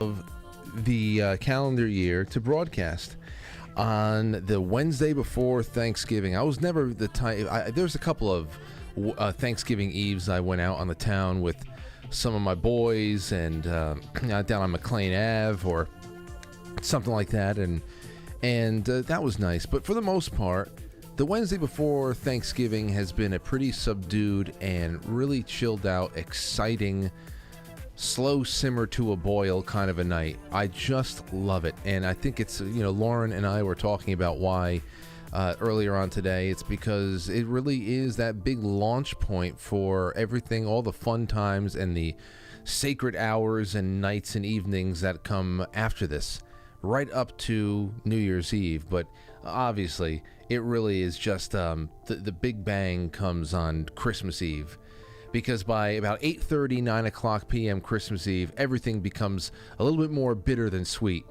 of the calendar year to broadcast on the Wednesday before Thanksgiving. I was never the type. There's a couple of Thanksgiving Eves I went out on the town with some of my boys and down on McLean Ave or something like that, and that was nice. But for the most part, the Wednesday before Thanksgiving has been a pretty subdued and really chilled out, exciting, slow simmer to a boil kind of a night. I just love it. And I think it's, Lauren and I were talking about why earlier on today. It's because it really is that big launch point for everything, all the fun times and the sacred hours and nights and evenings that come after this, right up to New Year's Eve. But obviously, it really is just the big bang comes on Christmas Eve. Because by about 8:30, 9 o'clock p.m. Christmas Eve, everything becomes a little bit more bitter than sweet.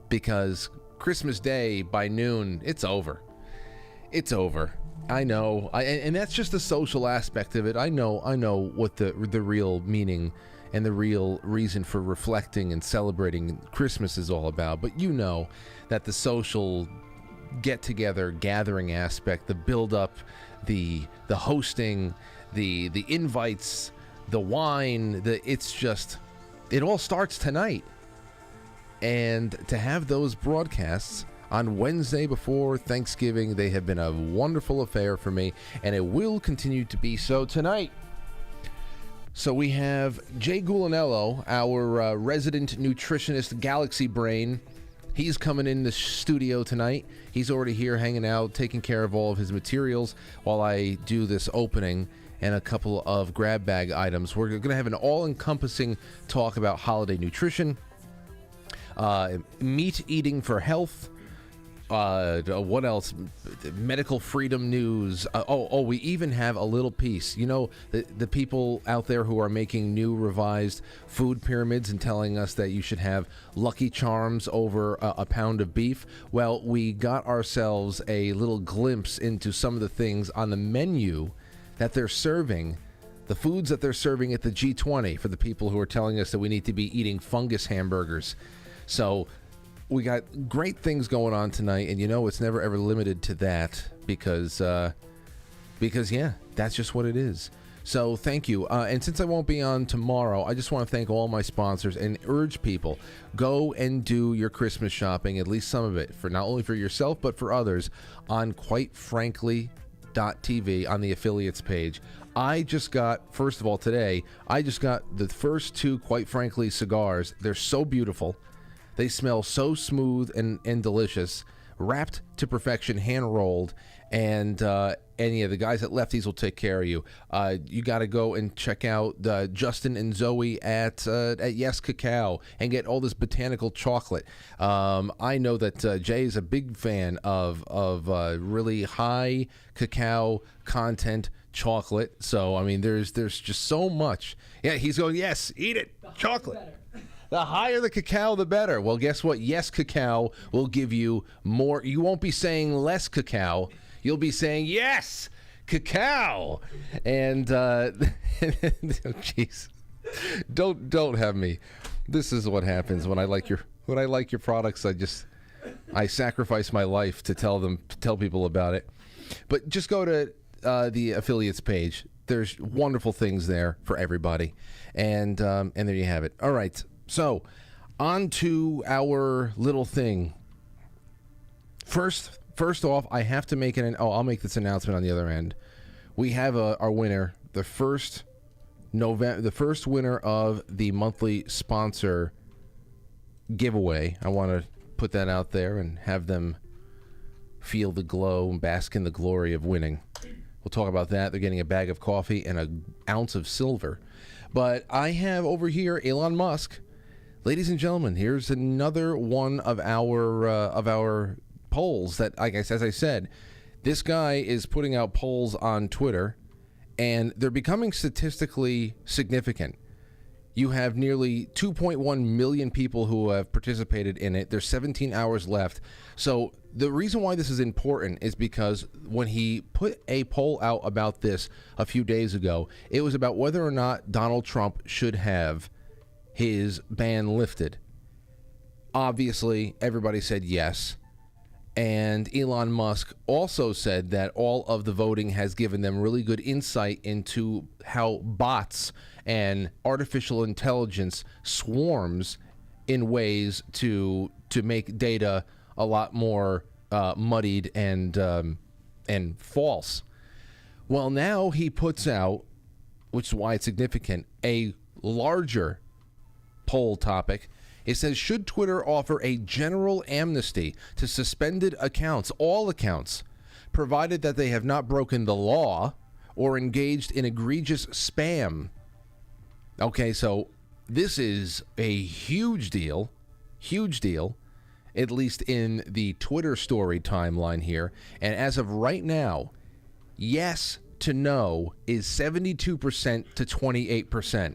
Because Christmas Day, by noon, it's over. It's over. I know. And that's just the social aspect of it. I know what the real meaning and the real reason for reflecting and celebrating Christmas is all about. But you know that the social get-together, gathering aspect, the build-up, the hosting, the invites, the wine, it all starts tonight. And to have those broadcasts on Wednesday before Thanksgiving, they have been a wonderful affair for me, and it will continue to be so tonight. So we have Jay Gulinello, our resident nutritionist Galaxybrain. He's coming in the studio tonight. He's already here hanging out, taking care of all of his materials while I do this opening and a couple of grab bag items. We're going to have an all-encompassing talk about holiday nutrition, meat eating for health, what else? Medical freedom news. We even have a little piece. The people out there who are making new revised food pyramids and telling us that you should have Lucky Charms over a pound of beef. Well, we got ourselves a little glimpse into some of the things on the menu that they're serving, the foods that they're serving at the G20 for the people who are telling us that we need to be eating fungus hamburgers. So we got great things going on tonight, and it's never ever limited to that because yeah, that's just what it is. So thank you. And since I won't be on tomorrow, I just want to thank all my sponsors and urge people, go and do your Christmas shopping, at least some of it, for not only for yourself but for others, on quitefrankly.tv on the affiliates page. I just got, first of all, today, I just got the first two Quite Frankly cigars. They're so beautiful. They smell so smooth and delicious, wrapped to perfection, hand rolled, and yeah, the guys at Lefties will take care of you. You got to go and check out Justin and Zoe at Yes Cacao and get all this botanical chocolate. I know that Jay is a big fan of really high cacao content chocolate. So I mean, there's just so much. Yeah, he's going, yes, eat it, chocolate. The higher the cacao, the better. Well, guess what? Yes Cacao will give you more. You won't be saying less cacao. You'll be saying yes cacao. And jeez, don't have me. This is what happens when I like your products. I sacrifice my life to tell people about it. But just go to the affiliates page. There's wonderful things there for everybody, and there you have it. All right. So, on to our little thing. First off, I have to make I'll make this announcement on the other end. We have our winner, the first winner of the monthly sponsor giveaway. I want to put that out there and have them feel the glow and bask in the glory of winning. We'll talk about that. They're getting a bag of coffee and an ounce of silver. But I have over here Elon Musk. Ladies and gentlemen, here's another one of our polls that, as I said, this guy is putting out polls on Twitter, and they're becoming statistically significant. You have nearly 2.1 million people who have participated in it. There's 17 hours left. So the reason why this is important is because when he put a poll out about this a few days ago, it was about whether or not Donald Trump should have his ban lifted. Obviously, everybody said yes. And Elon Musk also said that all of the voting has given them really good insight into how bots and artificial intelligence swarms in ways to make data a lot more muddied and false. Well, now he puts out, which is why it's significant, a larger poll topic. It says, should Twitter offer a general amnesty to suspended accounts, all accounts, provided that they have not broken the law or engaged in egregious spam? Okay, so this is a huge deal, at least in the Twitter story timeline here. And as of right now, yes to no is 72% to 28%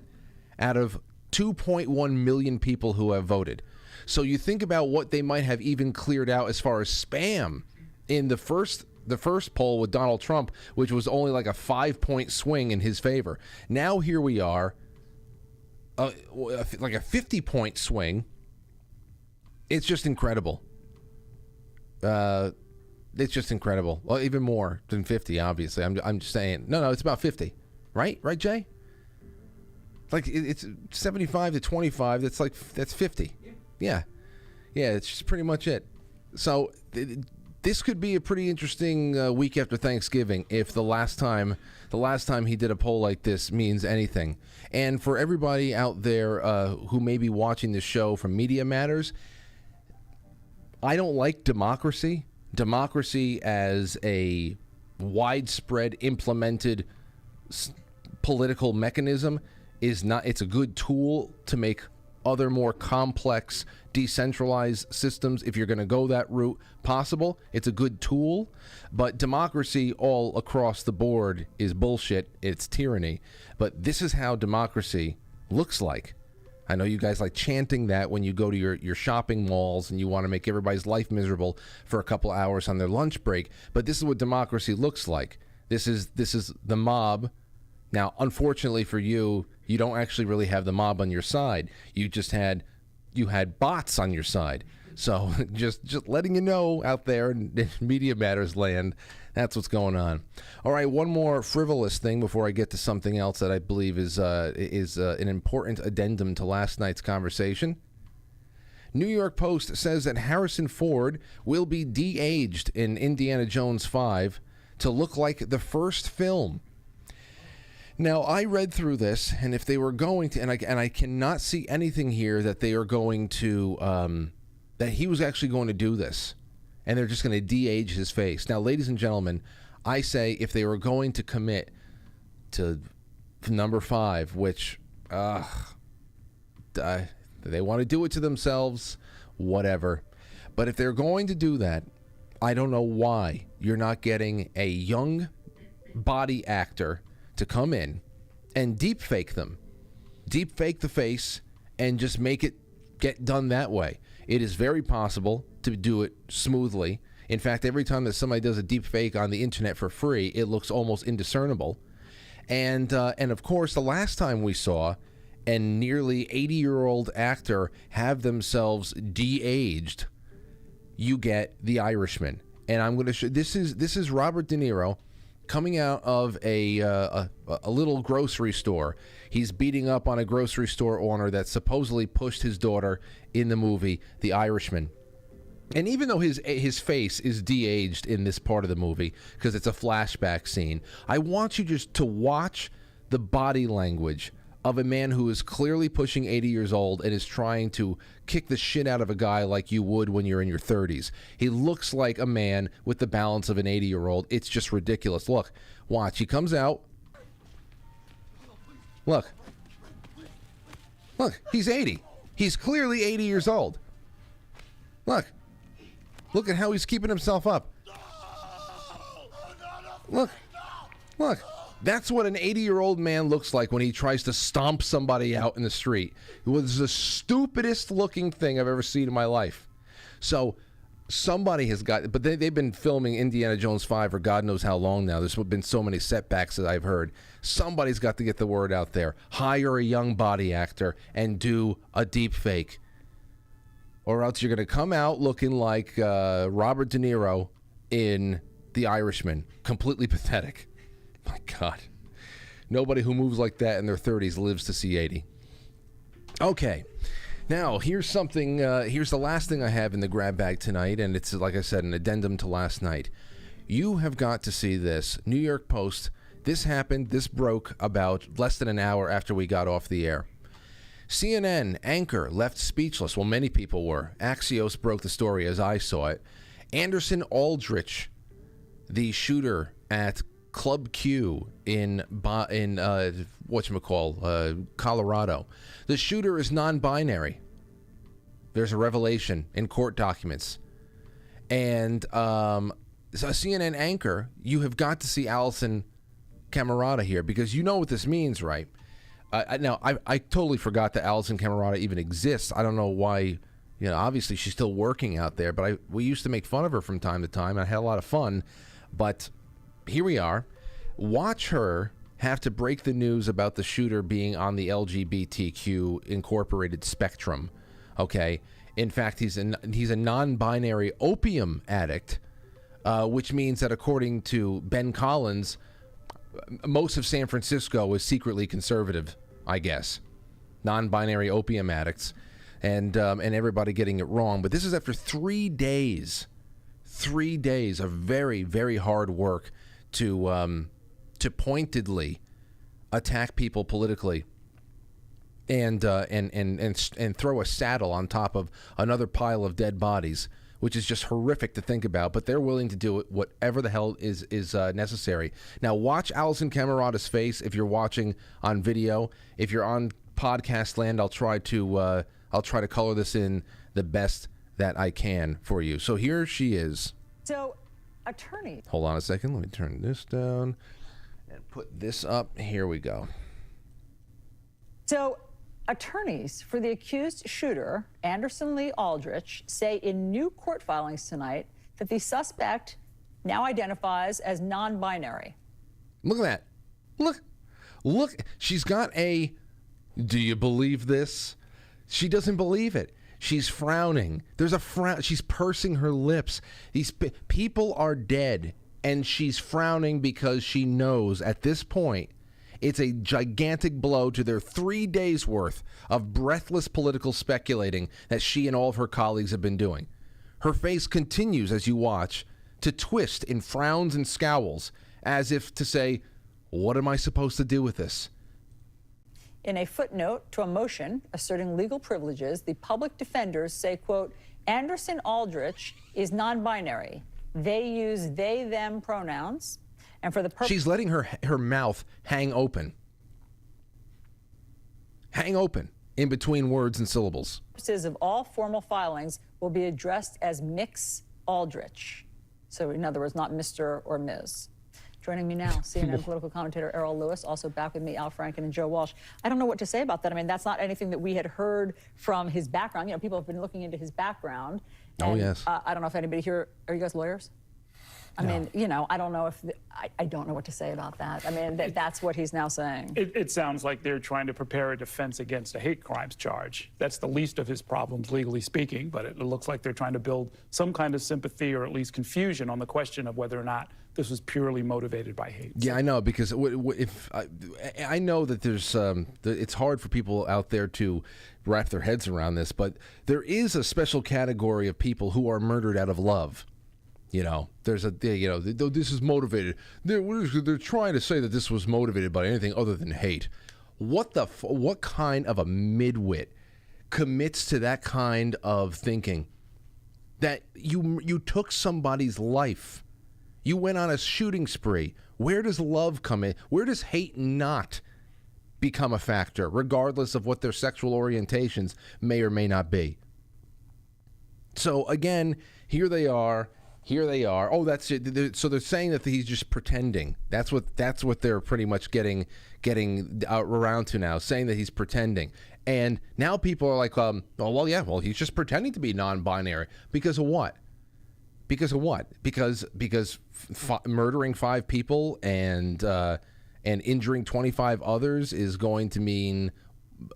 out of 2.1 million people who have voted. So you think about what they might have even cleared out as far as spam in the first poll with Donald Trump, which was only like a 5-point swing in his favor. Now here we are, like a 50-point swing. It's just incredible. It's just incredible. Well, even more than 50, obviously. I'm just saying. No, it's about 50. Right, Jay? Like it's 75 to 25. That's 50. Yeah. It's just pretty much it. So this could be a pretty interesting week after Thanksgiving if the last time he did a poll like this means anything. And for everybody out there who may be watching this show from Media Matters, I don't like democracy. Democracy as a widespread implemented political mechanism is not. It's a good tool to make other more complex decentralized systems, if you're going to go that route, possible. It's a good tool, but democracy all across the board is bullshit. It's tyranny. But this is how democracy looks like. I know you guys like chanting that when you go to your shopping malls and you want to make everybody's life miserable for a couple hours on their lunch break, but this is what democracy looks like. This is the mob. Now, unfortunately for you, you don't actually really have the mob on your side. You had bots on your side. So just letting you know out there in Media Matters land, that's what's going on. All right, one more frivolous thing before I get to something else that I believe is an important addendum to last night's conversation. New York Post says that Harrison Ford will be de-aged in Indiana Jones 5 to look like the first film. Now, I read through this, and if they were going to, and I cannot see anything here that they are going to, that he was actually going to do this, and they're just going to de-age his face. Now, ladies and gentlemen, I say if they were going to commit to number 5, which, they want to do it to themselves, whatever. But if they're going to do that, I don't know why you're not getting a young body actor to come in and deep fake them. Deep fake the face and just make it get done that way. It is very possible to do it smoothly. In fact, every time that somebody does a deep fake on the internet for free, it looks almost indiscernible. And of course, the last time we saw a nearly 80-year-old actor have themselves de-aged, you get The Irishman. And I'm going to show this is Robert De Niro coming out of a little grocery store. He's beating up on a grocery store owner that supposedly pushed his daughter in the movie The Irishman. And even though his face is de-aged in this part of the movie because it's a flashback scene, I want you just to watch the body language of a man who is clearly pushing 80 years old and is trying to kick the shit out of a guy like you would when you're in your 30s. He looks like a man with the balance of an 80-year-old. It's just ridiculous. Look, watch. He comes out. Look, he's 80. He's clearly 80 years old. Look at how he's keeping himself up. Look. That's what an 80-year-old man looks like when he tries to stomp somebody out in the street. It was the stupidest looking thing I've ever seen in my life. So somebody has got, but they've been filming Indiana Jones 5 for God knows how long now. There's been so many setbacks that I've heard. Somebody's got to get the word out there. Hire a young body actor and do a deep fake. or else you're going to come out looking like Robert De Niro in The Irishman. Completely pathetic. My God. Nobody who moves like that in their 30s lives to see 80. Okay. Now, here's something, here's the last thing I have in the grab bag tonight, and it's, like I said, an addendum to last night. You have got to see this. New York Post. This happened, this broke about less than an hour after we got off the air. CNN anchor left speechless. Well, many people were. Axios broke the story as I saw it. Anderson Aldrich, the shooter at Club Q in Colorado. The shooter is non-binary. There's a revelation in court documents. And a CNN anchor, you have got to see Allison Camerata here, because you know what this means, right? I totally forgot that Allison Camerata even exists. I don't know why. Obviously she's still working out there, but we used to make fun of her from time to time. I had a lot of fun, but here we are. Watch her have to break the news about the shooter being on the LGBTQ incorporated spectrum. Okay, in fact, he's a non-binary opium addict, which means that according to Ben Collins, most of San Francisco is secretly conservative, I guess. Non-binary opium addicts, and everybody getting it wrong. But this is after 3 days of very, very hard work to pointedly attack people politically, and throw a saddle on top of another pile of dead bodies, which is just horrific to think about. But they're willing to do it, whatever the hell is necessary. Now, watch Allison Camerata's face if you're watching on video. If you're on podcast land, I'll try to color this in the best that I can for you. So here she is. So, attorney. Hold on a second. Let me turn this down and put this up. Here we go. So, attorneys for the accused shooter, Anderson Lee Aldrich, say in new court filings tonight that the suspect now identifies as non-binary. Look at that. Look. She's got a, do you believe this? She doesn't believe it. She's frowning. There's a frown. She's pursing her lips. These people are dead, and she's frowning because she knows at this point it's a gigantic blow to their 3 days' worth of breathless political speculating that she and all of her colleagues have been doing. Her face continues, as you watch, to twist in frowns and scowls, as if to say, what am I supposed to do with this? In a footnote to a motion asserting legal privileges, the public defenders say, quote, Anderson Aldrich is non-binary. They use they, them pronouns. And for the purpose, she's letting her mouth hang open in between words and syllables. Purposes of all formal filings will be addressed as Mix Aldrich. So in other words, not Mr. or Ms. Joining me now, CNN political commentator Errol Lewis, also back with me, Al Franken and Joe Walsh. I don't know what to say about that. I mean, that's not anything that we had heard from his background. People have been looking into his background. And, oh, yes. I don't know if anybody here, are you guys lawyers? I mean, I don't know if, I don't know what to say about that. I mean, that's what he's now saying. It sounds like they're trying to prepare a defense against a hate crimes charge. That's the least of his problems, legally speaking, but it looks like they're trying to build some kind of sympathy or at least confusion on the question of whether or not this was purely motivated by hate. Yeah, I know, because if I know that there's, it's hard for people out there to wrap their heads around this, but there is a special category of people who are murdered out of love. There's this is motivated. They're trying to say that this was motivated by anything other than hate. What kind of a midwit commits to that kind of thinking? That you took somebody's life. You went on a shooting spree. Where does love come in? Where does hate not become a factor, regardless of what their sexual orientations may or may not be? So again, here they are. Oh, that's it. So they're saying that he's just pretending. That's what they're pretty much getting around to now, saying that he's pretending. And now people are like, he's just pretending to be non-binary. Because of what? Because murdering 5 people and injuring 25 others is going to mean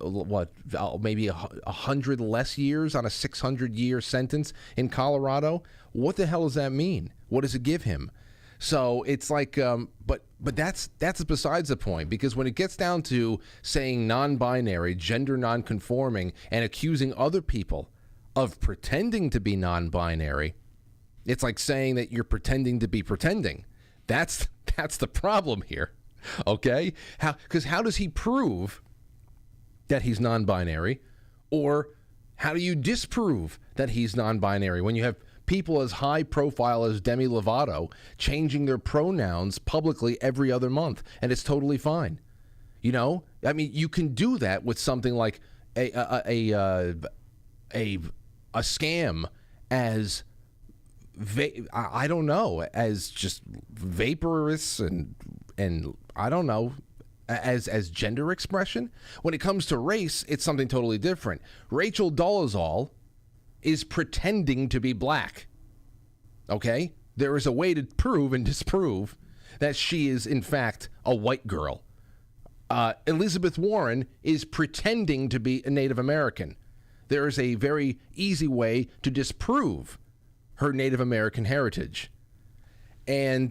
maybe 100 less years on a 600-year sentence in Colorado. What the hell does that mean? What does it give him? So it's like, but that's besides the point, because when it gets down to saying non-binary, gender non-conforming, and accusing other people of pretending to be non-binary, it's like saying that you're pretending to be pretending. That's the problem here, okay? Because how does he prove that he's non-binary, or how do you disprove that he's non-binary when you have people as high profile as Demi Lovato changing their pronouns publicly every other month, and it's totally fine? You know, I mean, you can do that with something like a scam as I don't know, as just vaporous and I don't know, as gender expression. When it comes to race, it's something totally different. Rachel Dolezal is pretending to be black. Okay? There is a way to prove and disprove that she is, in fact, a white girl. Elizabeth Warren is pretending to be a Native American. There is a very easy way to disprove her Native American heritage. And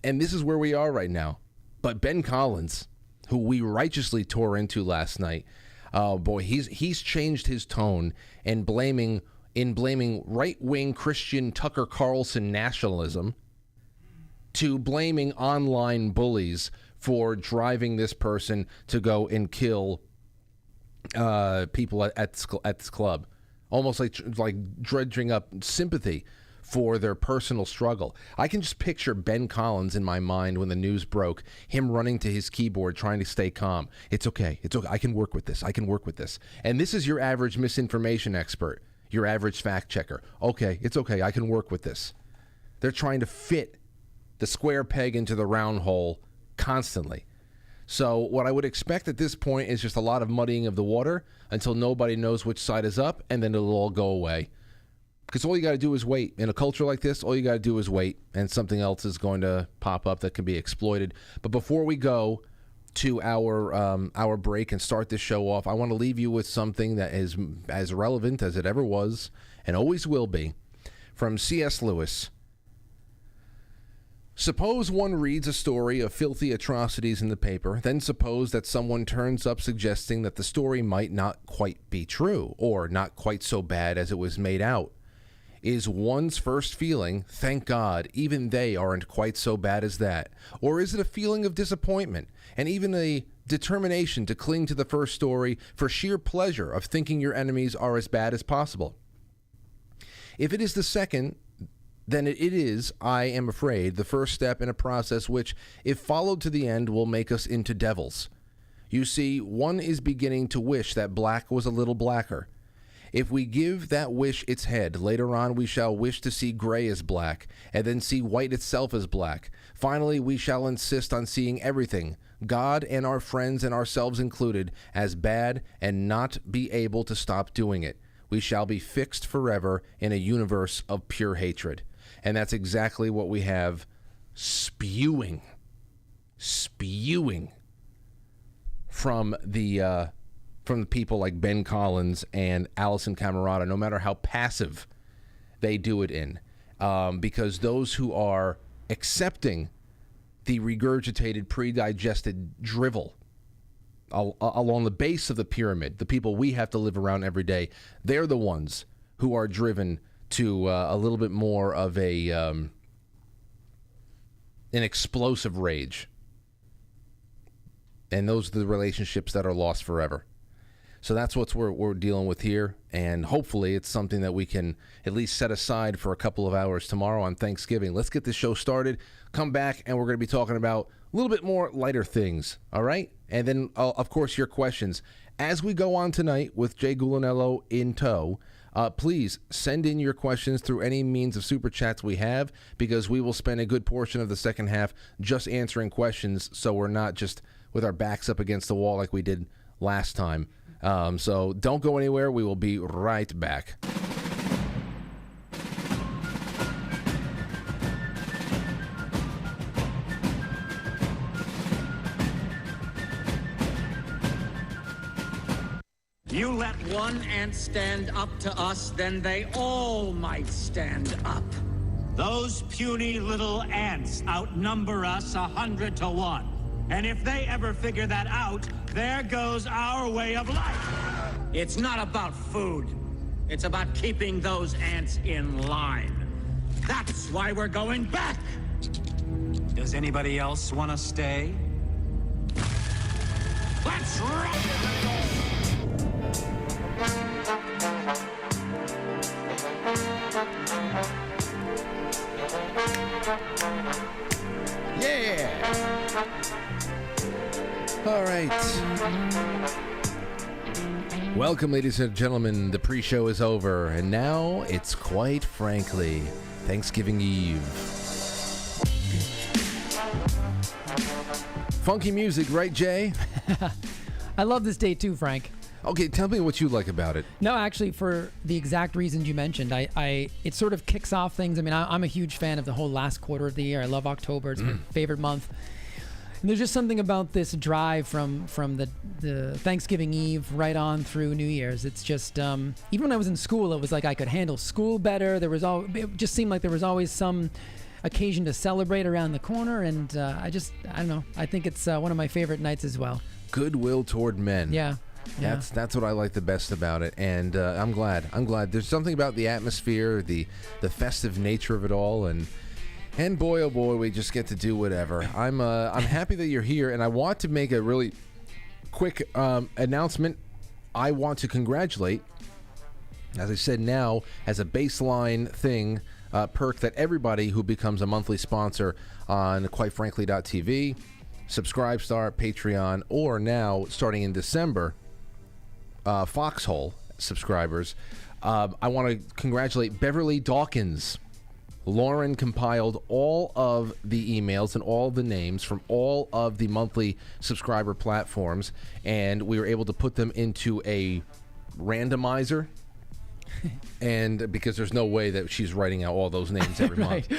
this is where we are right now. But Ben Collins, who we righteously tore into last night, oh boy, he's changed his tone and blaming right-wing Christian Tucker Carlson nationalism to blaming online bullies for driving this person to go and kill people at this club. Almost like dredging up sympathy for their personal struggle. I can just picture Ben Collins in my mind when the news broke, him running to his keyboard trying to stay calm. It's okay. I can work with this. And this is your average misinformation expert, your average fact checker. Okay, it's okay. I can work with this. They're trying to fit the square peg into the round hole constantly. So what I would expect at this point is just a lot of muddying of the water until nobody knows which side is up, and then it'll all go away. Because all you got to do is wait. In a culture like this, all you got to do is wait, and something else is going to pop up that can be exploited. But before we go to our break and start this show off, I want to leave you with something that is as relevant as it ever was and always will be, from C.S. Lewis. Suppose one reads a story of filthy atrocities in the paper, then suppose that someone turns up suggesting that the story might not quite be true, or not quite so bad as it was made out. Is one's first feeling, thank God, even they aren't quite so bad as that? Or is it a feeling of disappointment, and even a determination to cling to the first story for sheer pleasure of thinking your enemies are as bad as possible? If it is the second, then it is, I am afraid, the first step in a process which, if followed to the end, will make us into devils. You see, one is beginning to wish that black was a little blacker. If we give that wish its head, later on we shall wish to see gray as black, and then see white itself as black. Finally, we shall insist on seeing everything, God and our friends and ourselves included, as bad, and not be able to stop doing it. We shall be fixed forever in a universe of pure hatred. And that's exactly what we have spewing from the people like Ben Collins and Alison Camerata, no matter how passive they do it in. Because those who are accepting the regurgitated, pre-digested drivel along the base of the pyramid, the people we have to live around every day, they're the ones who are driven to a little bit more of an explosive rage. And those are the relationships that are lost forever. So that's what we're dealing with here, and hopefully it's something that we can at least set aside for a couple of hours tomorrow on Thanksgiving. Let's get this show started, come back, and we're going to be talking about a little bit more lighter things, all right? And then, of course, your questions. As we go on tonight with Jay Gulinello in tow, please send in your questions through any means of super chats we have, because we will spend a good portion of the second half just answering questions, so we're not just with our backs up against the wall like we did last time. So don't go anywhere. We will be right back. You let one ant stand up to us, then they all might stand up. Those puny little ants outnumber us 100 to 1. And if they ever figure that out, there goes our way of life. It's not about food. It's about keeping those ants in line. That's why we're going back. Does anybody else want to stay? Let's rock! Yeah! All right. Welcome, ladies and gentlemen. The pre-show is over, and now it's quite frankly Thanksgiving Eve. Funky music, right, Jay? I love this day too, Frank. Okay, tell me what you like about it. No, actually, for the exact reasons you mentioned, it sort of kicks off things. I mean, I'm a huge fan of the whole last quarter of the year. I love October; it's my favorite month. And there's just something about this drive from the Thanksgiving Eve right on through New Year's. It's just even when I was in school, it was like I could handle school better. It just seemed like there was always some occasion to celebrate around the corner, and I don't know. I think it's one of my favorite nights as well. Goodwill toward men. Yeah. That's what I like the best about it, and I'm glad. There's something about the atmosphere, the festive nature of it all, and boy, oh boy, we just get to do whatever. I'm happy that you're here, and I want to make a really quick announcement. I want to congratulate, as I said now, as a baseline thing, perk that everybody who becomes a monthly sponsor on quitefrankly.tv, Subscribestar, Patreon, or now starting in December, Foxhole subscribers. I want to congratulate Beverly Dawkins. Lauren compiled all of the emails and all the names from all of the monthly subscriber platforms, and we were able to put them into a randomizer. And because there's no way that she's writing out all those names every month.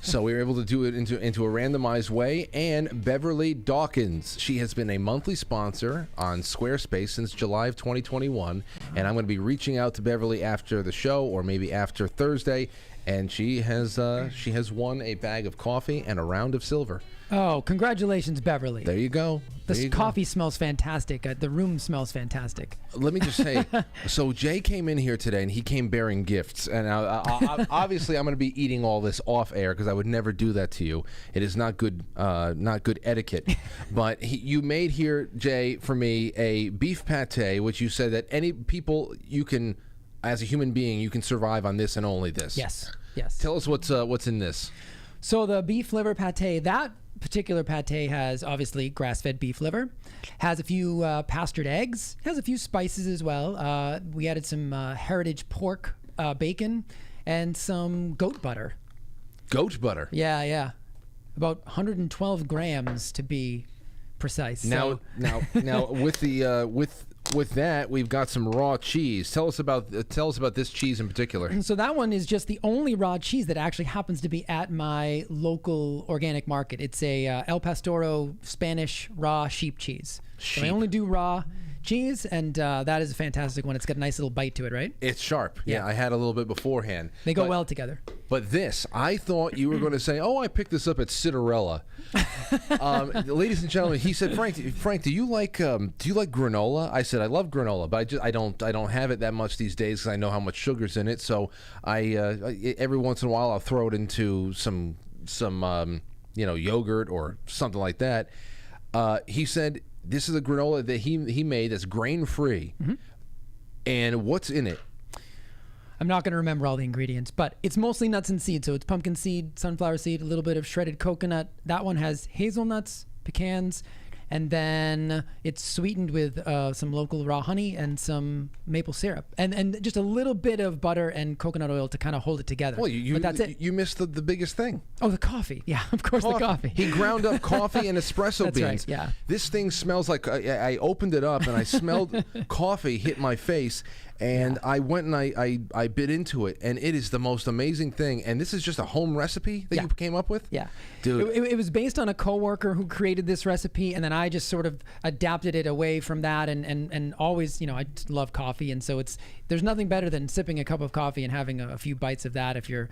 So we were able to do it into a randomized way. And Beverly Dawkins, she has been a monthly sponsor on Squarespace since July of 2021. And I'm going to be reaching out to Beverly after the show, or maybe after Thursday. And she has won a bag of coffee and a round of silver. Oh, congratulations, Beverly. There you go. This coffee smells fantastic. The room smells fantastic. Let me just say, so Jay came in here today, and he came bearing gifts. And obviously, I'm going to be eating all this off air because I would never do that to you. It is not good etiquette. But you made here, Jay, for me, a beef pate, which you said that any people you can, as a human being, you can survive on this and only this. Yes. Tell us what's in this. So the beef liver pate, that particular pate has obviously grass-fed beef liver, has a few pastured eggs, has a few spices as well. We added some heritage pork bacon and some goat butter. Goat butter? Yeah. About 112 grams to be precise. Now with that, we've got some raw cheese. Tell us about this cheese in particular. So that one is just the only raw cheese that actually happens to be at my local organic market. It's a El Pastoro Spanish raw sheep cheese. So I only do raw cheese, and that is a fantastic one. It's got a nice little bite to it, right? It's sharp. Yeah, I had a little bit beforehand. They go well together. But this, I thought you were going to say, I picked this up at Citarella. Ladies and gentlemen, he said, Frank, do you like granola? I said, I love granola, but I don't have it that much these days because I know how much sugar's in it. So I every once in a while I'll throw it into some yogurt or something like that. He said this is a granola that he made that's grain-free. Mm-hmm. And what's in it? I'm not going to remember all the ingredients, but it's mostly nuts and seeds. So it's pumpkin seed, sunflower seed, a little bit of shredded coconut. That one has hazelnuts, pecans, and then it's sweetened with some local raw honey and some maple syrup, and just a little bit of butter and coconut oil to kind of hold it together. Well, but that's it. You missed the biggest thing. Oh, the coffee. Yeah, of course, the coffee. He ground up coffee and espresso that's beans. Right, yeah. This thing smells like I opened it up and I smelled coffee hit my face. And I went and I bit into it, and it is the most amazing thing. And this is just a home recipe that you came up with? Yeah. Dude. It was based on a coworker who created this recipe, and then I just sort of adapted it away from that, and always, I love coffee, and so there's nothing better than sipping a cup of coffee and having a few bites of that if you're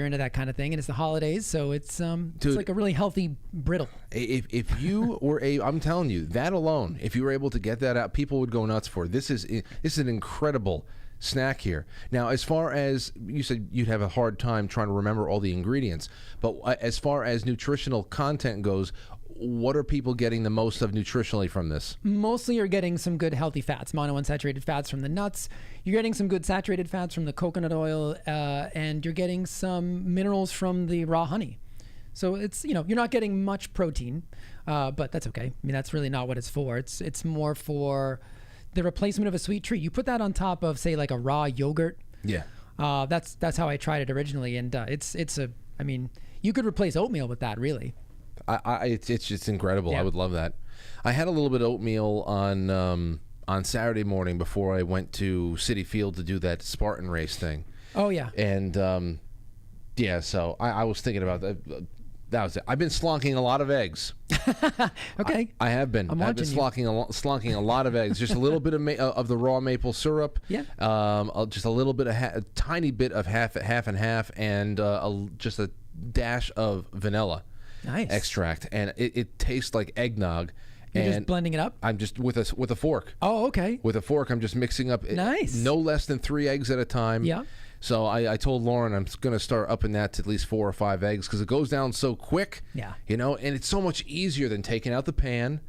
into that kind of thing. And it's the holidays, so it's like a really healthy brittle. If you were I'm telling you, that alone, if you were able to get that out, people would go nuts for it. This is an incredible snack here. Now, as far as you said, you'd have a hard time trying to remember all the ingredients, but as far as nutritional content goes, what are people getting the most of nutritionally from this? Mostly you're getting some good healthy fats, monounsaturated fats from the nuts. You're getting some good saturated fats from the coconut oil, and you're getting some minerals from the raw honey. So it's, you're not getting much protein, but that's okay. I mean, that's really not what it's for. It's more for the replacement of a sweet treat. You put that on top of, say, like a raw yogurt. Yeah. That's how I tried it originally, and you could replace oatmeal with that, really. It's just incredible. Yeah. I would love that. I had a little bit of oatmeal on Saturday morning before I went to Citi Field to do that Spartan race thing. Oh yeah. And so I was thinking about that. That was it. I've been slonking a lot of eggs. Okay. I have been. I'm I've been slonking a lot of eggs. Just a little bit of the raw maple syrup. Yeah. Just a little bit of a tiny bit of half and half, and just a dash of vanilla. Nice. Extract, and it tastes like eggnog. You're and just blending it up? I'm just with a fork. Oh, okay. With a fork, I'm just mixing up. Nice. No less than 3 eggs at a time. Yeah. So I told Lauren I'm going to start upping that to at least 4 or 5 eggs because it goes down so quick. Yeah. And it's so much easier than taking out the pan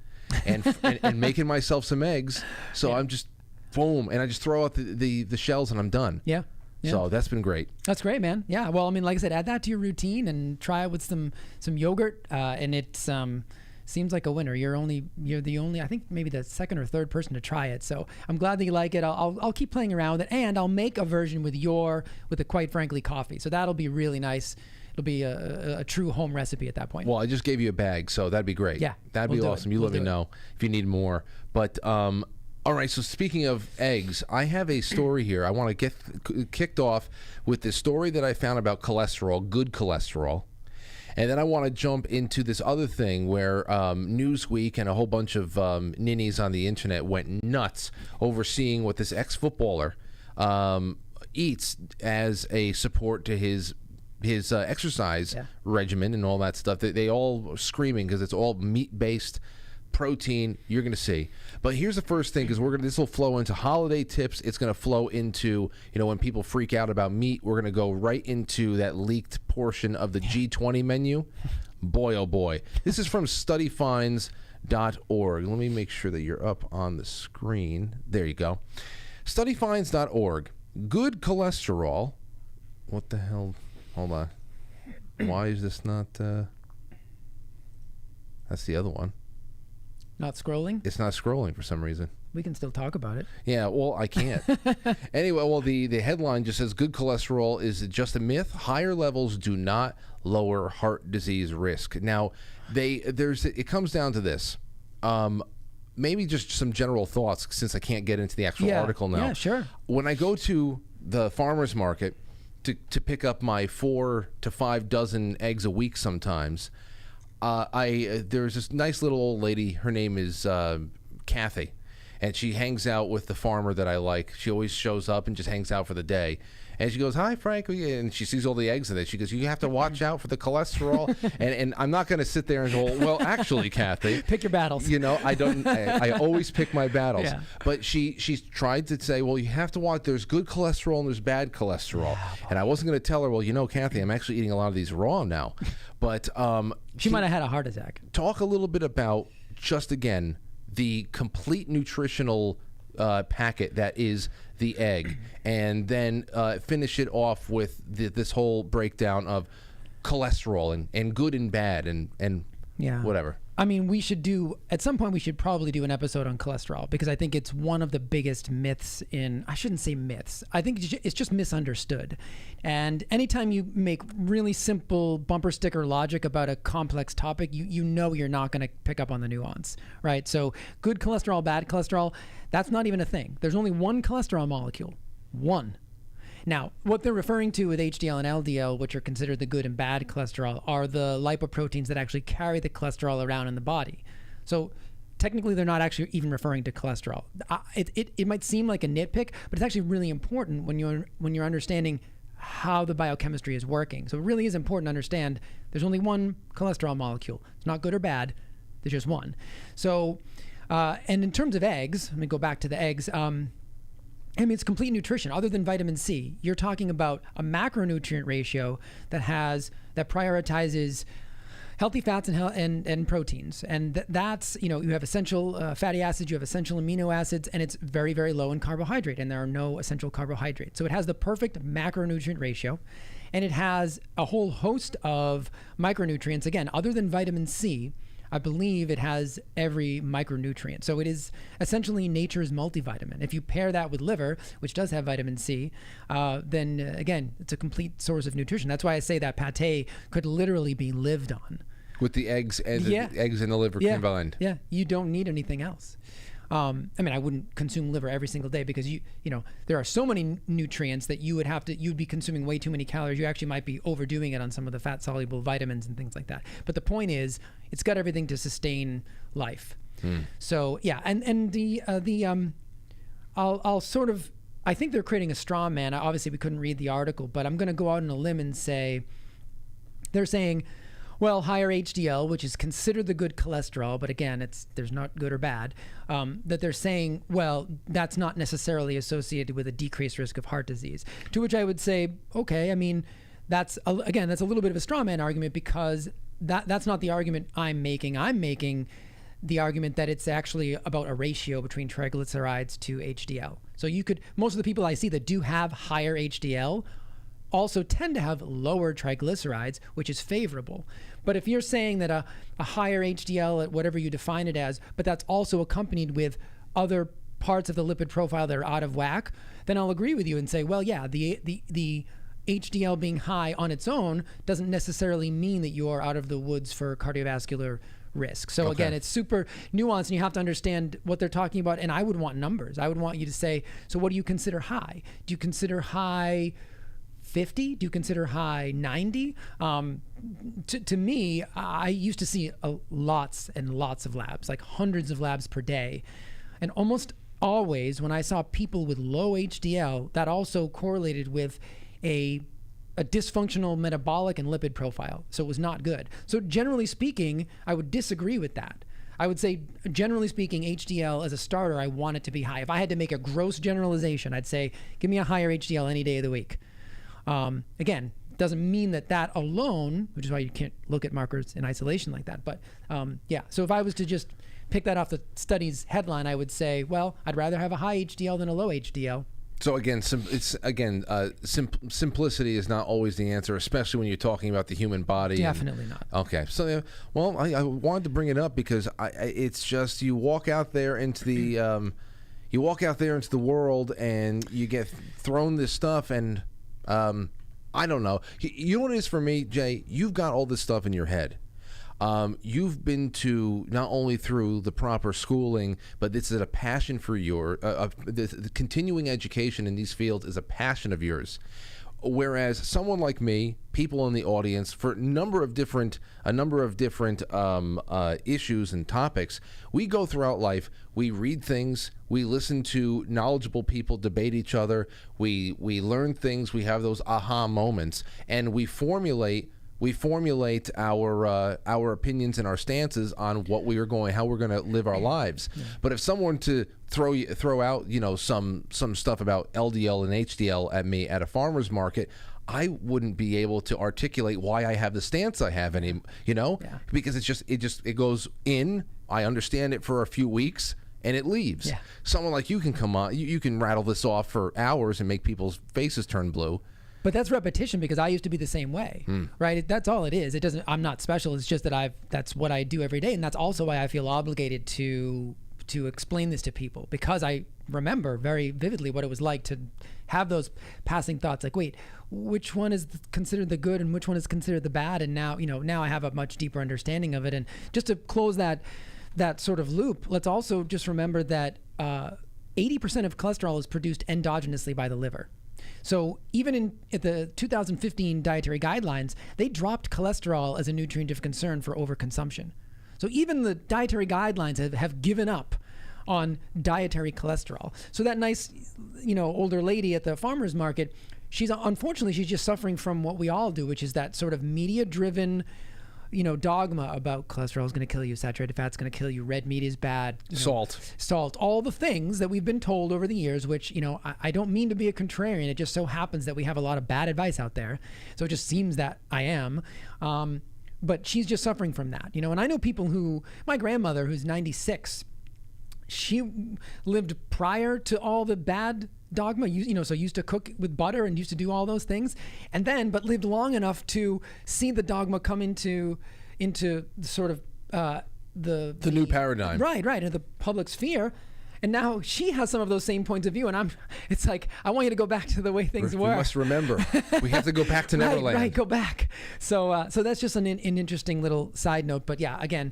and and making myself some eggs. So I'm just boom, and I just throw out the shells and I'm done. Yeah. Yeah. So that's been great. That's great, man. Yeah. Well, I mean, like I said, add that to your routine and try it with some yogurt, and it seems like a winner. You're the only, I think maybe the second or third person to try it. So I'm glad that you like it. I'll keep playing around with it, and I'll make a version with the Quite Frankly coffee. So that'll be really nice. It'll be a true home recipe at that point. Well, I just gave you a bag, so that'd be great. Yeah, that'd be awesome. You let me know if you need more. But all right, so speaking of eggs, I have a story here. I want to get kicked off with this story that I found about cholesterol, good cholesterol. And then I want to jump into this other thing where Newsweek and a whole bunch of ninnies on the internet went nuts over seeing what this ex-footballer eats as a support to his exercise regimen and all that stuff. They all are screaming because it's all meat-based protein. You're going to see. But here's the first thing, because this will flow into holiday tips. It's going to flow into, when people freak out about meat, we're going to go right into that leaked portion of the G20 menu. Boy, oh boy. This is from studyfinds.org. Let me make sure that you're up on the screen. There you go. Studyfinds.org. Good cholesterol. What the hell? Hold on. Why is this not... That's the other one. Not scrolling? It's not scrolling for some reason. We can still talk about it. Yeah, well, I can't. Anyway, well, the headline just says good cholesterol is just a myth. Higher levels do not lower heart disease risk. Now, it comes down to this. Maybe just some general thoughts, since I can't get into the actual article now. Yeah, sure. When I go to the farmer's market to pick up my 4 to 5 dozen eggs a week sometimes, there's this nice little old lady. Her name is Kathy, and she hangs out with the farmer that I like. She always shows up and just hangs out for the day. And she goes, "Hi, Frank," and she sees all the eggs in it. She goes, "You have to watch out for the cholesterol." and I'm not going to sit there and go, "Well, actually, Kathy, pick your battles." I always pick my battles. Yeah. But she's tried to say, "Well, you have to watch. There's good cholesterol and there's bad cholesterol." And I wasn't going to tell her, "Well, Kathy, I'm actually eating a lot of these raw now." But she might have had a heart attack. Talk a little bit about just again the complete nutritional packet that is the egg, and then finish it off with this whole breakdown of cholesterol and good and bad and Yeah. whatever. I mean, we should at some point we should probably do an episode on cholesterol, because I think it's one of the biggest myths I shouldn't say myths. I think it's just misunderstood. And anytime you make really simple bumper sticker logic about a complex topic, you know you're not going to pick up on the nuance, right? So good cholesterol, bad cholesterol, that's not even a thing. There's only one cholesterol molecule. One. Now, what they're referring to with HDL and LDL, which are considered the good and bad cholesterol, are the lipoproteins that actually carry the cholesterol around in the body. So technically, they're not actually even referring to cholesterol. It might seem like a nitpick, but it's actually really important when you're understanding how the biochemistry is working. So it really is important to understand there's only one cholesterol molecule. It's not good or bad. There's just one. So, and in terms of eggs, let me go back to the eggs. I mean, it's complete nutrition. Other than vitamin C, you're talking about a macronutrient ratio that prioritizes healthy fats and proteins, and that's, you have essential fatty acids, you have essential amino acids, and it's very, very low in carbohydrate, and there are no essential carbohydrates. So it has the perfect macronutrient ratio, and it has a whole host of micronutrients. Again, other than vitamin C, I believe it has every micronutrient. So it is essentially nature's multivitamin. If you pair that with liver, which does have vitamin C, then again, it's a complete source of nutrition. That's why I say that pate could literally be lived on. With the eggs and the eggs and the liver combined. Yeah, you don't need anything else. I mean, I wouldn't consume liver every single day, because there are so many nutrients that you'd be consuming way too many calories. You actually might be overdoing it on some of the fat soluble vitamins and things like that. But the point is, it's got everything to sustain life. So yeah, and I'll sort of, I think they're creating a straw man. Obviously, we couldn't read the article, but I'm going to go out on a limb and say, they're saying, well, higher HDL, which is considered the good cholesterol, but again, there's not good or bad, that they're saying, well, that's not necessarily associated with a decreased risk of heart disease. To which I would say, okay, I mean, that's a little bit of a straw man argument, because that's not the argument I'm making. I'm making the argument that it's actually about a ratio between triglycerides to HDL. So most of the people I see that do have higher HDL also tend to have lower triglycerides, which is favorable. But if you're saying that a higher HDL at whatever you define it as, but that's also accompanied with other parts of the lipid profile that are out of whack, then I'll agree with you and say, well, yeah, the HDL being high on its own doesn't necessarily mean that you are out of the woods for cardiovascular risk. So again, it's super nuanced, and you have to understand what they're talking about. And I would want numbers. I would want you to say, so what do you consider high? Do you consider high 50? Do you consider high 90? To me, I used to see lots and lots of labs, like hundreds of labs per day. And almost always when I saw people with low HDL, that also correlated with a dysfunctional metabolic and lipid profile. So it was not good. So generally speaking, I would disagree with that. I would say, generally speaking, HDL as a starter, I want it to be high. If I had to make a gross generalization, I'd say, give me a higher HDL any day of the week. Again, doesn't mean that alone, which is why you can't look at markers in isolation like that. But yeah, so if I was to just pick that off the study's headline, I would say, well, I'd rather have a high HDL than a low HDL. So again, simplicity is not always the answer, especially when you're talking about the human body. Definitely not. Okay, so well, I wanted to bring it up because it's just you walk out there into the world and you get thrown this stuff, and I don't know. You know what it is for me, Jay? You've got all this stuff in your head. You've been to not only through the proper schooling, but this is a passion for the continuing education in these fields is a passion of yours. Whereas someone like me, people in the audience, for a number of different issues and topics, we go throughout life. We read things. We listen to knowledgeable people debate each other. We learn things. We have those aha moments, and we formulate our opinions and our stances on how we're going to live our lives. Yeah. But if someone to throw out some stuff about LDL and HDL at me at a farmer's market, I wouldn't be able to articulate why I have the stance I have because it goes in. I understand it for a few weeks and it leaves. Yeah. Someone like you can come on, you can rattle this off for hours and make people's faces turn blue. But that's repetition, because I used to be the same way, right? That's all it is. It doesn't. I'm not special. It's just that that's what I do every day, and that's also why I feel obligated to explain this to people, because I remember very vividly what it was like to have those passing thoughts, like, wait, which one is considered the good and which one is considered the bad? And now, now I have a much deeper understanding of it. And just to close that sort of loop, let's also just remember that 80% of cholesterol is produced endogenously by the liver. So even at the 2015 dietary guidelines, they dropped cholesterol as a nutrient of concern for overconsumption. So even the dietary guidelines have given up on dietary cholesterol. So that nice, older lady at the farmer's market, unfortunately, she's just suffering from what we all do, which is that sort of media-driven, dogma about cholesterol is going to kill you, saturated fat's going to kill you, red meat is bad, salt, all the things that we've been told over the years, which, I don't mean to be a contrarian. It just so happens that we have a lot of bad advice out there. So it just seems that I am. But she's just suffering from that, and I know people my grandmother, who's 96, she lived prior to all the bad dogma, so used to cook with butter and used to do all those things, but lived long enough to see the dogma come into sort of the new paradigm, right, in the public sphere. And now she has some of those same points of view, and it's like, I want you to go back to the way things were. We must remember. We have to go back to Neverland. Right, go back. So that's just an interesting little side note. But yeah, again,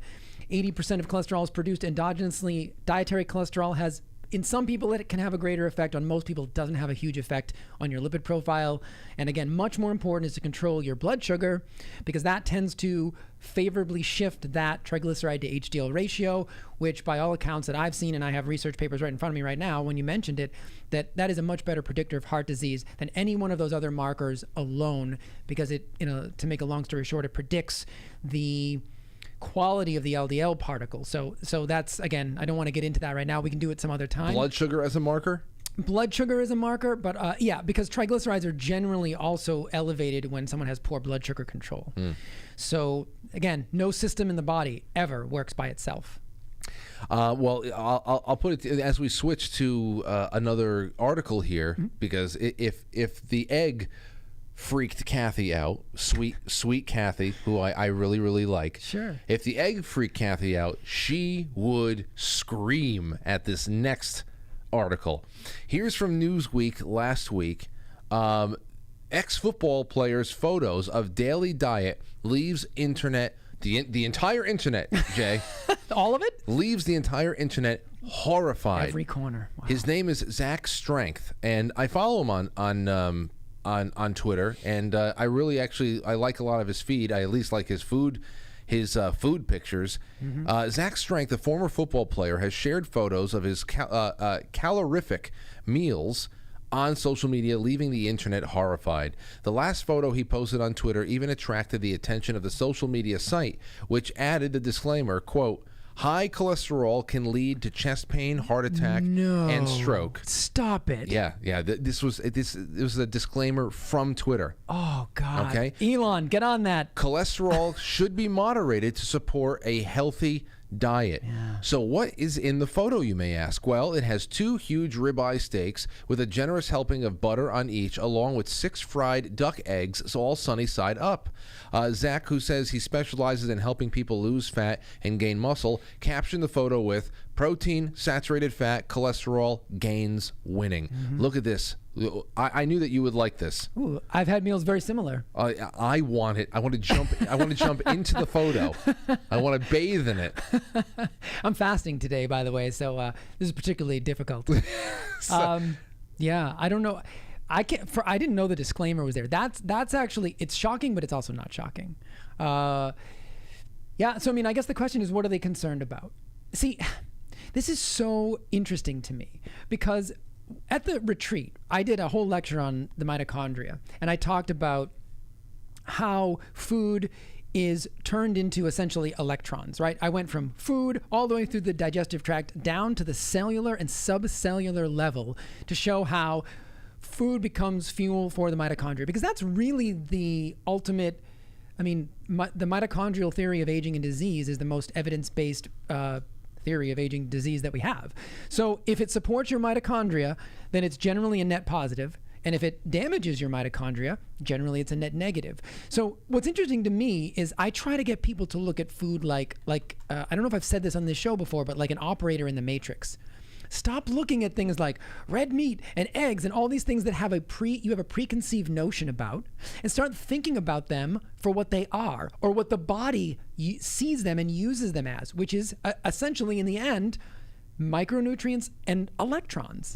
80% of cholesterol is produced endogenously. Dietary cholesterol has, in some people, it can have a greater effect. On most people, it doesn't have a huge effect on your lipid profile. And again, much more important is to control your blood sugar, because that tends to favorably shift that triglyceride to HDL ratio, which by all accounts that I've seen, and I have research papers right in front of me right now, when you mentioned it, that is a much better predictor of heart disease than any one of those other markers alone, because it, to make a long story short, it predicts the quality of the LDL particles. So that's, again, I don't want to get into that right now. We can do it some other time. Blood sugar as a marker? Blood sugar is a marker, but yeah, because triglycerides are generally also elevated when someone has poor blood sugar control. So again, no system in the body ever works by itself. Well, I'll put it as we switch to another article here, because if the egg freaked Kathy out, sweet Kathy, who I really, really like. Sure. If the egg freaked Kathy out, she would scream at this next article. Here's from Newsweek last week. Ex-football players' photos of daily diet leaves internet, the entire internet, Jay. All of it? Leaves the entire internet horrified. Every corner. Wow. His name is Zach Strength, and I follow him on Twitter, and I really I like a lot of his feed. I at least like his food pictures. Zach Strength, a former football player, has shared photos of his calorific meals on social media, leaving the internet horrified. The last photo he posted on Twitter even attracted the attention of the social media site, which added the disclaimer, quote, "High cholesterol can lead to chest pain, heart attack, and stroke." Stop it. Yeah. This was a disclaimer from Twitter. Oh, God. Okay. Elon, get on that. Cholesterol should be moderated to support a healthy diet. Yeah. So what is in the photo, you may ask? Well, it has 2 huge ribeye steaks with a generous helping of butter on each, along with 6 fried duck eggs, so all sunny side up. Zach, who says he specializes in helping people lose fat and gain muscle, captioned the photo with, "Protein, saturated fat, cholesterol, gains winning." Look at this. I knew that you would like this. Ooh, I've had meals very similar. I want it. I want to jump. I want to jump into the photo. I want to bathe in it. I'm fasting today, by the way, so this is particularly difficult. Yeah, I don't know. I didn't know the disclaimer was there. That's actually, it's shocking, but it's also not shocking. Yeah. So I mean, I guess the question is, what are they concerned about? See, this is so interesting to me, because at the retreat, I did a whole lecture on the mitochondria, and I talked about how food is turned into essentially electrons, right? I went from food all the way through the digestive tract down to the cellular and subcellular level to show how food becomes fuel for the mitochondria, because that's really the ultimate. I mean, the mitochondrial theory of aging and disease is the most evidence-based theory of aging disease that we have. So if it supports your mitochondria, then it's generally a net positive. And if it damages your mitochondria, generally it's a net negative. So what's interesting to me is I try to get people to look at food like I don't know if I've said this on this show before, but like an operator in the Matrix. Stop looking at things like red meat and eggs and all these things that have you have a preconceived notion about, and start thinking about them for what they are, or what the body sees them and uses them as, which is essentially in the end micronutrients and electrons.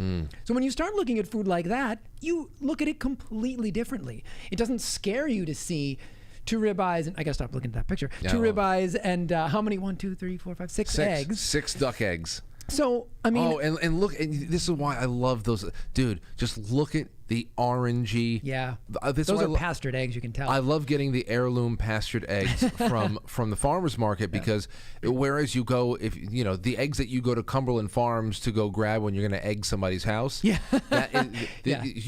So when you start looking at food like that, you look at it completely differently. It doesn't scare you to see 2 ribeyes, and I gotta stop looking at that picture. Yeah, 2 ribeyes and how many? 1, 2, 3, 4, 5, 6 eggs. 6 duck eggs. So I mean, and look, and this is why I love those, dude. Just look at the orangey. yeah, This those is are why pastured eggs. You can tell. I love getting the heirloom pastured eggs from the farmers market, because whereas you go, if you know the eggs that you go to Cumberland Farms to go grab when you're going to egg somebody's house, you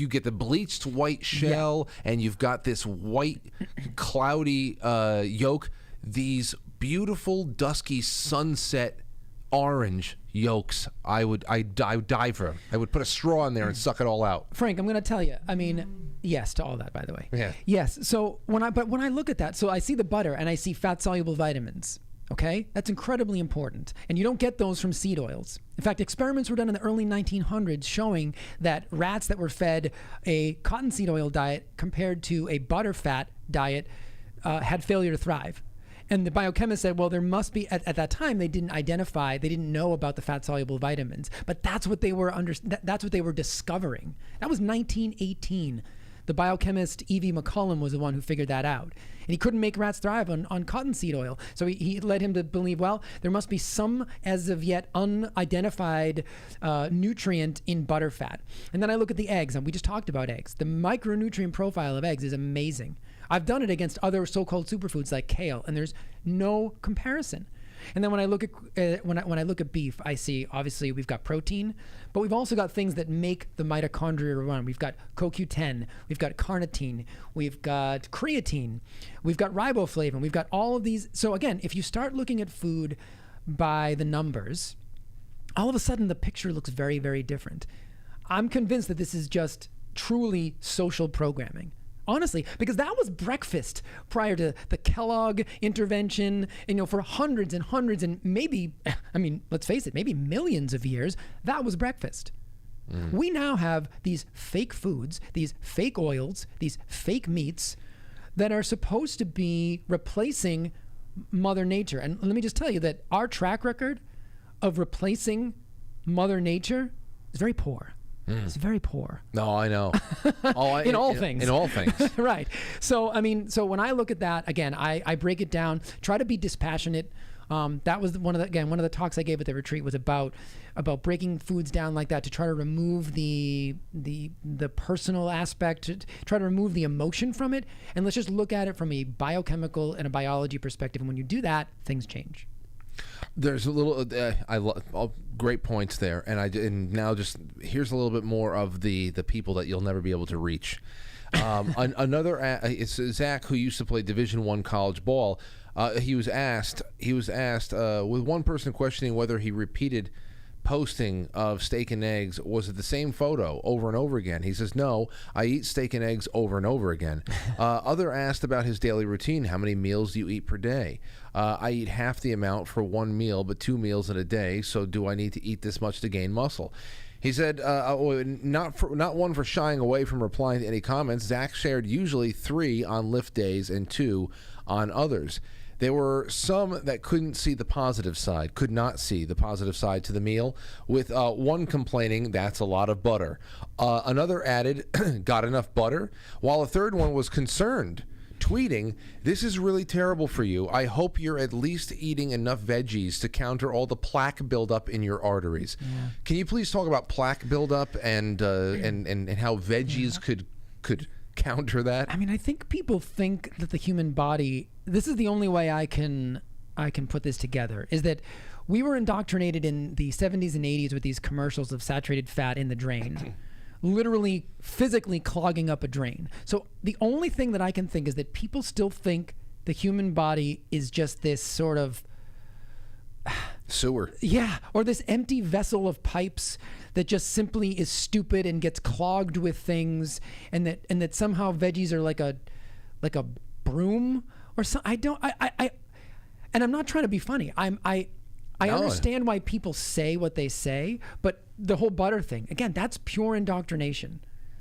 get the bleached white shell, and you've got this white cloudy yolk. These beautiful dusky sunset orange yolks, I would die for them. I would put a straw in there and suck it all out. Frank, I'm going to tell you. I mean, yes to all that, by the way. Yeah. Yes. So when I look at that, so I see the butter and I see fat-soluble vitamins. Okay, that's incredibly important, and you don't get those from seed oils. In fact, experiments were done in the early 1900s showing that rats that were fed a cottonseed oil diet compared to a butterfat diet had failure to thrive. And the biochemist said, well, there must be, at that time, they didn't know about the fat-soluble vitamins, but that's what they were discovering. That was 1918. The biochemist E.V. McCollum was the one who figured that out. And he couldn't make rats thrive on cottonseed oil. So he led him to believe, well, there must be some as of yet unidentified nutrient in butterfat. And then I look at the eggs, and we just talked about eggs. The micronutrient profile of eggs is amazing. I've done it against other so-called superfoods like kale, and there's no comparison. And then when I look at when I look at beef, I see obviously we've got protein, but we've also got things that make the mitochondria run. We've got CoQ10, we've got carnitine, we've got creatine, we've got riboflavin, we've got all of these. So again, if you start looking at food by the numbers, all of a sudden the picture looks very, very different. I'm convinced that this is just truly social programming. Honestly, because that was breakfast prior to the Kellogg intervention, for hundreds and hundreds and maybe, let's face it, maybe millions of years, that was breakfast. We now have these fake foods, these fake oils, these fake meats that are supposed to be replacing Mother Nature. And let me just tell you that our track record of replacing Mother Nature is very poor. It's very poor. No, I know. In all things. In all things. Right. So, when I look at that, again, I break it down, try to be dispassionate. That was one of the talks I gave at the retreat was about breaking foods down like that, to try to remove the personal aspect, to try to remove the emotion from it. And let's just look at it from a biochemical and a biology perspective. And when you do that, things change. There's a little, great points there, and now just here's a little bit more of the people that you'll never be able to reach. It's Zach, who used to play Division I college ball. He was asked with one person questioning whether he repeated posting of steak and eggs, was it the same photo over and over again? He says, no, I eat steak and eggs over and over again. Other asked about his daily routine. How many meals do you eat per day? I eat half the amount for one meal, but 2 meals in a day. So do I need to eat this much to gain muscle? He said, not one for shying away from replying to any comments. Zach shared usually 3 on lift days and 2 on others. There were some that could not see the positive side to the meal, with one complaining, that's a lot of butter. Another added, got enough butter? While a third one was concerned, tweeting, this is really terrible for you. I hope you're at least eating enough veggies to counter all the plaque buildup in your arteries. Yeah. Can you please talk about plaque buildup and how veggies could counter that? I think people think that the human body, this is the only way I can put this together, is that we were indoctrinated in the 70s and 80s with these commercials of saturated fat in the drain, literally physically clogging up a drain. So the only thing that I can think is that people still think the human body is just this sort of sewer. Yeah, or this empty vessel of pipes that just simply is stupid and gets clogged with things, and that somehow veggies are like a broom or something. And I'm not trying to be funny. I understand why people say what they say, but the whole butter thing, again, that's pure indoctrination.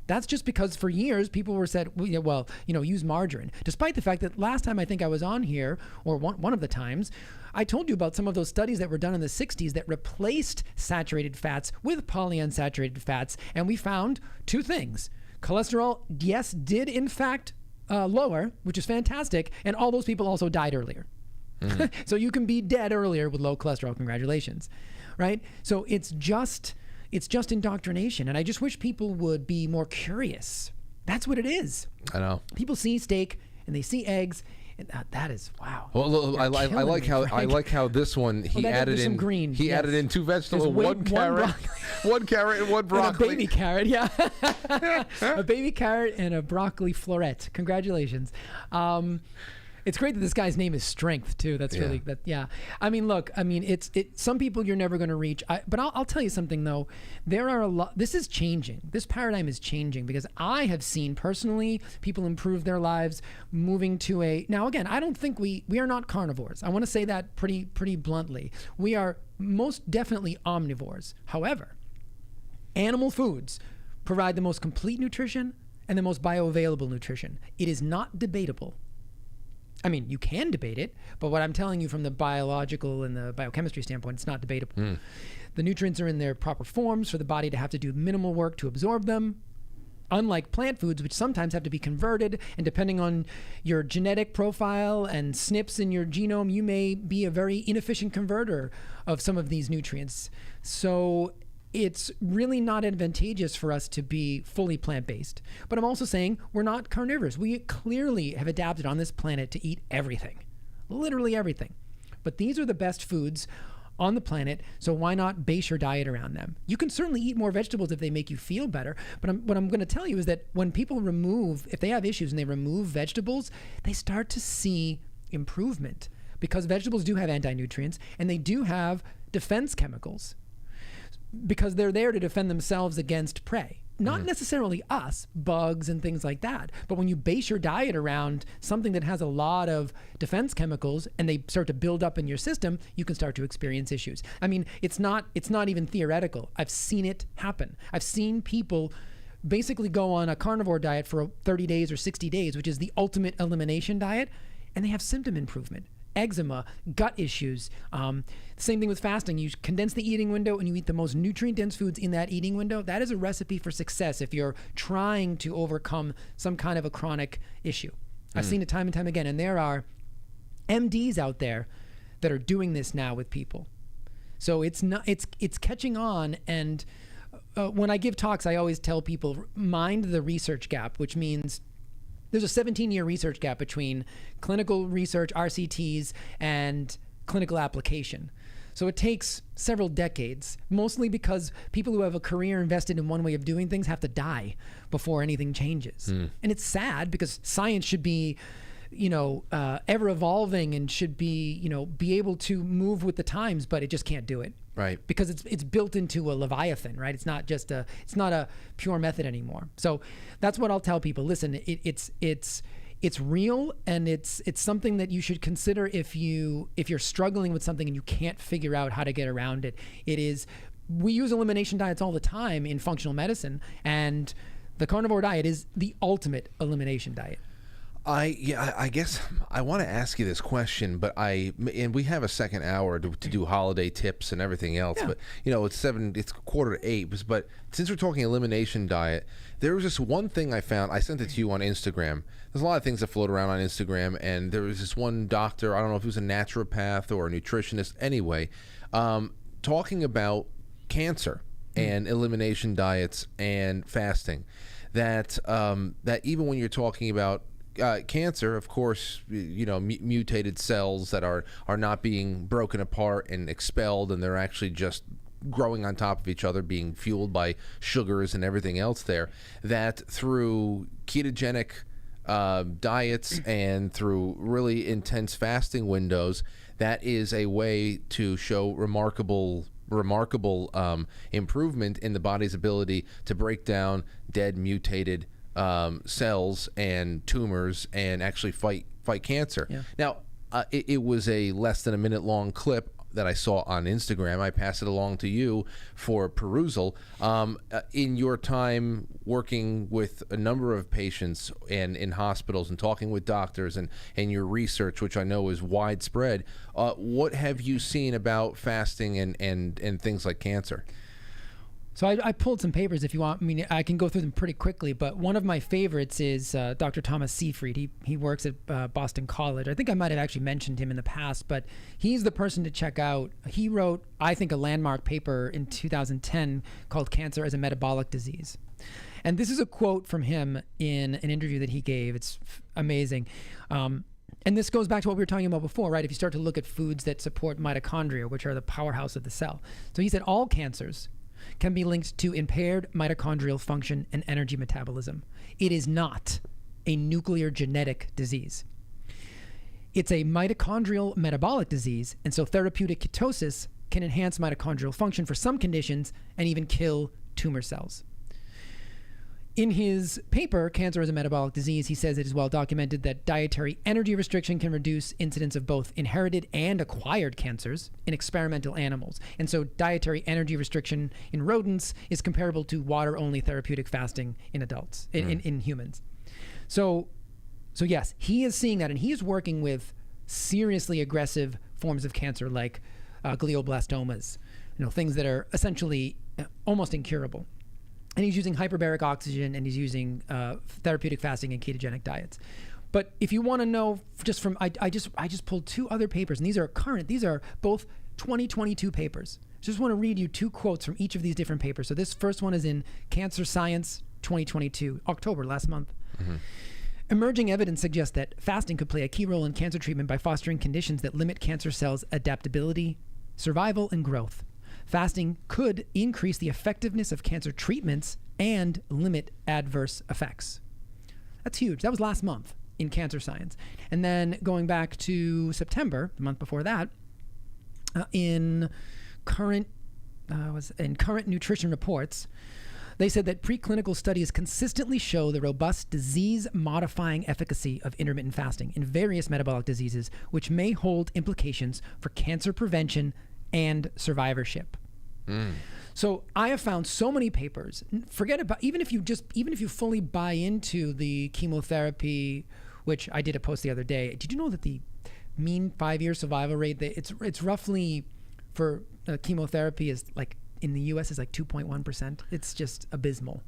That's just because for years people were said, well, use margarine. Despite the fact that last time I think I was on here, or one of the times, I told you about some of those studies that were done in the 60s that replaced saturated fats with polyunsaturated fats, and we found two things. Cholesterol, yes, did in fact lower, which is fantastic, and all those people also died earlier. So you can be dead earlier with low cholesterol. Congratulations, right? So it's just indoctrination, and I just wish people would be more curious. That's what it is. I know. People see steak and they see eggs, and that is wow. Well, I like how this one he added in some green. He added in two vegetables, one carrot and one broccoli, and a baby carrot. Yeah, a baby carrot and a broccoli floret. Congratulations. It's great that this guy's name is Strength too. That's really that. Yeah. I mean, look. I mean, it's some people you're never going to reach. But I'll tell you something though. There are a lot. This is changing. This paradigm is changing because I have seen personally people improve their lives moving to a. Now again, I don't think we are not carnivores. I want to say that pretty bluntly. We are most definitely omnivores. However, animal foods provide the most complete nutrition and the most bioavailable nutrition. It is not debatable. I mean, you can debate it, but what I'm telling you from the biological and the biochemistry standpoint, it's not debatable. The nutrients are in their proper forms for the body to have to do minimal work to absorb them, unlike plant foods, which sometimes have to be converted, and depending on your genetic profile and SNPs in your genome, you may be a very inefficient converter of some of these nutrients. So it's really not advantageous for us to be fully plant-based. But I'm also saying we're not carnivores. We clearly have adapted on this planet to eat everything, literally everything. But these are the best foods on the planet, so why not base your diet around them? You can certainly eat more vegetables if they make you feel better, but what I'm going to tell you is that when people if they have issues and they remove vegetables, they start to see improvement because vegetables do have anti-nutrients and they do have defense chemicals, because they're there to defend themselves against prey. Not necessarily us, bugs and things like that. But when you base your diet around something that has a lot of defense chemicals and they start to build up in your system, you can start to experience issues. I mean, it's not even theoretical. I've seen it happen. I've seen people basically go on a carnivore diet for 30 days or 60 days, which is the ultimate elimination diet, and they have symptom improvement. Eczema, gut issues. Same thing with fasting. You condense the eating window and you eat the most nutrient-dense foods in that eating window. That is a recipe for success if you're trying to overcome some kind of a chronic issue. I've seen it time and time again, and there are MDs out there that are doing this now with people. So it's catching on, and when I give talks, I always tell people, mind the research gap, which means there's a 17-year research gap between clinical research, RCTs, and clinical application. So it takes several decades, mostly because people who have a career invested in one way of doing things have to die before anything changes. And it's sad because science should be, ever evolving and should be, be able to move with the times, but it just can't do it. Right. Because it's built into a Leviathan, right? It's not a pure method anymore. So that's what I'll tell people. Listen, it's real, and it's something that you should consider if you're struggling with something and you can't figure out how to get around it. We use elimination diets all the time in functional medicine, and the carnivore diet is the ultimate elimination diet. I guess I want to ask you this question, but we have a second hour to do holiday tips and everything else. Yeah. But it's 7:45. But since we're talking elimination diet, there was this one thing I found. I sent it to you on Instagram. There's a lot of things that float around on Instagram, and there was this one doctor. I don't know if he was a naturopath or a nutritionist. Anyway, talking about cancer and elimination diets and fasting. That even when you're talking about cancer, of course, mutated cells that are not being broken apart and expelled, and they're actually just growing on top of each other, being fueled by sugars and everything else there, that through ketogenic diets and through really intense fasting windows, that is a way to show remarkable remarkable improvement in the body's ability to break down dead, mutated cells and tumors and actually fight cancer. Yeah. Now, it was a less than a minute long clip that I saw on Instagram. I pass it along to you for perusal. In your time working with a number of patients and in hospitals and talking with doctors and your research, which I know is widespread, what have you seen about fasting and things like cancer? So I pulled some papers if you want. I mean, I can go through them pretty quickly, but one of my favorites is Dr. Thomas Seyfried. He works at Boston College. I think I might have actually mentioned him in the past, but he's the person to check out. He wrote, I think, a landmark paper in 2010 called Cancer as a Metabolic Disease. And this is a quote from him in an interview that he gave. It's amazing. And this goes back to what we were talking about before, right? If you start to look at foods that support mitochondria, which are the powerhouse of the cell. So he said all cancers can be linked to impaired mitochondrial function and energy metabolism. It is not a nuclear genetic disease. It's a mitochondrial metabolic disease, and so therapeutic ketosis can enhance mitochondrial function for some conditions and even kill tumor cells. In his paper, Cancer as a Metabolic Disease, he says it is well documented that dietary energy restriction can reduce incidence of both inherited and acquired cancers in experimental animals. And so dietary energy restriction in rodents is comparable to water-only therapeutic fasting in adults, in humans. So yes, he is seeing that, and he is working with seriously aggressive forms of cancer like glioblastomas, things that are essentially almost incurable. And he's using hyperbaric oxygen, and he's using therapeutic fasting and ketogenic diets. But if you want to know, just from I just pulled two other papers, and these are current. These are both 2022 papers. Just want to read you two quotes from each of these different papers. So this first one is in Cancer Science 2022, October, last month. Mm-hmm. Emerging evidence suggests that fasting could play a key role in cancer treatment by fostering conditions that limit cancer cells' adaptability, survival, and growth. Fasting could increase the effectiveness of cancer treatments and limit adverse effects. That's huge. That was last month in Cancer Science. And then going back to September, the month before that, in current nutrition reports, they said that preclinical studies consistently show the robust disease-modifying efficacy of intermittent fasting in various metabolic diseases, which may hold implications for cancer prevention and survivorship. So I have found so many papers. Forget about even if you fully buy into the chemotherapy, which I did a post the other day. Did you know that the mean 5-year survival rate it's roughly for chemotherapy is like in the U.S. is like 2.1%. It's just abysmal.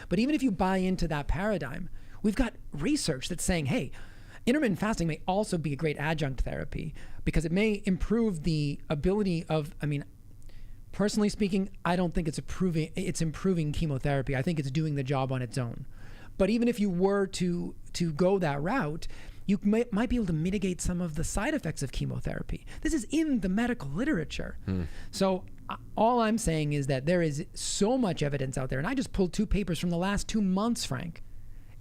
But even if you buy into that paradigm, we've got research that's saying, hey, intermittent fasting may also be a great adjunct therapy because it may improve the ability of, personally speaking, I don't think it's improving chemotherapy. I think it's doing the job on its own. But even if you were to go that route, you might be able to mitigate some of the side effects of chemotherapy. This is in the medical literature. So all I'm saying is that there is so much evidence out there. And I just pulled two papers from the last 2 months, Frank.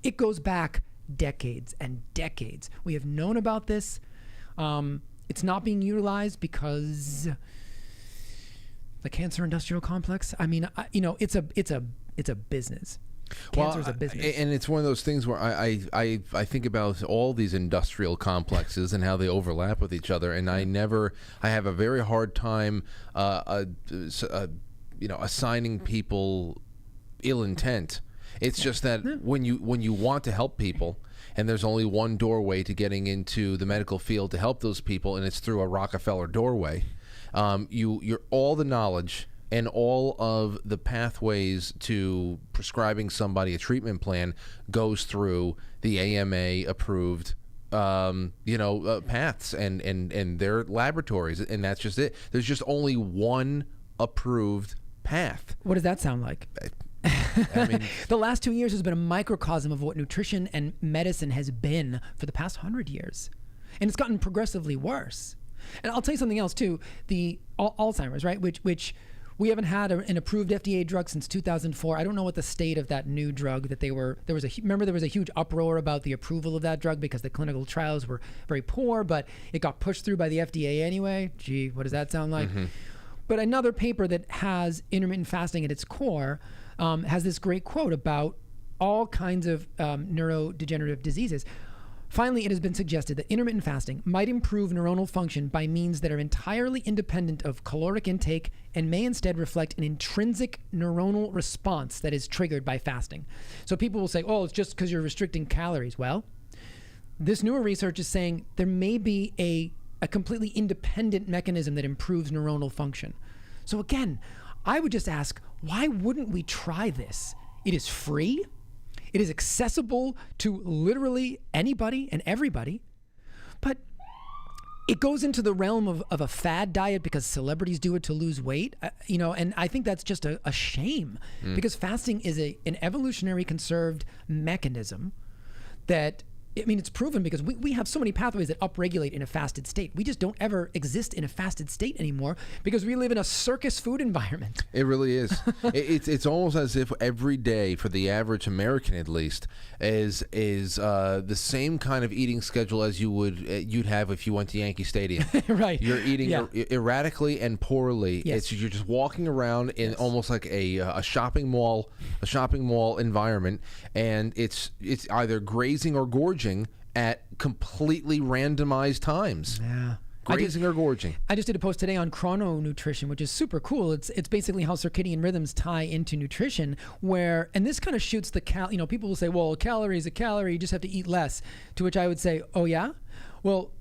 It goes back decades and decades. We have known about this. It's not being utilized because the cancer industrial complex. It's a business. Cancer is a business. And it's one of those things where I think about all these industrial complexes and how they overlap with each other, and I have a very hard time assigning people ill intent. It's just that when you want to help people, and there's only one doorway to getting into the medical field to help those people, and it's through a Rockefeller doorway. You're all the knowledge and all of the pathways to prescribing somebody a treatment plan goes through the AMA approved paths and their laboratories, and that's just it. There's just only one approved path. What does that sound like? The last 2 years has been a microcosm of what nutrition and medicine has been for the past 100 years. And it's gotten progressively worse. And I'll tell you something else too, the Alzheimer's, right? Which we haven't had an approved FDA drug since 2004. I don't know what the state of that new drug that there was a huge uproar about the approval of that drug because the clinical trials were very poor, but it got pushed through by the FDA anyway. Gee, what does that sound like? Mm-hmm. But another paper that has intermittent fasting at its core has this great quote about all kinds of neurodegenerative diseases. Finally, it has been suggested that intermittent fasting might improve neuronal function by means that are entirely independent of caloric intake and may instead reflect an intrinsic neuronal response that is triggered by fasting. So people will say, oh, it's just because you're restricting calories. Well, this newer research is saying there may be a completely independent mechanism that improves neuronal function. So again, I would just ask, why wouldn't we try this? It is free. It is accessible to literally anybody and everybody, but it goes into the realm of a fad diet because celebrities do it to lose weight, and I think that's just a shame because fasting is an evolutionary conserved mechanism that, I mean, it's proven because we have so many pathways that upregulate in a fasted state. We just don't ever exist in a fasted state anymore because we live in a circus food environment. It really is. It's almost as if every day, for the average American at least, is the same kind of eating schedule as you'd have if you went to Yankee Stadium. Right. You're eating erratically and poorly. Yes. You're just walking around in almost like a shopping mall environment, and it's either grazing or gorging at completely randomized times. Yeah. Grazing or gorging. I just did a post today on chrono nutrition, which is super cool. It's basically how circadian rhythms tie into nutrition, and this kind of shoots the people will say, well, a calorie is a calorie, you just have to eat less. To which I would say, oh yeah? Well,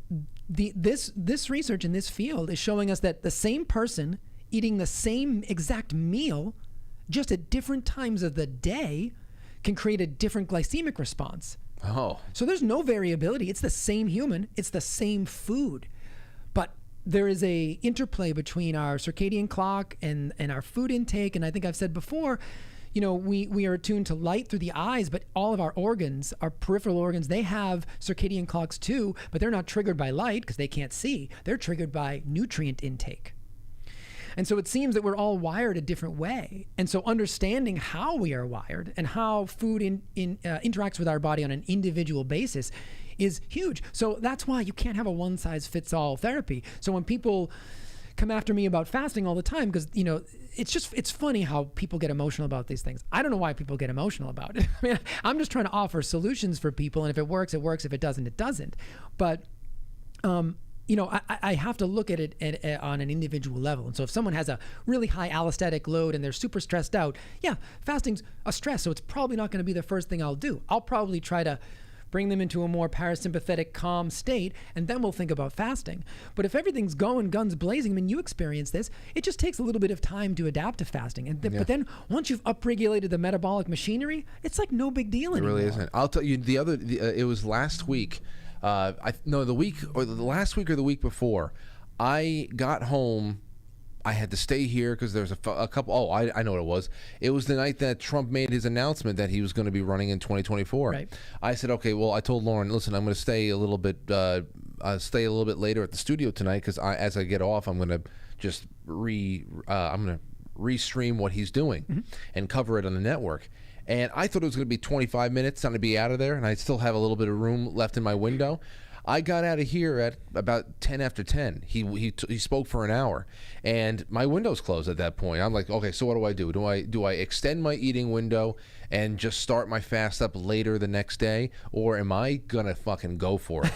this research in this field is showing us that the same person eating the same exact meal just at different times of the day can create a different glycemic response. Oh. So there's no variability. It's the same human. It's the same food. But there is a interplay between our circadian clock and our food intake. And I think I've said before, we are attuned to light through the eyes, but all of our organs, our peripheral organs, they have circadian clocks too, but they're not triggered by light because they can't see. They're triggered by nutrient intake. And so it seems that we're all wired a different way. And so understanding how we are wired and how food interacts with our body on an individual basis is huge. So that's why you can't have a one-size-fits-all therapy. So when people come after me about fasting all the time, because, it's funny how people get emotional about these things. I don't know why people get emotional about it. I mean, I'm just trying to offer solutions for people. And if it works, it works. If it doesn't, it doesn't. But, I have to look at it on an individual level. And so if someone has a really high allostatic load and they're super stressed out, fasting's a stress. So it's probably not going to be the first thing I'll do. I'll probably try to bring them into a more parasympathetic, calm state, and then we'll think about fasting. But if everything's going guns blazing, I mean, you experience this, it just takes a little bit of time to adapt to fasting. But then once you've upregulated the metabolic machinery, it's like no big deal anymore. It really isn't. I'll tell you, it was last week. The last week or the week before, I got home. I had to stay here because there's a couple. Oh, I know what it was. It was the night that Trump made his announcement that he was going to be running in 2024. Right. I said, okay. Well, I told Lauren, listen, I'm going to stay a little bit. Stay a little bit later at the studio tonight because as I get off, I'm going to just restream what he's doing and cover it on the network. And I thought it was going to be 25 minutes, time to be out of there, and I still have a little bit of room left in my window. I got out of here at about 10 after 10. He spoke for an hour, and my window's closed at that point. I'm like, okay, so what do? Do I extend my eating window and just start my fast up later the next day, or am I gonna fucking go for it?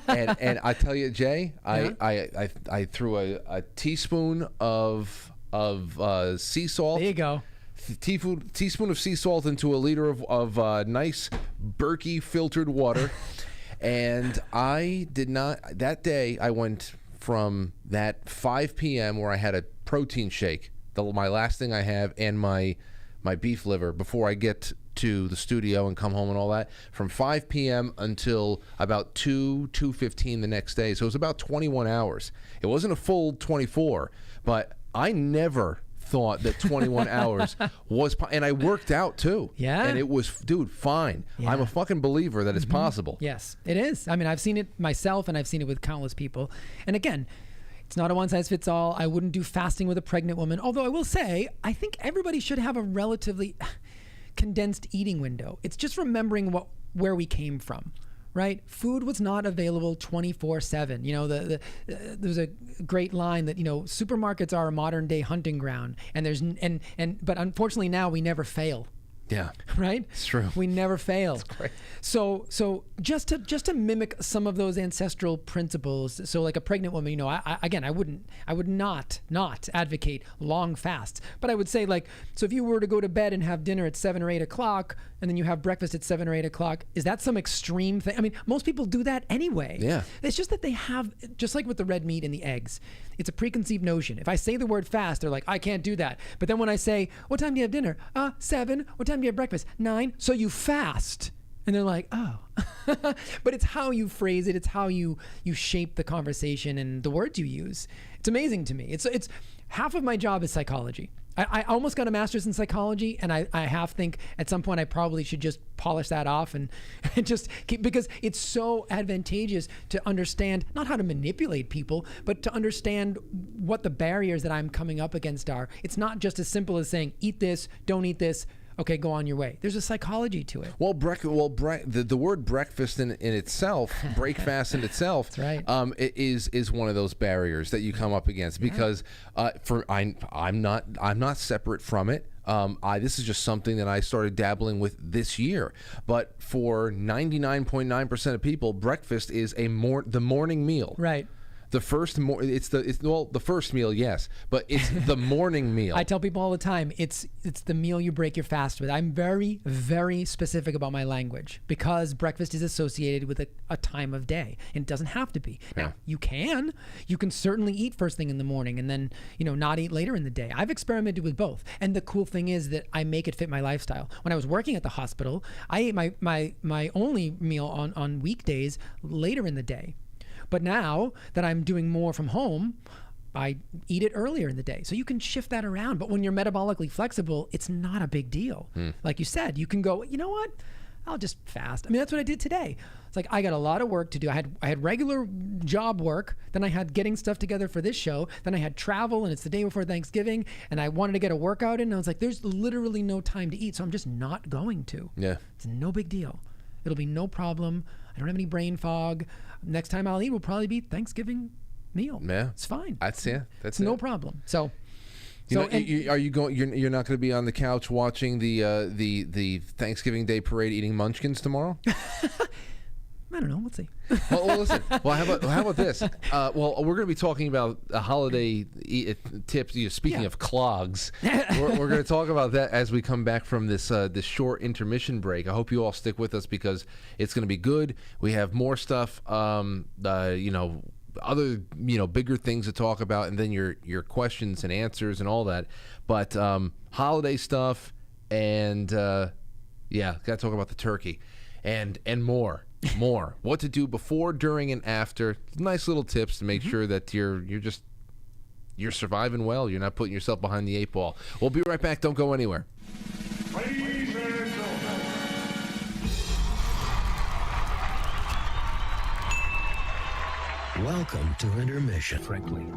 and I tell you, Jay, I threw a teaspoon of sea salt. There you go. Teaspoon of sea salt into a liter of nice Berkey filtered water. And I did not, that day I went from that 5 p.m. where I had a protein shake, my last thing I have, and my beef liver before I get to the studio and come home and all that, from 5 p.m. until about 2:15 the next day. So it was about 21 hours. It wasn't a full 24, but I never thought that 21 hours was, and I worked out too. Yeah. And it was, dude, fine. Yeah. I'm a fucking believer that it's possible. Yes, it is. I mean, I've seen it myself and I've seen it with countless people. And again, it's not a one size fits all. I wouldn't do fasting with a pregnant woman. Although I will say, I think everybody should have a relatively condensed eating window. It's just remembering where we came from, right? Food was not available 24/7. You know, there's a great line that, you know, supermarkets are a modern day hunting ground, but unfortunately now we never fail. Yeah. Right? It's true. We never fail. That's great. So just to mimic some of those ancestral principles. So like a pregnant woman, you know, I would not advocate long fasts, but I would say, like, so if you were to go to bed and have dinner at 7 or 8 o'clock, and then you have breakfast at 7 or 8 o'clock, is that some extreme thing? I mean, most people do that anyway. Yeah. It's just that they have, just like with the red meat and the eggs, it's a preconceived notion. If I say the word fast, they're like, I can't do that. But then when I say, what time do you have dinner? 7. What time do you have breakfast? 9. So you fast. And they're like, oh. But it's how you phrase it. It's how you shape the conversation and the words you use. It's amazing to me. It's half of my job is psychology. I almost got a master's in psychology, and I half think at some point I probably should just polish that off and just keep, because it's so advantageous to understand not how to manipulate people, but to understand what the barriers that I'm coming up against are. It's not just as simple as saying, eat this, don't eat this, okay, go on your way. There's a psychology to it. Well, the word breakfast in itself, breakfast in itself, That's right. is one of those barriers that you come up against, because I'm not separate from it. This is just something that I started dabbling with this year. But for 99.9% of people, breakfast is the morning meal. Right. The first the first meal, yes, but it's the morning meal. I tell people all the time, it's the meal you break your fast with. I'm very, very specific about my language, because breakfast is associated with a time of day, and it doesn't have to be. Yeah. Now, you can certainly eat first thing in the morning and then, you know, not eat later in the day. I've experimented with both, and the cool thing is that I make it fit my lifestyle. When I was working at the hospital, I ate my only meal on weekdays later in the day. But now that I'm doing more from home, I eat it earlier in the day. So you can shift that around. But when you're metabolically flexible, it's not a big deal. Like you said, you can go, you know what? I'll just fast. I mean, that's what I did today. It's like I got a lot of work to do. I had regular job work. Then I had getting stuff together for this show. Then I had travel, and it's the day before Thanksgiving. And I wanted to get a workout in. And I was like, there's literally no time to eat. So I'm just not going to. Yeah. It's no big deal. It'll be no problem. I don't have any brain fog. Next time I'll eat will probably be Thanksgiving meal. Yeah, it's fine. That's it's no problem. So, are you going? You're not going to be on the couch watching the Thanksgiving Day parade, eating Munchkins tomorrow? I don't know. We'll see. Well, listen. Well, how about this? Well, we're going to be talking about holiday tips. Speaking of clogs, we're going to talk about that as we come back from this short intermission break. I hope you all stick with us, because it's going to be good. We have more stuff. Other bigger things to talk about, and then your questions and answers and all that. But holiday stuff, and got to talk about the turkey, and more. What to do before, during, and after. Nice little tips to make sure that you're surviving well. You're not putting yourself behind the 8 ball. We'll be right back. Don't go anywhere. Ladies and gentlemen. Welcome to intermission.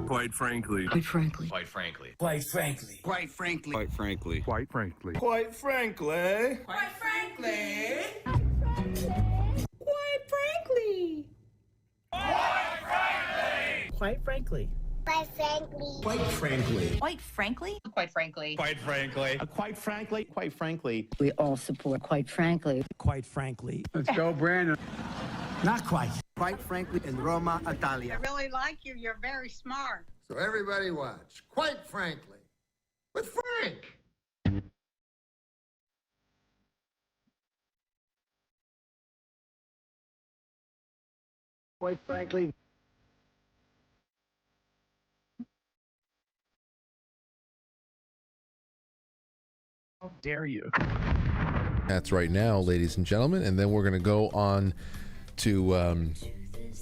Quite frankly. Quite frankly. Quite frankly. Quite frankly. Quite frankly. Quite frankly. Quite frankly. Quite frankly. Quite frankly. Quite frankly. Quite frankly. Quite frankly. Quite frankly. Quite frankly? Quite frankly. Quite frankly. Quite frankly. Quite frankly. We all support quite frankly. Quite frankly. Let's go, Brandon. Not quite. Quite frankly in Roma, Italia. I really like you. You're very smart. So everybody watch. Quite frankly. With Frank. Quite frankly. How dare you? That's right now, ladies and gentlemen, and then we're going to go on to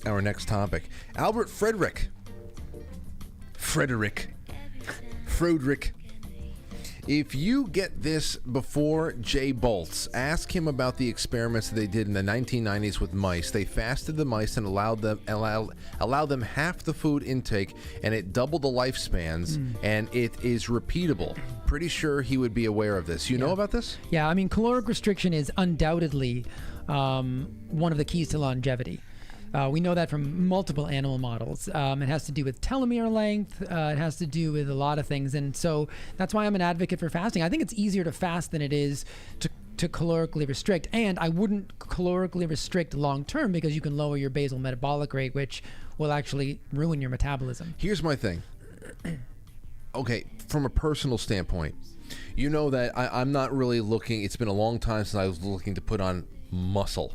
our next topic. Albert Frederick. If you get this before Jay Bolts, ask him about the experiments that they did in the 1990s with mice. They fasted the mice and allowed them half the food intake, and it doubled the lifespans, and it is repeatable. Pretty sure he would be aware of this. You know about this? Yeah, I mean, caloric restriction is undoubtedly one of the keys to longevity. We know that from multiple animal models. It has to do with telomere length. It has to do with a lot of things. And so that's why I'm an advocate for fasting. I think it's easier to fast than it is to calorically restrict. And I wouldn't calorically restrict long term because you can lower your basal metabolic rate, which will actually ruin your metabolism. Here's my thing. Okay, from a personal standpoint, you know that I'm not really looking, it's been a long time since I was looking to put on muscle.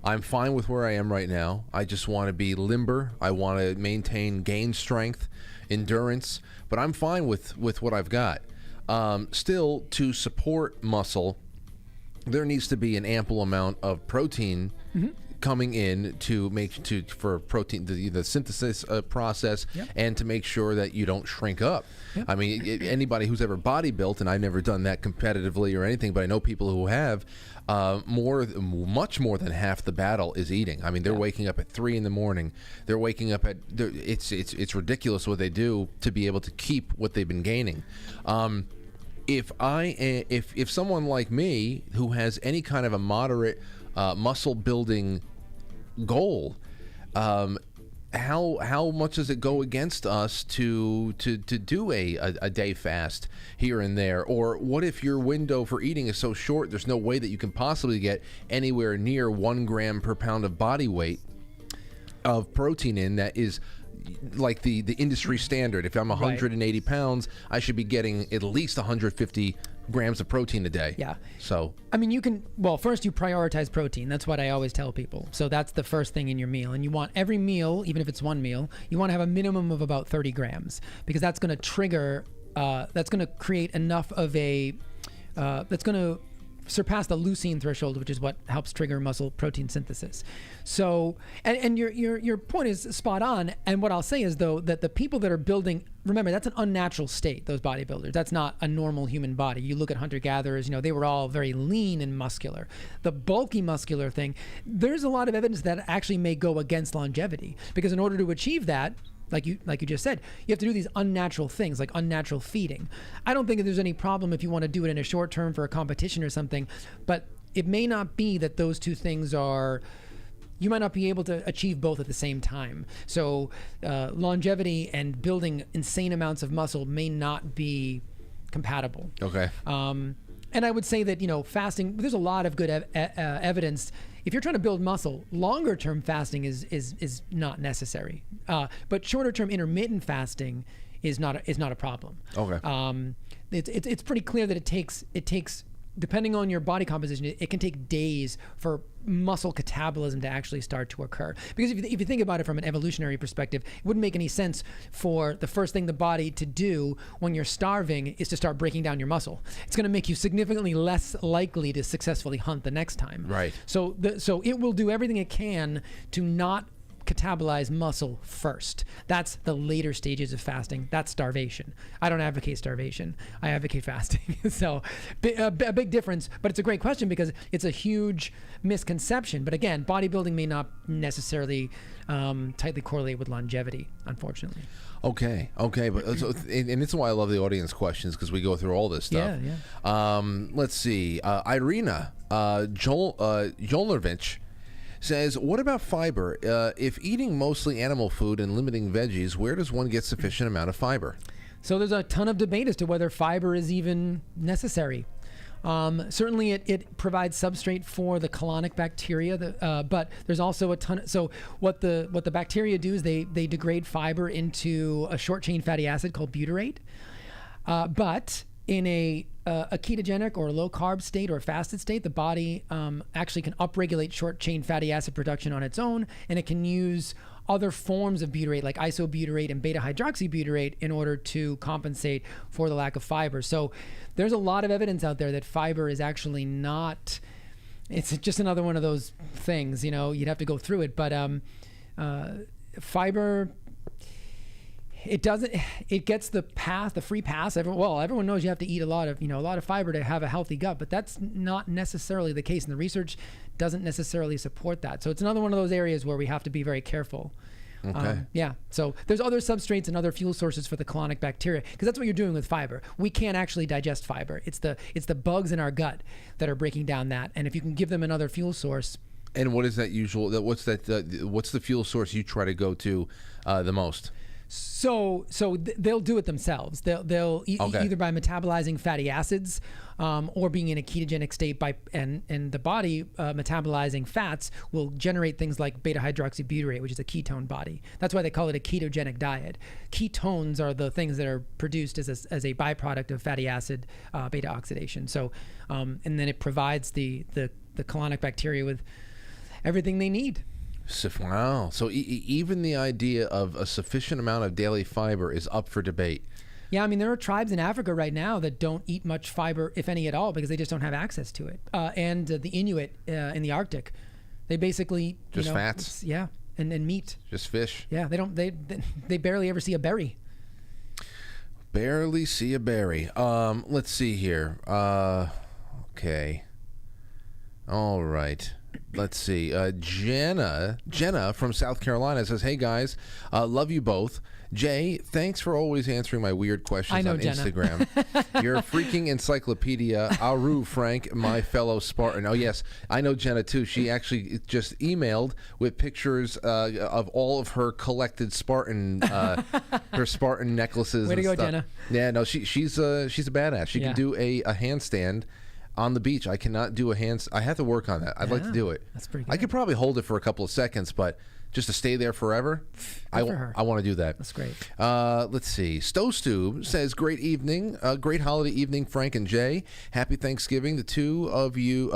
I'm fine with where I am right now. I just want to be limber. I want to maintain gain strength, endurance, but I'm fine with what I've got. Still, to support muscle, there needs to be an ample amount of protein coming in for protein, the synthesis process, and to make sure that you don't shrink up. I mean, anybody who's ever bodybuilt, and I've never done that competitively or anything, but I know people who have, much more than half the battle is eating. I mean, they're waking up at 3 a.m. They're waking up it's ridiculous what they do to be able to keep what they've been gaining. If someone like me who has any kind of a moderate muscle building goal, how much does it go against us to do a day fast here and there? Or what if your window for eating is so short there's no way that you can possibly get anywhere near 1 gram per pound of body weight of protein in that is like the industry standard? If I'm 180 pounds, I should be getting at least 150 grams of protein a day. Yeah. So, I mean, first you prioritize protein. That's what I always tell people. So that's the first thing in your meal. And you want every meal, even if it's one meal, you want to have a minimum of about 30 grams because that's going to trigger, that's going to create enough of that's going to surpass the leucine threshold, which is what helps trigger muscle protein synthesis. So, and your point is spot on. And what I'll say is, though, that the people that are building, remember, that's an unnatural state, those bodybuilders. That's not a normal human body. You look at hunter-gatherers, they were all very lean and muscular. The bulky muscular thing, there's a lot of evidence that actually may go against longevity because in order to achieve that, like you just said, you have to do these unnatural things like unnatural feeding. I don't think that there's any problem if you want to do it in a short term for a competition or something, but it may not be that those two things you might not be able to achieve both at the same time. So longevity and building insane amounts of muscle may not be compatible. Okay. And I would say that, fasting, there's a lot of good evidence. If you're trying to build muscle, longer term fasting is not necessary. But shorter term intermittent fasting is not a problem. Okay. It's pretty clear that it takes depending on your body composition, it can take days for muscle catabolism to actually start to occur. Because if you think about it from an evolutionary perspective, it wouldn't make any sense for the first thing the body to do when you're starving is to start breaking down your muscle. It's going to make you significantly less likely to successfully hunt the next time. Right. So it will do everything it can to not catabolize muscle first. That's the later stages of fasting. That's starvation. I don't advocate starvation. I advocate fasting. So a big difference, but it's a great question because it's a huge misconception. But again, bodybuilding may not necessarily tightly correlate with longevity, unfortunately. Okay, but and it's why I love the audience questions because we go through all this stuff. Yeah. Let's see. Irina Jolnovich says, what about fiber? If eating mostly animal food and limiting veggies, where does one get sufficient amount of fiber? So there's a ton of debate as to whether fiber is even necessary. Certainly it provides substrate for the colonic bacteria, but there's also a ton. So what the bacteria do is they degrade fiber into a short chain fatty acid called butyrate. But in a ketogenic or low carb state or fasted state, the body actually can upregulate short chain fatty acid production on its own, and it can use other forms of butyrate like isobutyrate and beta hydroxybutyrate in order to compensate for the lack of fiber. So there's a lot of evidence out there that fiber is actually not, it's just another one of those things, you'd have to go through it, but fiber, it gets the free pass. Everyone knows you have to eat a lot of fiber to have a healthy gut, but that's not necessarily the case, and the research doesn't necessarily support that. So it's another one of those areas where we have to be very careful. Okay. So there's other substrates and other fuel sources for the colonic bacteria, because that's what you're doing with fiber. We can't actually digest fiber. It's the bugs in our gut that are breaking down that, and if you can give them another fuel source, And what is that usual? What's the fuel source you try to go to the most? So they'll do it themselves. They'll either by metabolizing fatty acids, or being in a ketogenic state and the body metabolizing fats will generate things like beta hydroxybutyrate, which is a ketone body. That's why they call it a ketogenic diet. Ketones are the things that are produced as a byproduct of fatty acid beta oxidation. So and then it provides the colonic bacteria with everything they need. Wow. So even the idea of a sufficient amount of daily fiber is up for debate. Yeah, I mean, there are tribes in Africa right now that don't eat much fiber, if any at all, because they just don't have access to it. And the Inuit in the Arctic, they basically just fats. Yeah, and meat. Just fish. Yeah, they barely ever see a berry. Barely see a berry. Let's see here. Okay. All right. Let's see. Jenna from South Carolina says, "Hey guys, love you both. Jay, thanks for always answering my weird questions on Jenna. Instagram. You're a freaking encyclopedia. Aru, Frank, my fellow Spartan." Oh yes, I know Jenna too. She actually just emailed with pictures of all of her collected Spartan, her Spartan necklaces. Way to and go, stuff. Jenna. Yeah, no, she's a badass. She can do a handstand on the beach. I cannot do a hand. I have to work on that. I'd like to do it. That's pretty good. I could probably hold it for a couple of seconds, but just to stay there forever, I want to do that. That's great. Let's see. Stowstube says, "Great evening, great holiday evening, Frank and Jay. Happy Thanksgiving, the two of you,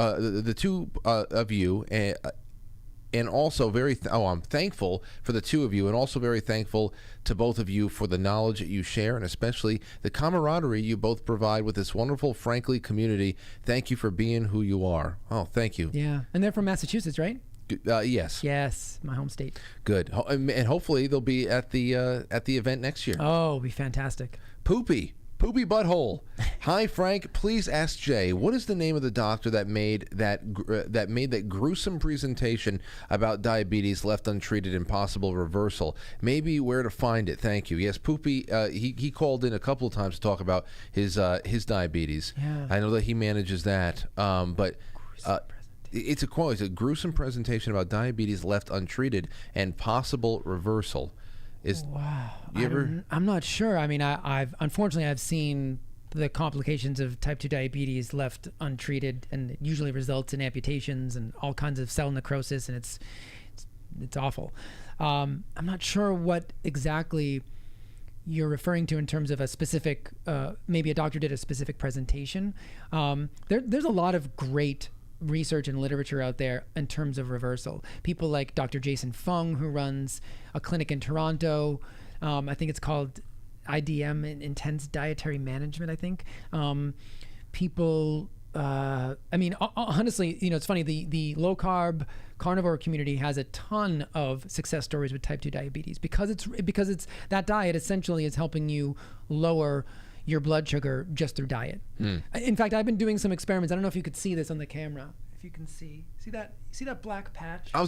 and also I'm thankful for the two of you, and also very thankful to both of you for the knowledge that you share, and especially the camaraderie you both provide with this wonderful Frankly community. Thank you for being who you are." Oh, thank you. Yeah, and they're from Massachusetts, right? Yes. Yes, my home state. Good. And hopefully they'll be at the event next year. Oh, it'll be fantastic. Poopy Butthole. "Hi Frank, please ask Jay, what is the name of the doctor that made that gruesome presentation about diabetes left untreated and possible reversal? Maybe where to find it. Thank you." Yes, Poopy. He called in a couple of times to talk about his diabetes. Yeah. I know that he manages that. But it's a quote. It's a gruesome presentation about diabetes left untreated and possible reversal. Wow. I'm not sure. I mean, I've seen the complications of type 2 diabetes left untreated, and it usually results in amputations and all kinds of cell necrosis, and it's awful. I'm not sure what exactly you're referring to in terms of a specific, maybe a doctor did a specific presentation. There's a lot of great research and literature out there in terms of reversal. People like Dr. Jason Fung, who runs a clinic in Toronto. I think it's called IDM, Intense Dietary Management, I think. Honestly, it's funny, the low carb carnivore community has a ton of success stories with type 2 diabetes because it's that diet essentially is helping you lower your blood sugar just through diet. In fact, I've been doing some experiments. I don't know if you could see this on the camera. If you can see that black patch? I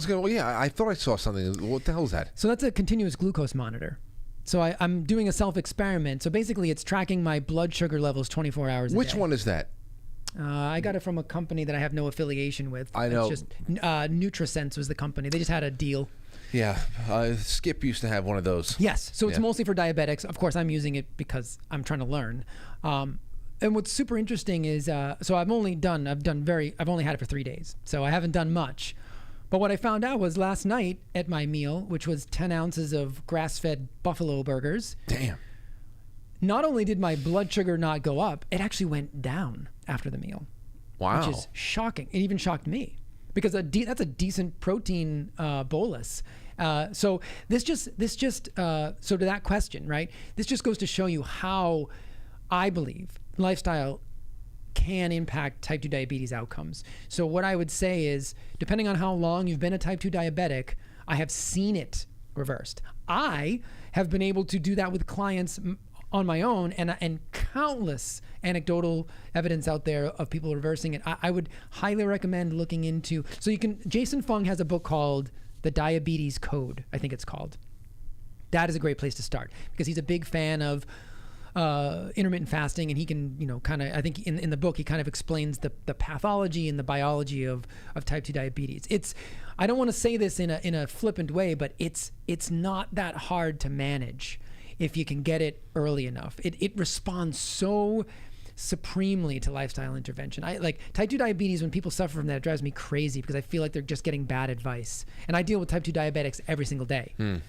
thought I saw something. What the hell is that? So that's a continuous glucose monitor. So I'm doing a self-experiment. So basically it's tracking my blood sugar levels 24 hours a day. Which one is that? I got it from a company that I have no affiliation with. I know. It's just Nutrisense was the company. They just had a deal. Yeah, Skip used to have one of those. Yes, so it's mostly for diabetics. Of course, I'm using it because I'm trying to learn. And what's super interesting is, so I've only had it for 3 days, so I haven't done much. But what I found out was last night at my meal, which was 10 ounces of grass-fed buffalo burgers. Damn. Not only did my blood sugar not go up, it actually went down after the meal. Wow. Which is shocking. It even shocked me. Because that's a decent protein bolus. So to that question, right? This just goes to show you how I believe lifestyle can impact type 2 diabetes outcomes. So what I would say is, depending on how long you've been a type 2 diabetic, I have seen it reversed. I have been able to do that with clients on my own, and countless anecdotal evidence out there of people reversing it. I would highly recommend looking into. So Jason Fung has a book called The Diabetes Code, I think it's called. That is a great place to start because he's a big fan of intermittent fasting, and he can, kind of, I think in the book, he kind of explains the pathology and the biology of type 2 diabetes. I don't want to say this in a flippant way, but it's not that hard to manage if you can get it early enough. It responds so supremely to lifestyle intervention. I like type 2 diabetes. When people suffer from that, it drives me crazy because I feel like they're just getting bad advice. And I deal with type 2 diabetics every single day, and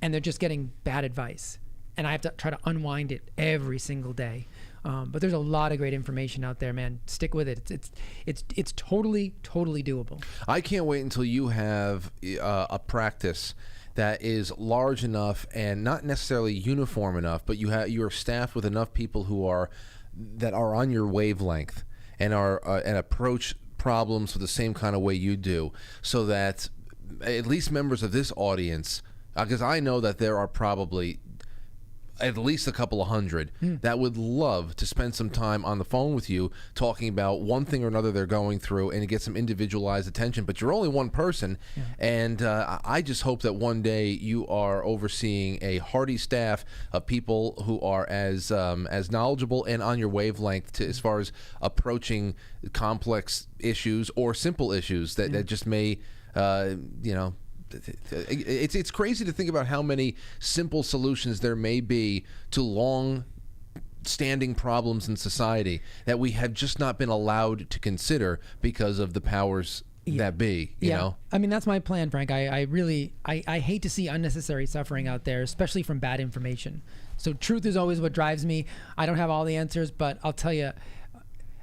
they're just getting bad advice. And I have to try to unwind it every single day. But there's a lot of great information out there, man. Stick with it. It's totally doable. I can't wait until you have a practice that is large enough and not necessarily uniform enough, but you're staffed with enough people that are on your wavelength and and approach problems with the same kind of way you do, so that at least members of this audience, because I know that there are probably at least a couple of hundred that would love to spend some time on the phone with you talking about one thing or another they're going through and to get some individualized attention. But you're only one person, and I just hope that one day you are overseeing a hearty staff of people who are as knowledgeable and on your wavelength as far as approaching complex issues or simple issues that just may, It's crazy to think about how many simple solutions there may be to long-standing problems in society that we have just not been allowed to consider because of the powers that be. You know? I mean, that's my plan, Frank. I hate to see unnecessary suffering out there, especially from bad information. So truth is always what drives me. I don't have all the answers, but I'll tell you,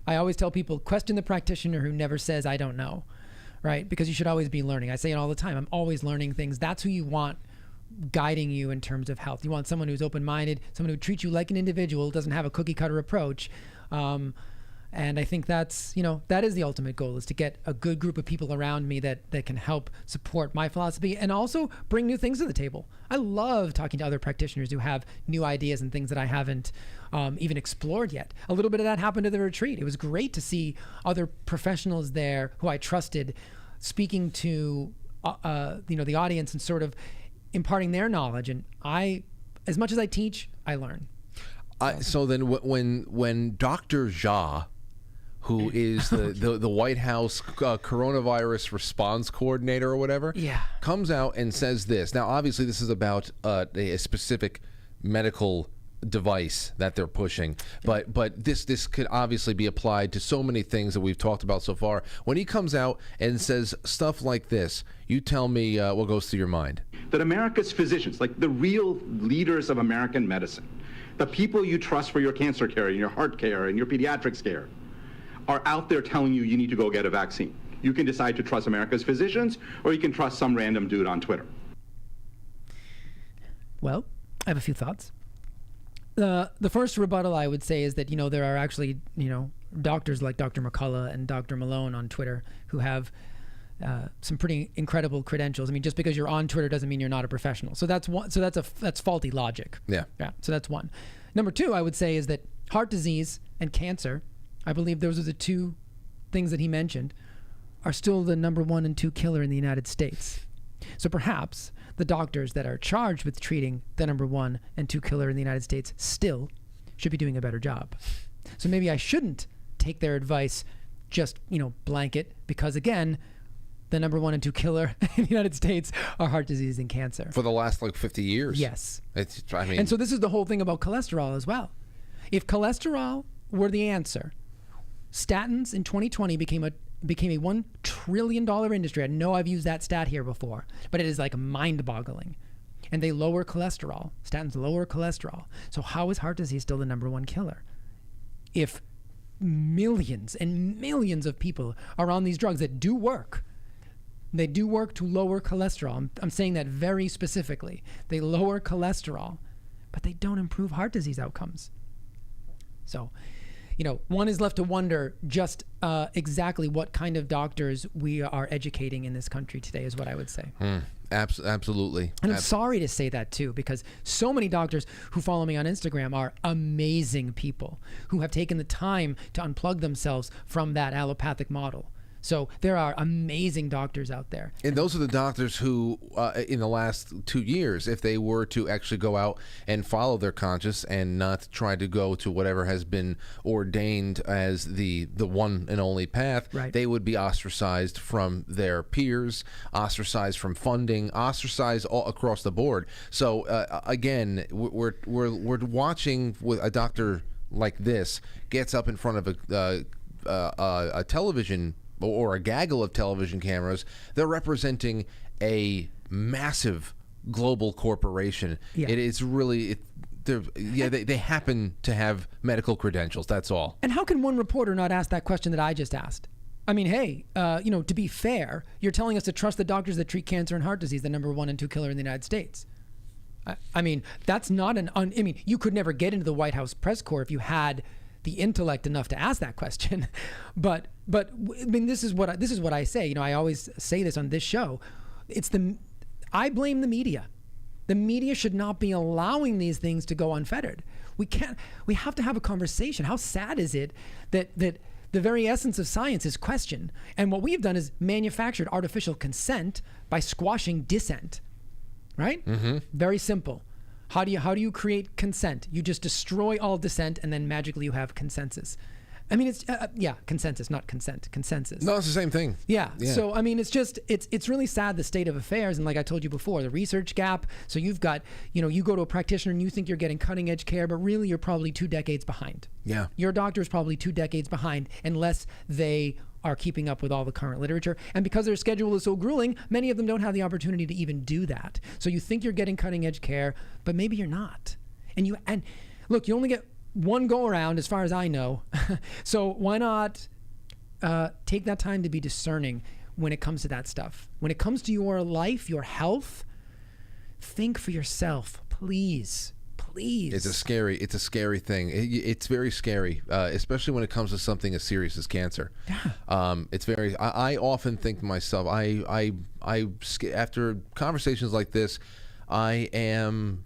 I always tell people, question the practitioner who never says, I don't know. Right? Because you should always be learning. I say it all the time. I'm always learning things. That's who you want guiding you in terms of health. You want someone who's open-minded, someone who treats you like an individual, doesn't have a cookie-cutter approach. And I think that's, that is the ultimate goal, is to get a good group of people around me that can help support my philosophy and also bring new things to the table. I love talking to other practitioners who have new ideas and things that I haven't even explored yet. A little bit of that happened at the retreat. It was great to see other professionals there who I trusted speaking to the audience and sort of imparting their knowledge. And as much as I teach, I learn. So then when Dr. Jha, who is the White House coronavirus response coordinator or whatever, comes out and says this. Now, obviously, this is about a specific medical device that they're pushing, but this could obviously be applied to so many things that we've talked about so far. When he comes out and says stuff like this, you tell me what goes through your mind. That America's physicians, like the real leaders of American medicine, the people you trust for your cancer care and your heart care and your pediatrics care, are out there telling you need to go get a vaccine. You can decide to trust America's physicians, or you can trust some random dude on Twitter. Well, I have a few thoughts. The first rebuttal I would say is that, there are actually, doctors like Dr. McCullough and Dr. Malone on Twitter who have some pretty incredible credentials. I mean, just because you're on Twitter doesn't mean you're not a professional. So that's one. So that's faulty logic. Yeah. So that's one. Number two, I would say, is that heart disease and cancer, I believe those are the two things that he mentioned, are still the number 1 and 2 killer in the United States. So perhaps the doctors that are charged with treating the number 1 and 2 killer in the United States still should be doing a better job. So maybe I shouldn't take their advice just, blanket, because again, the number 1 and 2 killer in the United States are heart disease and cancer. For the last 50 years. Yes. And so this is the whole thing about cholesterol as well. If cholesterol were the answer, statins in 2020 became a $1 trillion industry. I know I've used that stat here before, but it is like mind-boggling. And they lower cholesterol. Statins lower cholesterol. So how is heart disease still the number 1 killer? If millions and millions of people are on these drugs that do work, they do work to lower cholesterol. I'm saying that very specifically. They lower cholesterol, but they don't improve heart disease outcomes. So, one is left to wonder just exactly what kind of doctors we are educating in this country today is what I would say. Absolutely. And I'm sorry to say that too, because so many doctors who follow me on Instagram are amazing people who have taken the time to unplug themselves from that allopathic model. So there are amazing doctors out there. And those are the doctors who, in the last 2 years, if they were to actually go out and follow their conscience and not try to go to whatever has been ordained as the one and only path, they would be ostracized from their peers, ostracized from funding, ostracized all across the board. So again, we're watching with a doctor like this gets up in front of a television or a gaggle of television cameras. They're representing a massive global corporation. Yeah. It is really, they happen to have medical credentials. That's all. And how can one reporter not ask that question that I just asked? I mean, hey, to be fair, you're telling us to trust the doctors that treat cancer and heart disease, the number 1 and 2 killer in the United States. I mean, that's not you could never get into the White House press corps if you had the intellect enough to ask that question. But I mean, this is what I say. I always say this on this show. I blame the media. The media should not be allowing these things to go unfettered. We have to have a conversation. How sad is it that the very essence of science is questioned? And what we've done is manufactured artificial consent by squashing dissent. Right? Mm-hmm. Very simple. How do you create consent? You just destroy all dissent, and then magically you have consensus. I mean, it's consensus, not consent. Consensus. No, it's the same thing. Yeah. So I mean, it's really sad, the state of affairs, and like I told you before, the research gap. So you've got, you go to a practitioner and you think you're getting cutting edge care, but really you're probably 2 decades behind. Yeah. Your doctor is probably 2 decades behind, unless they are keeping up with all the current literature. And because their schedule is so grueling, many of them don't have the opportunity to even do that. So you think you're getting cutting edge care, but maybe you're not. And look, you only get one go around as far as I know. So why not take that time to be discerning when it comes to that stuff? When it comes to your life, your health, think for yourself, please. It's a scary thing. It's very scary, especially when it comes to something as serious as cancer. Yeah. It's very. I often think to myself, after conversations like this, I am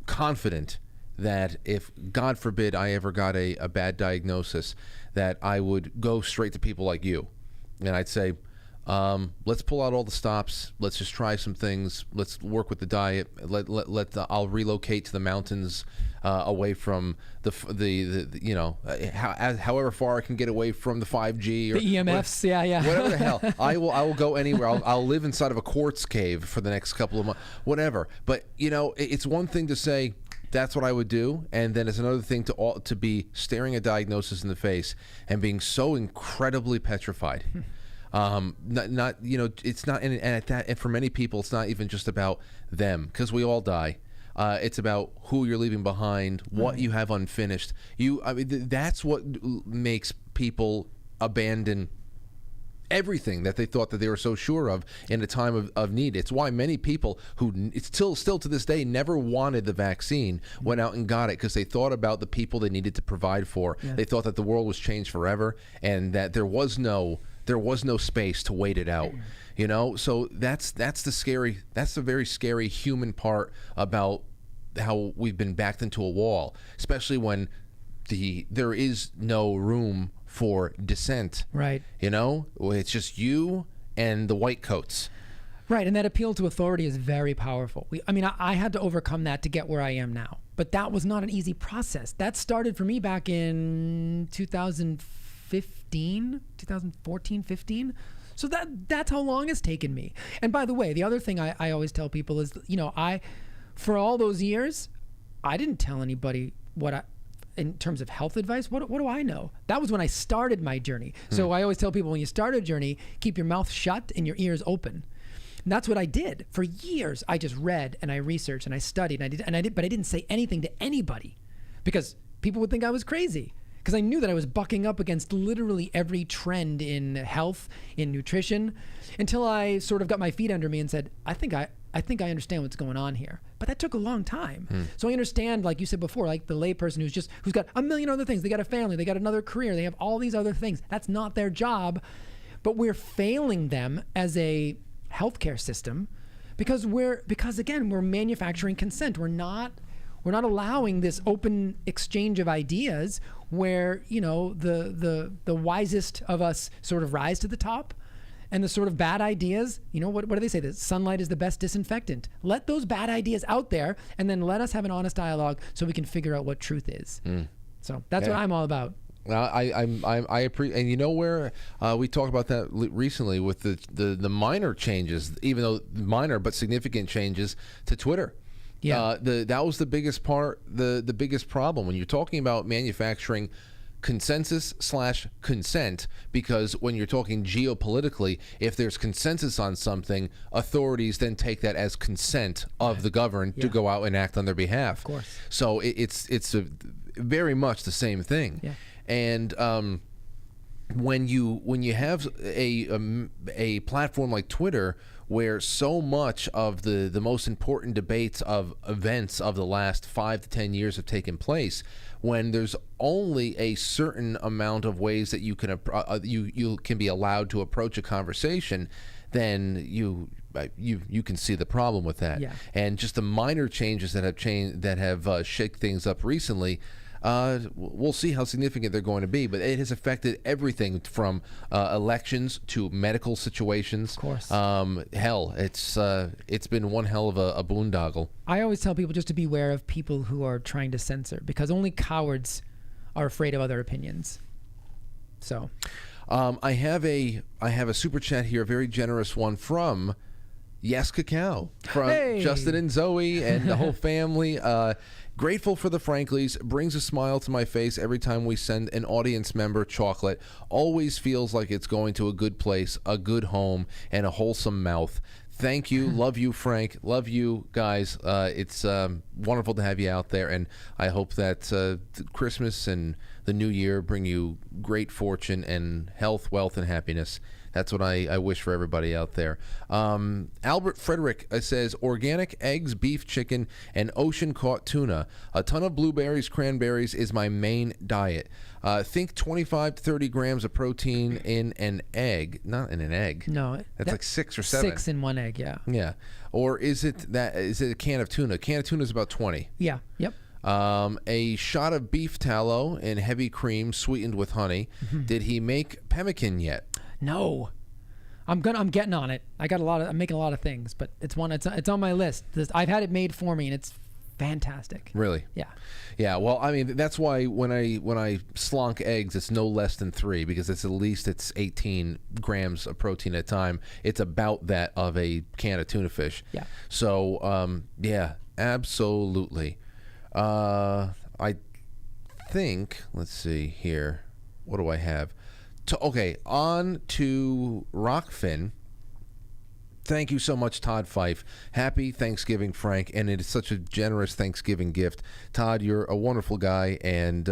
confident that if, God forbid, I ever got a bad diagnosis, that I would go straight to people like you, and I'd say, let's pull out all the stops. Let's just try some things. Let's work with the diet. I'll relocate to the mountains, away from however far I can get away from the 5G or the EMFs. Whatever the hell. I will go anywhere. I'll live inside of a quartz cave for the next couple of months. Whatever. But it's one thing to say that's what I would do, and then it's another thing to be staring a diagnosis in the face and being so incredibly petrified. It's not, and for many people, it's not even just about them, because we all die. It's about who you're leaving behind, what you have unfinished. That's what makes people abandon everything that they thought that they were so sure of in a time of need. It's why many people who still to this day never wanted the vaccine went out and got it, because they thought about the people they needed to provide for. Yeah. They thought that the world was changed forever, and that there was no space to wait it out. So that's the very scary human part about how we've been backed into a wall, especially when there is no room for dissent. Right. It's just you and the white coats. Right, and that appeal to authority is very powerful. I had to overcome that to get where I am now, but that was not an easy process. That started for me back in 2014, 15. So that's how long it's taken me. And by the way, the other thing I always tell people is, for all those years, I didn't tell anybody in terms of health advice. What do I know? That was when I started my journey. So I always tell people, when you start a journey, keep your mouth shut and your ears open. And that's what I did for years. I just read and I researched and I studied but I didn't say anything to anybody, because people would think I was crazy. Because I knew that I was bucking up against literally every trend in health, in nutrition, until I sort of got my feet under me and said, I think I understand what's going on here. But that took a long time. So I understand, like you said before, like the layperson who's got a million other things. They got a family, they got another career, they have all these other things. That's not their job. But we're failing them as a healthcare system because again, we're manufacturing consent. We're not We're not allowing this open exchange of ideas where, you know, the wisest of us sort of rise to the top, and the sort of bad ideas, you know, what do they say? That sunlight is the best disinfectant. Let those bad ideas out there, and then let us have an honest dialogue so we can figure out what truth is. So that's what I'm all about. Well, I appreciate, and you know where we talked about that recently with the minor changes, even though minor but significant changes to Twitter. Yeah, that was the biggest part, the biggest problem when you're talking about manufacturing consensus/consent, because when you're talking geopolitically, if there's consensus on something, authorities then take that as consent of the governed to go out and act on their behalf. Of course. So it's very much the same thing. Yeah. And when you have a platform like Twitter, where so much of the most important debates of events of the last 5 to 10 years have taken place, when there's only a certain amount of ways that you can you can be allowed to approach a conversation, then you can see the problem with that. Yeah. And just the minor changes that have shaken things up recently. We'll see how significant they're going to be, but it has affected everything from elections to medical situations. Of course. Hell, it's been one hell of a boondoggle. I always tell people just to beware of people who are trying to censor, because only cowards are afraid of other opinions. So, I have a super chat here, a very generous one from Yes Cacao, from Justin and Zoe and the whole family. Grateful for the Franklies. Brings a smile to my face every time we send an audience member chocolate. Always feels like it's going to a good place, a good home, and a wholesome mouth. Thank you. Love you, Frank. Love you, guys. It's wonderful to have you out there, and I hope that Christmas and the New Year bring you great fortune and health, wealth, and happiness. That's what I wish for everybody out there. Albert Frederick says, organic eggs, beef, chicken, and ocean-caught tuna. A ton of blueberries, cranberries is my main diet. Think 25 to 30 grams of protein in an egg. Not in an egg. No. That's like 6 or 7. 6 in one egg, yeah. Yeah. Or is it a can of tuna? A can of tuna is about 20. Yeah, yep. A shot of beef tallow in heavy cream sweetened with honey. Did he make pemmican yet? No, I'm getting on it. I'm making a lot of things, but it's on my list. I've had it made for me, and it's fantastic. Really? Yeah. Well, I mean, that's why when I slonk eggs, it's no less than 3, because it's at least 18 grams of protein at a time. It's about that of a can of tuna fish. Yeah. So yeah, absolutely. I think, let's see here. What do I have? Okay, on to Rockfin. Thank you so much, Todd Fife. Happy Thanksgiving, Frank, and it is such a generous Thanksgiving gift. Todd, you're a wonderful guy, and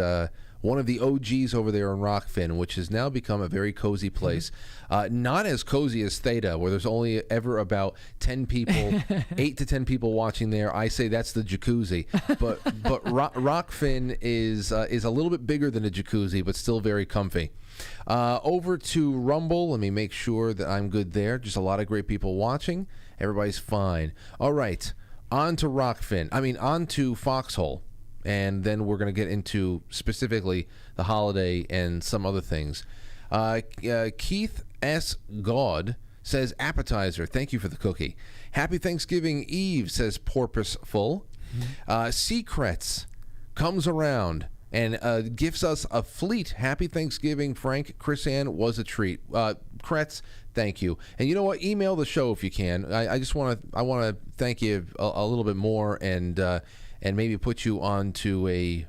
one of the OGs over there on Rockfin, which has now become a very cozy place. Not as cozy as Theta, where there's only ever about 10 people, 8 to 10 people watching there. I say that's the jacuzzi. But Rockfin is a little bit bigger than a jacuzzi, but still very comfy. Over to Rumble. Let me make sure that I'm good there. Just a lot of great people watching. Everybody's fine. All right. On to on to Foxhole. And then we're going to get into specifically the holiday and some other things. Keith S. God says, appetizer. Thank you for the cookie. Happy Thanksgiving Eve, says Porpoiseful. Secrets comes around and gives us a fleet. Happy Thanksgiving, Frank. Chris Ann was a treat. Kretz, thank you. And you know what? Email the show if you can. I want to thank you a little bit more and maybe put you onto a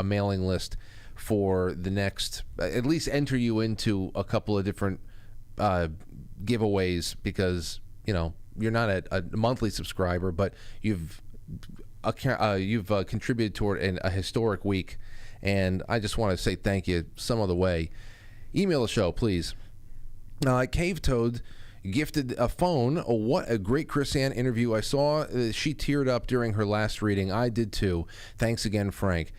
mailing list for the next. At least enter you into a couple of different giveaways, because you're not a monthly subscriber, but you've contributed toward a historic week, and I just want to say thank you some other way. Email the show, please. Cave Toad gifted a phone. Oh, what a great Chris Ann interview. I saw she teared up during her last reading. I did too. Thanks again, Frank.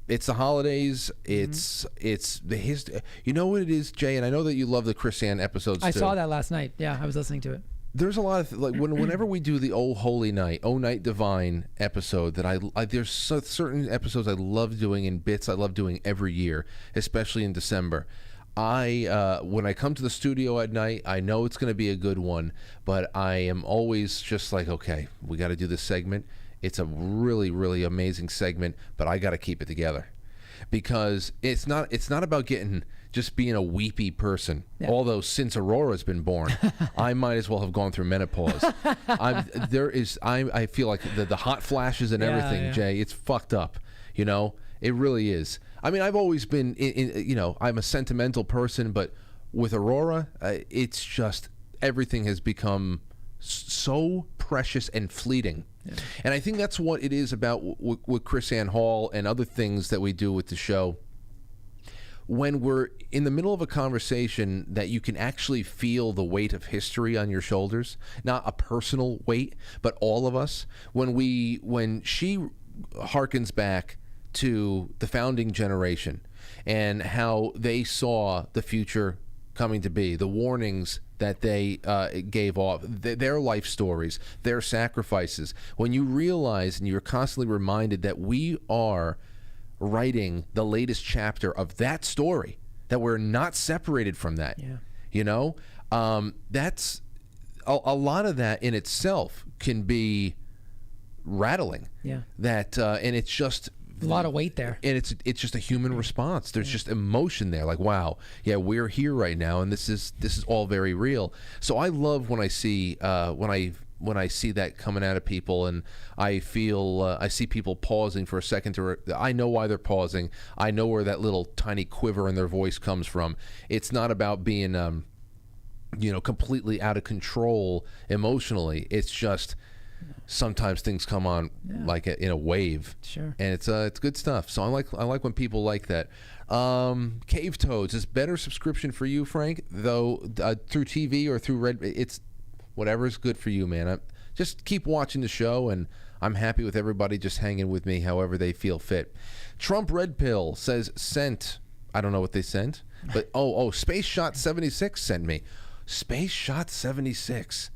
It's the holidays. It's the history. You know what it is, Jay, and I know that you love the Chris Ann episodes too. I saw that last night. Yeah, I was listening to it. there's a lot of like whenever we do the Oh Holy Night, Oh Night Divine episode that I there's certain episodes I love doing in bits I love doing every year, especially in December. When I come to the studio at night, I know it's going to be a good one, but I am always just like, okay, we got to do this segment. It's a really, really amazing segment, but I got to keep it together because it's not about just being a weepy person. Yeah. Although since Aurora's been born, I might as well have gone through menopause. I feel like the hot flashes and everything, Jay, it's fucked up. You know, it really is. I mean, I've always been, I'm a sentimental person, but with Aurora, it's just everything has become so precious and fleeting. Yeah. And I think that's what it is about with Chris Ann Hall and other things that we do with the show. When we're in the middle of a conversation that you can actually feel the weight of history on your shoulders, not a personal weight, but all of us, when she harkens back to the founding generation and how they saw the future coming to be, the warnings that they gave off, their life stories, their sacrifices. When you realize and you're constantly reminded that we are writing the latest chapter of that story, that we're not separated from that. Yeah. You know, that's a lot of that in itself can be rattling. Yeah. That and it's just a lot of weight there, and it's just a human response. There's just emotion there, like, wow, yeah, we're here right now, and this is all very real. So I love when I see when I see that coming out of people, and I feel I see people pausing for a second I know why they're pausing. I know where that little tiny quiver in their voice comes from. It's not about being completely out of control emotionally. It's just sometimes things come on like in a wave. Sure. And it's good stuff. So I like when people like that. Cave Toads is better subscription for you, Frank, though through TV or through Red. It's whatever is good for you, man. Just keep watching the show, and I'm happy with everybody just hanging with me however they feel fit. Trump Red Pill says sent. I don't know what they sent, but Space Shot 76 sent me. Space Shot 76.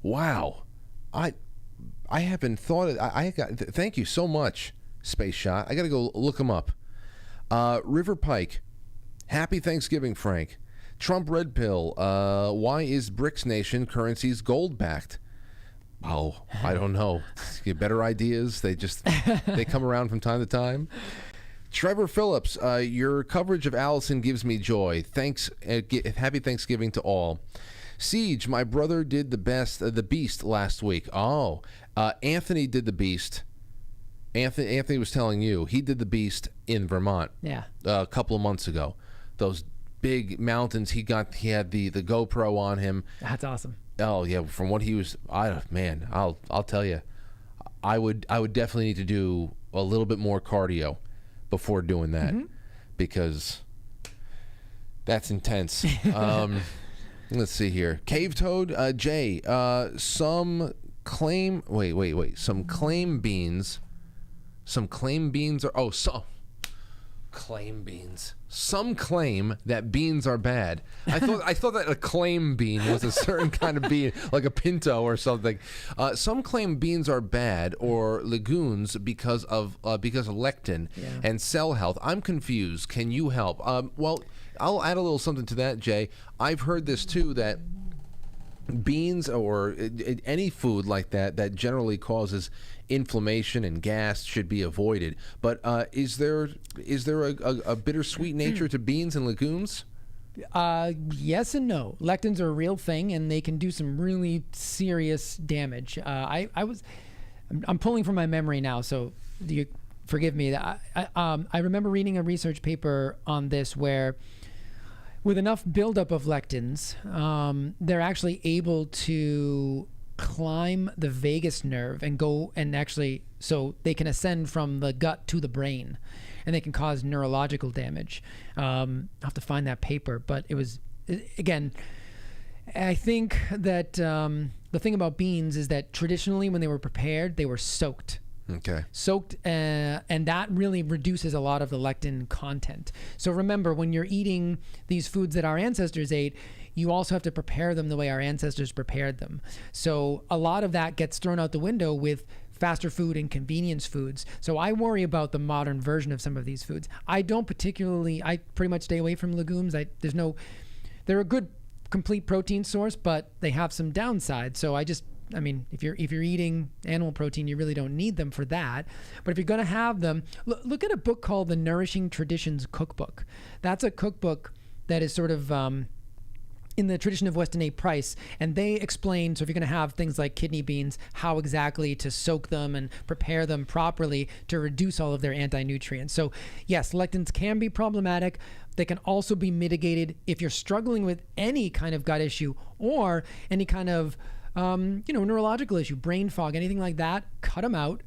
Wow. I haven't thought it. Thank you so much, Space Shot. I got to go look them up. River Pike. Happy Thanksgiving, Frank. Trump Red Pill. Why is BRICS nation currencies gold backed? Oh, I don't know. Get better ideas. They come around from time to time. Trevor Phillips, your coverage of Allison gives me joy. Thanks. Happy Thanksgiving to all. Siege, my brother did the Beast last week. Oh, Anthony did the Beast. Anthony was telling you he did the Beast in Vermont. Yeah. A couple of months ago. Those big mountains. He had the GoPro on him. That's awesome. Oh yeah, from what he was, I'll tell you, I would definitely need to do a little bit more cardio before doing that, because that's intense. Let's see here. Cave Toad, Jay, some claim beans Some claim that beans are bad. I thought that a claim bean was a certain kind of bean, like a pinto or something. Some claim beans are bad or legumes because of lectin and cell health. I'm confused. Can you help? Well, I'll add a little something to that, Jay. I've heard this too, that beans or any food like that generally causes inflammation and gas should be avoided. But is there a bittersweet nature to beans and legumes? Yes and no. Lectins are a real thing, and they can do some really serious damage. I'm pulling from my memory now, so you forgive me. I remember reading a research paper on this where, with enough buildup of lectins, they're actually able to climb the vagus nerve and go and actually, so they can ascend from the gut to the brain, and they can cause neurological damage. I'll have to find that paper, but it was, again, I think that the thing about beans is that traditionally when they were prepared, they were soaked. Okay. Soaked, and that really reduces a lot of the lectin content. So remember, when you're eating these foods that our ancestors ate, you also have to prepare them the way our ancestors prepared them. So a lot of that gets thrown out the window with faster food and convenience foods. So I worry about the modern version of some of these foods. I pretty much stay away from legumes. They're a good complete protein source, but they have some downsides. So if you're eating animal protein, you really don't need them for that. But if you're going to have them, look at a book called The Nourishing Traditions Cookbook. That's a cookbook that is sort of in the tradition of Weston A. Price, and they explain, so if you're going to have things like kidney beans, how exactly to soak them and prepare them properly to reduce all of their anti-nutrients. So yes, lectins can be problematic. They can also be mitigated if you're struggling with any kind of gut issue or any kind of neurological issue, brain fog, anything like that. Cut them out,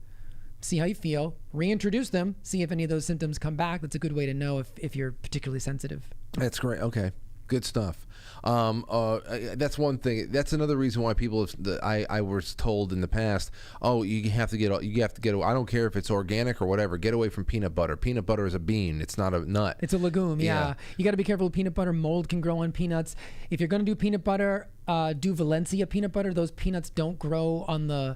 see how you feel, reintroduce them, see if any of those symptoms come back. That's a good way to know if you're particularly sensitive. That's great. Okay. Good stuff. That's one thing. That's another reason why people I was told in the past, you have to get. I don't care if it's organic or whatever. Get away from peanut butter. Peanut butter is a bean. It's not a nut. It's a legume. Yeah. You got to be careful with peanut butter. Mold can grow on peanuts. If you're going to do peanut butter, do Valencia peanut butter. Those peanuts don't grow on the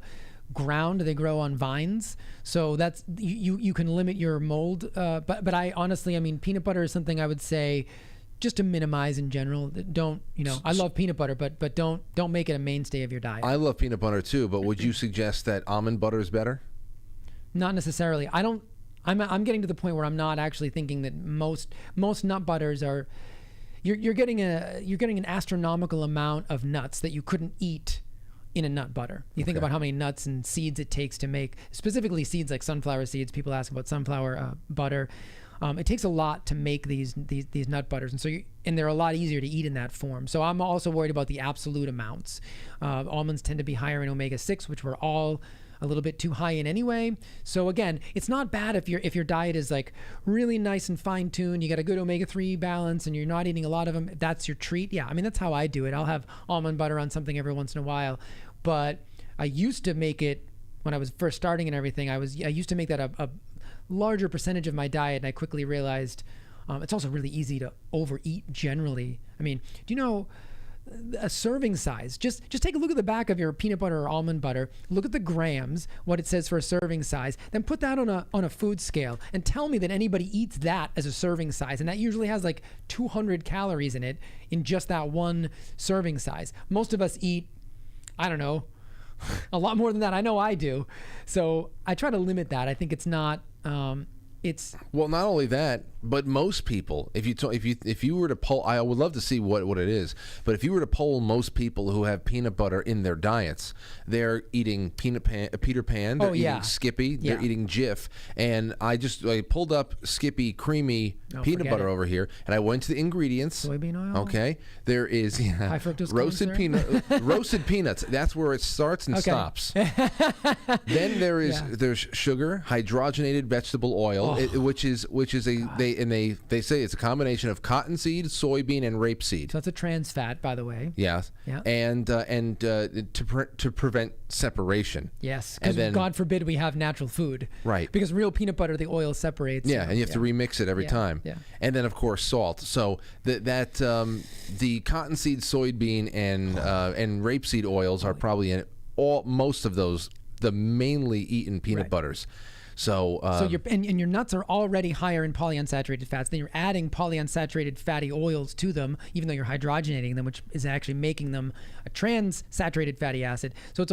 ground, they grow on vines, so that's you can limit your mold. But I honestly, peanut butter is something I would say just to minimize in general. Don't, I love peanut butter, but don't make it a mainstay of your diet. I love peanut butter too, but would you suggest that almond butter is better? Not necessarily. I'm getting to the point where I'm not actually thinking that most nut butters are. You're getting an astronomical amount of nuts that you couldn't eat in a nut butter. You think about how many nuts and seeds it takes to make, specifically seeds like sunflower seeds. People ask about sunflower butter. It takes a lot to make these nut butters, and they're a lot easier to eat in that form. So I'm also worried about the absolute amounts. Almonds tend to be higher in omega-6, which we're all a little bit too high in anyway. So again, it's not bad if your diet is like really nice and fine-tuned. You got a good omega-3 balance, and you're not eating a lot of them. That's your treat. Yeah, that's how I do it. I'll have almond butter on something every once in a while, but I used to make it when I was first starting and everything. I used to make that a larger percentage of my diet, and I quickly realized it's also really easy to overeat generally. Do you know a serving size? Just take a look at the back of your peanut butter or almond butter, look at the grams, what it says for a serving size, then put that on a food scale and tell me that anybody eats that as a serving size, and that usually has like 200 calories in it in just that one serving size. Most of us eat, I don't know, a lot more than that. I know I do. So I try to limit that. I think it's not well, not only that, but most people, if you were to poll, I would love to see what it is, but if you were to poll most people who have peanut butter in their diets, they're eating Peter Pan, they're eating Skippy, they're eating Jif, and I pulled up Skippy creamy peanut butter over here, and I went to the ingredients. Soybean oil. Okay, there is high fructose roasted peanuts. That's where it starts and stops. Then there's sugar, hydrogenated vegetable oil, which is they say it's a combination of cottonseed, soybean, and rapeseed. So that's a trans fat, by the way. Yes. Yeah. And to prevent separation. Yes. Because God forbid we have natural food. Right. Because real peanut butter, the oil separates. Yeah, and you have to remix it every time. Yeah. And then of course salt. So the cottonseed, soybean, and rapeseed oils are probably in most of those the mainly eaten peanut butters. So your nuts are already higher in polyunsaturated fats. Then you're adding polyunsaturated fatty oils to them, even though you're hydrogenating them, which is actually making them a trans-saturated fatty acid. So it's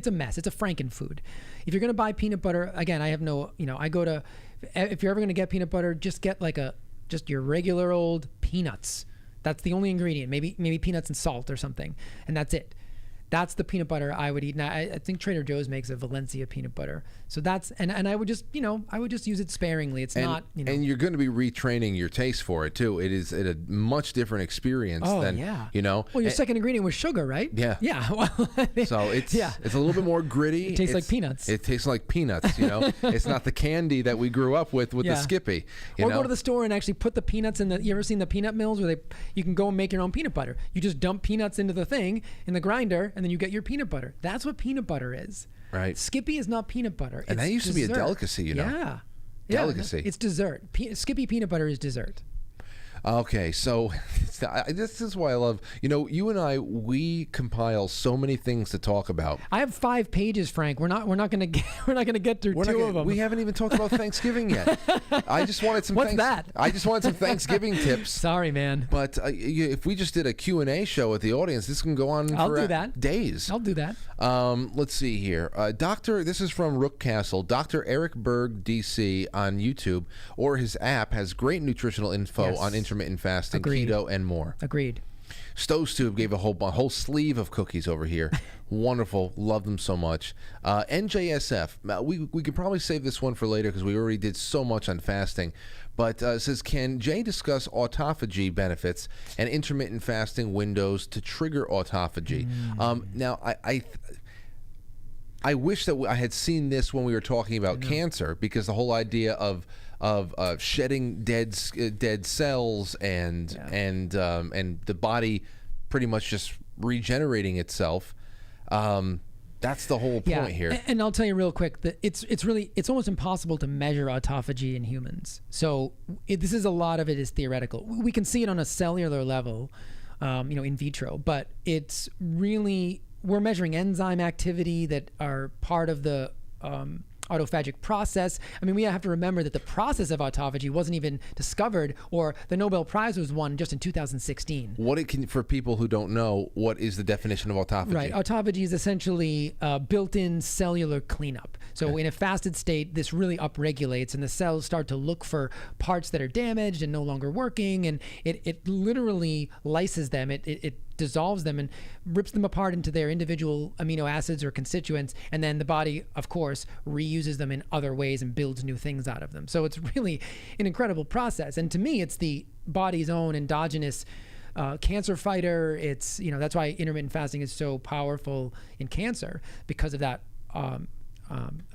a mess. It's a frankenfood. If you're going to buy peanut butter, again, if you're ever going to get peanut butter, just get just your regular old peanuts. That's the only ingredient. Maybe peanuts and salt or something, and that's it. That's the peanut butter I would eat. Now, I think Trader Joe's makes a Valencia peanut butter. So that's, and I would just, use it sparingly. It's not. And you're going to be retraining your taste for it too. It is a much different experience than, Well, your second ingredient was sugar, right? Yeah. Yeah. Well, so it's a little bit more gritty. It tastes like peanuts. It tastes like peanuts, It's not the candy that we grew up with the Skippy. Or go to the store and actually put the peanuts in you ever seen the peanut mills where you can go and make your own peanut butter? You just dump peanuts into the thing, in the grinder, and then you get your peanut butter. That's what peanut butter is. Right. Skippy is not peanut butter. And it's that used to be a dessert. delicacy, you know. Yeah. Delicacy. It's dessert. Skippy peanut butter is dessert. Okay, so this is why I love, you and I, we compile so many things to talk about. I have 5 pages, Frank. We're not going to get through two of them. We haven't even talked about Thanksgiving yet. I just wanted some. What's that? I just wanted some Thanksgiving tips. Sorry, man. But if we just did a Q&A show with the audience, this can go on I'll for do that. days. I'll do that. Let's see here. This is from Rook Castle. Dr. Eric Berg, DC, on YouTube, or his app has great nutritional info on intermittent fasting, keto, and more. Agreed. Stove gave a whole sleeve of cookies over here. Wonderful. Love them so much. NJSF. We could probably save this one for later because we already did so much on fasting. But it says, can Jay discuss autophagy benefits and intermittent fasting windows to trigger autophagy? Now, I wish that I had seen this when we were talking about cancer, because the whole idea of shedding dead cells and the body pretty much just regenerating itself. That's the whole point here. And I'll tell you real quick that it's almost impossible to measure autophagy in humans. So this is a lot of it is theoretical. We can see it on a cellular level, in vitro, but it's really, we're measuring enzyme activity that are part of the autophagic process. I mean, we have to remember that the process of autophagy wasn't even discovered, or the Nobel Prize was won just in 2016. For people who don't know, what is the definition of autophagy? Right. Autophagy is essentially built-in cellular cleanup. So in a fasted state, this really upregulates, and the cells start to look for parts that are damaged and no longer working, and it literally lyses them. It dissolves them and rips them apart into their individual amino acids or constituents, and then the body, of course, reuses them in other ways and builds new things out of them. So it's really an incredible process. And to me, it's the body's own endogenous cancer fighter. It's, that's why intermittent fasting is so powerful in cancer, because of that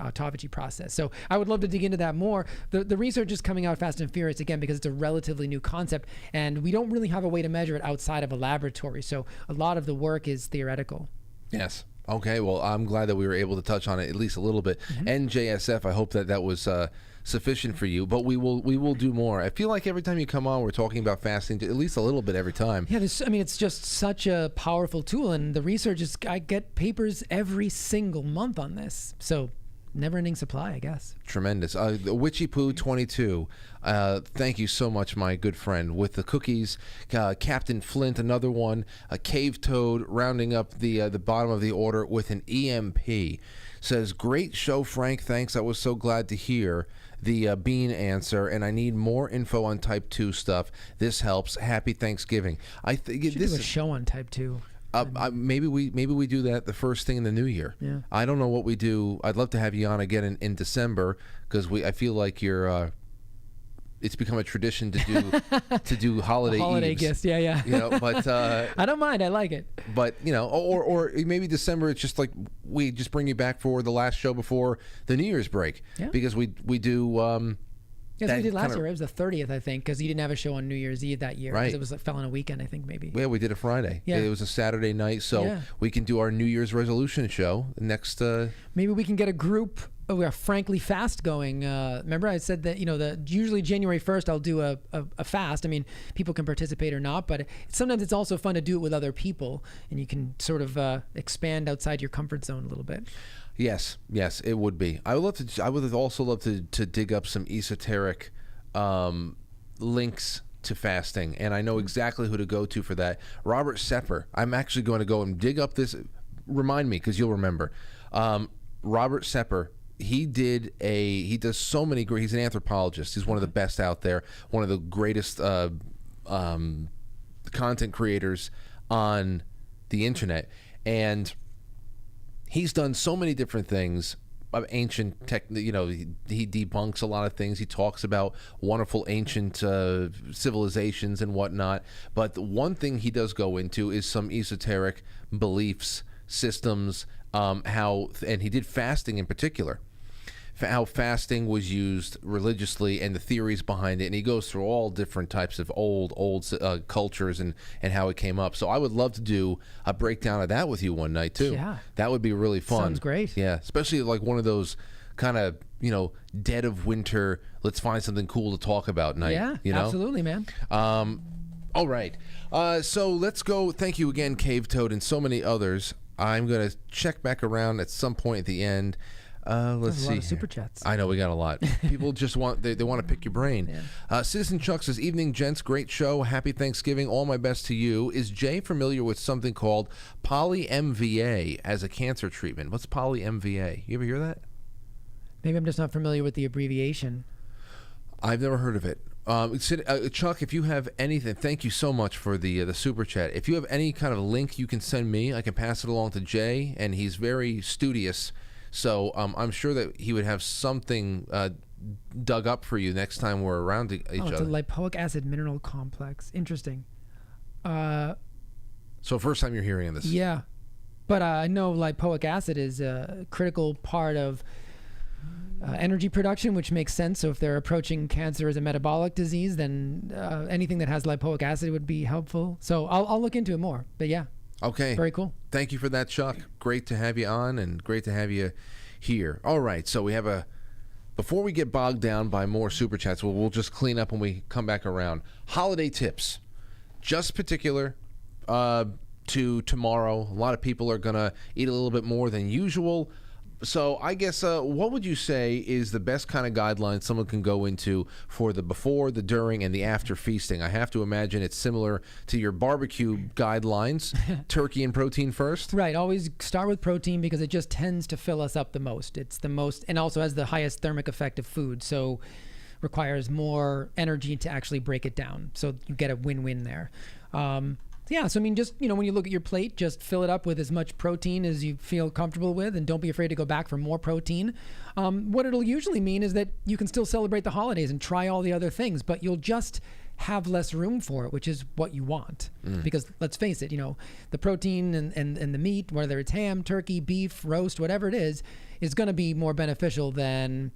autophagy process. So I would love to dig into that more. The research is coming out fast and furious, again, because it's a relatively new concept, and we don't really have a way to measure it outside of a laboratory. So a lot of the work is theoretical. Yes. Okay. Well, I'm glad that we were able to touch on it at least a little bit. NJSF, I hope that was sufficient for you, but we will do more. I feel like every time you come on, we're talking about fasting at least a little bit every time. Yeah, it's just such a powerful tool, and the research is, I get papers every single month on this. So never-ending supply, I guess. Tremendous. Witchy Poo 22. Thank you so much, my good friend, with the cookies. Captain Flint, another one. A Cave Toad, rounding up the bottom of the order with an EMP. Says, great show, Frank. Thanks. I was so glad to hear the bean answer, and I need more info on type 2 stuff. This helps. Happy Thanksgiving. I think this is a show on type 2. Maybe we do that the first thing in the new year. Yeah. I don't know what we do. I'd love to have you on again in December, because I feel like you're. It's become a tradition to do holiday eves. Gifts. Yeah. But I don't mind. I like it. But or maybe December. It's just like we just bring you back for the last show before the New Year's break, because we do. Yes, we did last year. It was the 30th, I think, because you didn't have a show on New Year's Eve that year. Right. It was fell on a weekend, I think, maybe. Yeah, we did a Friday. Yeah. It was a Saturday night, so we can do our New Year's resolution show next. Maybe we can get a group. We are Frankly Fast going. Remember, I said that usually January 1st I'll do a fast. I mean, people can participate or not, but sometimes it's also fun to do it with other people, and you can sort of expand outside your comfort zone a little bit. Yes, it would be. I would also love to dig up some esoteric links to fasting, and I know exactly who to go to for that. Robert Sepper. I'm actually going to go and dig up this. Remind me, because you'll remember. Robert Sepper. He does so many great. He's an anthropologist. He's one of the best out there. One of the greatest content creators on the internet, and he's done so many different things. Ancient tech, he debunks a lot of things. He talks about wonderful ancient civilizations and whatnot. But the one thing he does go into is some esoteric beliefs, systems, and he did fasting in particular. how fasting was used religiously and the theories behind it, and he goes through all different types of old cultures and how it came up. So I would love to do a breakdown of that with you one night too. Yeah, that would be really fun. Sounds great. Yeah, especially like one of those kind of dead of winter, let's find something cool to talk about night. Yeah, absolutely, man. All right, so let's go. Thank you again, Cave Toad, and so many others. I'm gonna check back around at some point at the end. Let's see. A lot of super chats. I know we got a lot. People just want they want to pick your brain. Yeah. Citizen Chuck says, "Evening, gents. Great show. Happy Thanksgiving. All my best to you." Is Jay familiar with something called poly-MVA as a cancer treatment? What's poly-MVA? You ever hear that? Maybe I'm just not familiar with the abbreviation. I've never heard of it. Chuck, if you have anything, thank you so much for the super chat. If you have any kind of link you can send me, I can pass it along to Jay, and he's very studious. So I'm sure that he would have something dug up for you next time we're around each other. It's a lipoic acid mineral complex. Interesting. So first time you're hearing of this. Yeah. But I know lipoic acid is a critical part of energy production, which makes sense. So if they're approaching cancer as a metabolic disease, then anything that has lipoic acid would be helpful. So I'll look into it more. But yeah. Okay. Very cool. Thank you for that, Chuck. Great to have you on and great to have you here. All right. So we have before we get bogged down by more super chats, we'll just clean up when we come back around. Holiday tips. Just particular to tomorrow. A lot of people are going to eat a little bit more than usual. So I guess what would you say is the best kind of guideline someone can go into for the before, the during, and the after feasting? I have to imagine it's similar to your barbecue guidelines. Turkey and protein first? Right. Always start with protein because it just tends to fill us up the most. It's the most, and also has the highest thermic effect of food. So requires more energy to actually break it down. So you get a win-win there. Yeah, so I mean, just, when you look at your plate, just fill it up with as much protein as you feel comfortable with, and don't be afraid to go back for more protein. What it'll usually mean is that you can still celebrate the holidays and try all the other things, but you'll just have less room for it, which is what you want. Because let's face it, the protein and the meat, whether it's ham, turkey, beef, roast, whatever it is going to be more beneficial than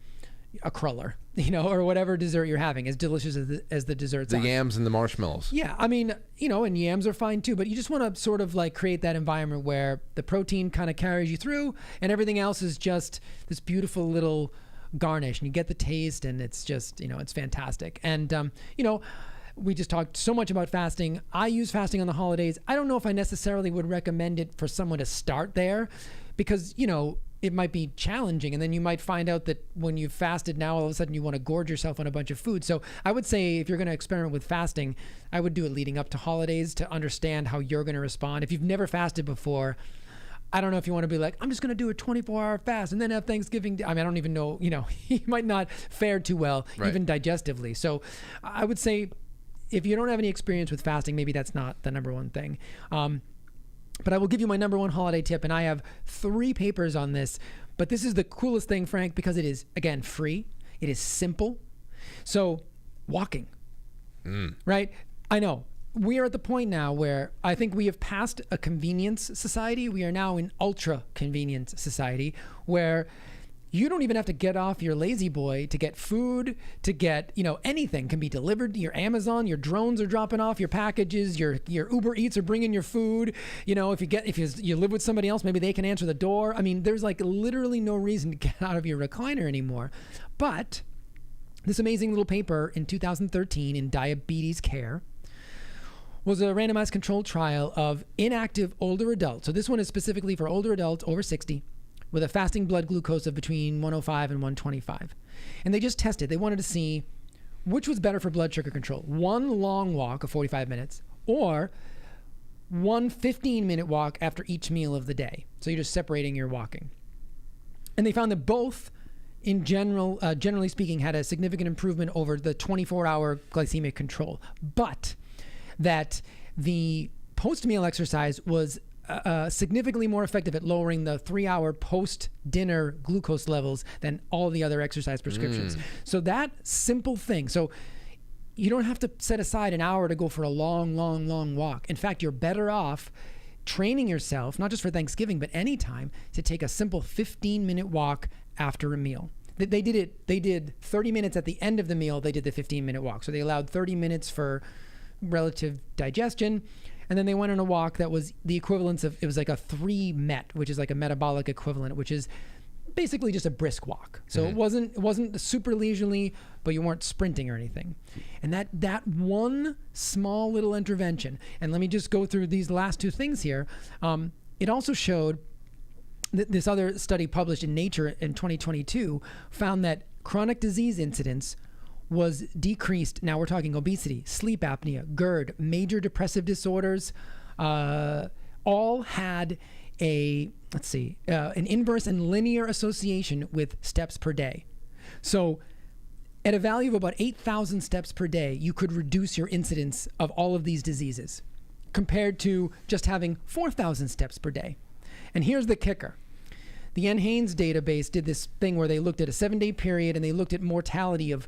a cruller, or whatever dessert you're having, as delicious as the desserts are. The yams and the marshmallows. Yeah, I mean, and yams are fine too, but you just want to sort of like create that environment where the protein kind of carries you through and everything else is just this beautiful little garnish, and you get the taste, and it's just, it's fantastic. And, we just talked so much about fasting. I use fasting on the holidays. I don't know if I necessarily would recommend it for someone to start there because, it might be challenging, and then you might find out that when you've fasted now, all of a sudden you want to gorge yourself on a bunch of food. So I would say if you're going to experiment with fasting, I would do it leading up to holidays to understand how you're going to respond. If you've never fasted before, I don't know if you want to be like, I'm just going to do a 24-hour fast and then have Thanksgiving. I mean, I don't even know, you might not fare too well, right, even digestively. So I would say if you don't have any experience with fasting, maybe that's not the number one thing. But I will give you my number one holiday tip, and I have 3 papers on this. But this is the coolest thing, Frank, because it is, again, free. It is simple. So, walking, right? I know. We are at the point now where I think we have passed a convenience society. We are now in ultra convenience society where you don't even have to get off your lazy boy to get food, to get, anything can be delivered to your Amazon. Your drones are dropping off your packages. Your Uber Eats are bringing your food. If you live with somebody else, maybe they can answer the door. I mean, there's like literally no reason to get out of your recliner anymore. But this amazing little paper in 2013 in Diabetes Care was a randomized controlled trial of inactive older adults. So this one is specifically for older adults over 60. With a fasting blood glucose of between 105 and 125. And they just tested. They wanted to see which was better for blood sugar control. One long walk of 45 minutes or one 15-minute walk after each meal of the day. So you're just separating your walking. And they found that both, in generally speaking, had a significant improvement over the 24-hour glycemic control. But that the post-meal exercise was significantly more effective at lowering the 3-hour post-dinner glucose levels than all the other exercise prescriptions. So that simple thing. So you don't have to set aside an hour to go for a long, long, long walk. In fact, you're better off training yourself, not just for Thanksgiving, but anytime, to take a simple 15-minute walk after a meal. They did 30 minutes at the end of the meal. They did the 15-minute walk. So they allowed 30 minutes for relative digestion. And then they went on a walk that was the equivalence of, it was like a 3-met, which is like a metabolic equivalent, which is basically just a brisk walk. So it wasn't super leisurely, but you weren't sprinting or anything. And that one small little intervention, and let me just go through these last two things here. It also showed that this other study published in Nature in 2022 found that chronic disease incidence was decreased. Now we're talking obesity, sleep apnea, GERD, major depressive disorders, all had an inverse and linear association with steps per day. So at a value of about 8,000 steps per day, you could reduce your incidence of all of these diseases compared to just having 4,000 steps per day. And here's the kicker. The NHANES database did this thing where they looked at a 7-day period and they looked at mortality of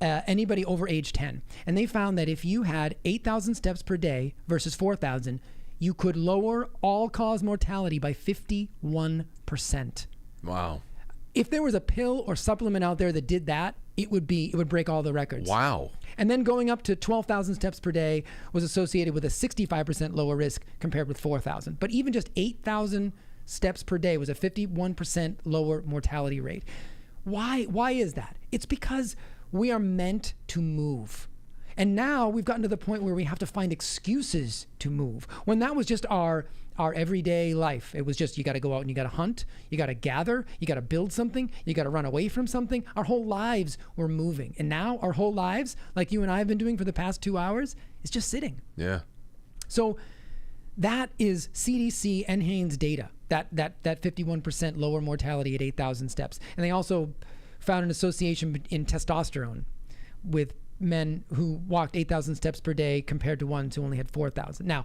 anybody over age 10. And they found that if you had 8,000 steps per day versus 4,000, you could lower all-cause mortality by 51%. Wow. If there was a pill or supplement out there that did that, it would break all the records. Wow. And then going up to 12,000 steps per day was associated with a 65% lower risk compared with 4,000. But even just 8,000 steps per day was a 51% lower mortality rate. Why is that? It's because we are meant to move. And now we've gotten to the point where we have to find excuses to move. When that was just our everyday life. It was just, you got to go out and you got to hunt, you got to gather, you got to build something, you got to run away from something. Our whole lives were moving. And now our whole lives, like you and I have been doing for the past 2 hours, is just sitting. Yeah. So that is CDC NHANES data, that 51% lower mortality at 8,000 steps. And they also found an association in testosterone with men who walked 8,000 steps per day compared to ones who only had 4,000. Now,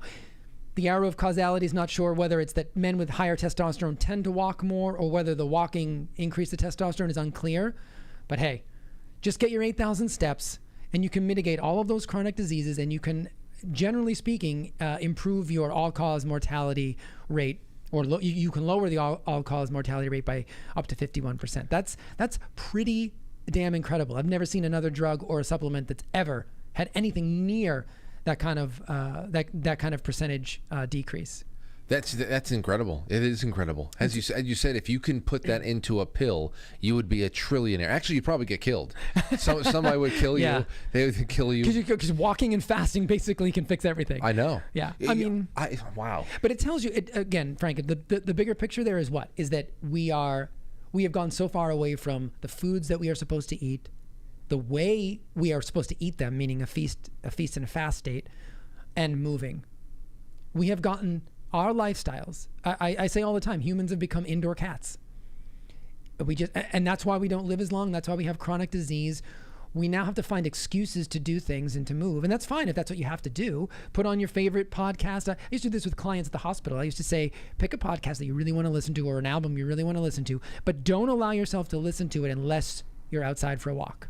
the arrow of causality is not sure whether it's that men with higher testosterone tend to walk more or whether the walking increased the testosterone is unclear. But hey, just get your 8,000 steps and you can mitigate all of those chronic diseases, and you can, generally speaking, improve your all-cause mortality rate, or you can lower the all-cause mortality rate by up to 51%. That's pretty damn incredible. I've never seen another drug or a supplement that's ever had anything near that kind of that kind of percentage decrease. That's incredible. It is incredible. As you said, if you can put that into a pill, you would be a trillionaire. Actually, you'd probably get killed. Somebody would kill you. Yeah. They would kill you. Because walking and fasting basically can fix everything. I know. Yeah. Wow. But it tells you, again, Frank, the bigger picture there is what? Is that we have gone so far away from the foods that we are supposed to eat, the way we are supposed to eat them, meaning a feast and a fast state, and moving. We have gotten our lifestyles. I say all the time, humans have become indoor cats. And that's why we don't live as long. That's why we have chronic disease. We now have to find excuses to do things and to move. And that's fine if that's what you have to do. Put on your favorite podcast. I used to do this with clients at the hospital. I used to say, pick a podcast that you really want to listen to or an album you really want to listen to, but don't allow yourself to listen to it unless you're outside for a walk.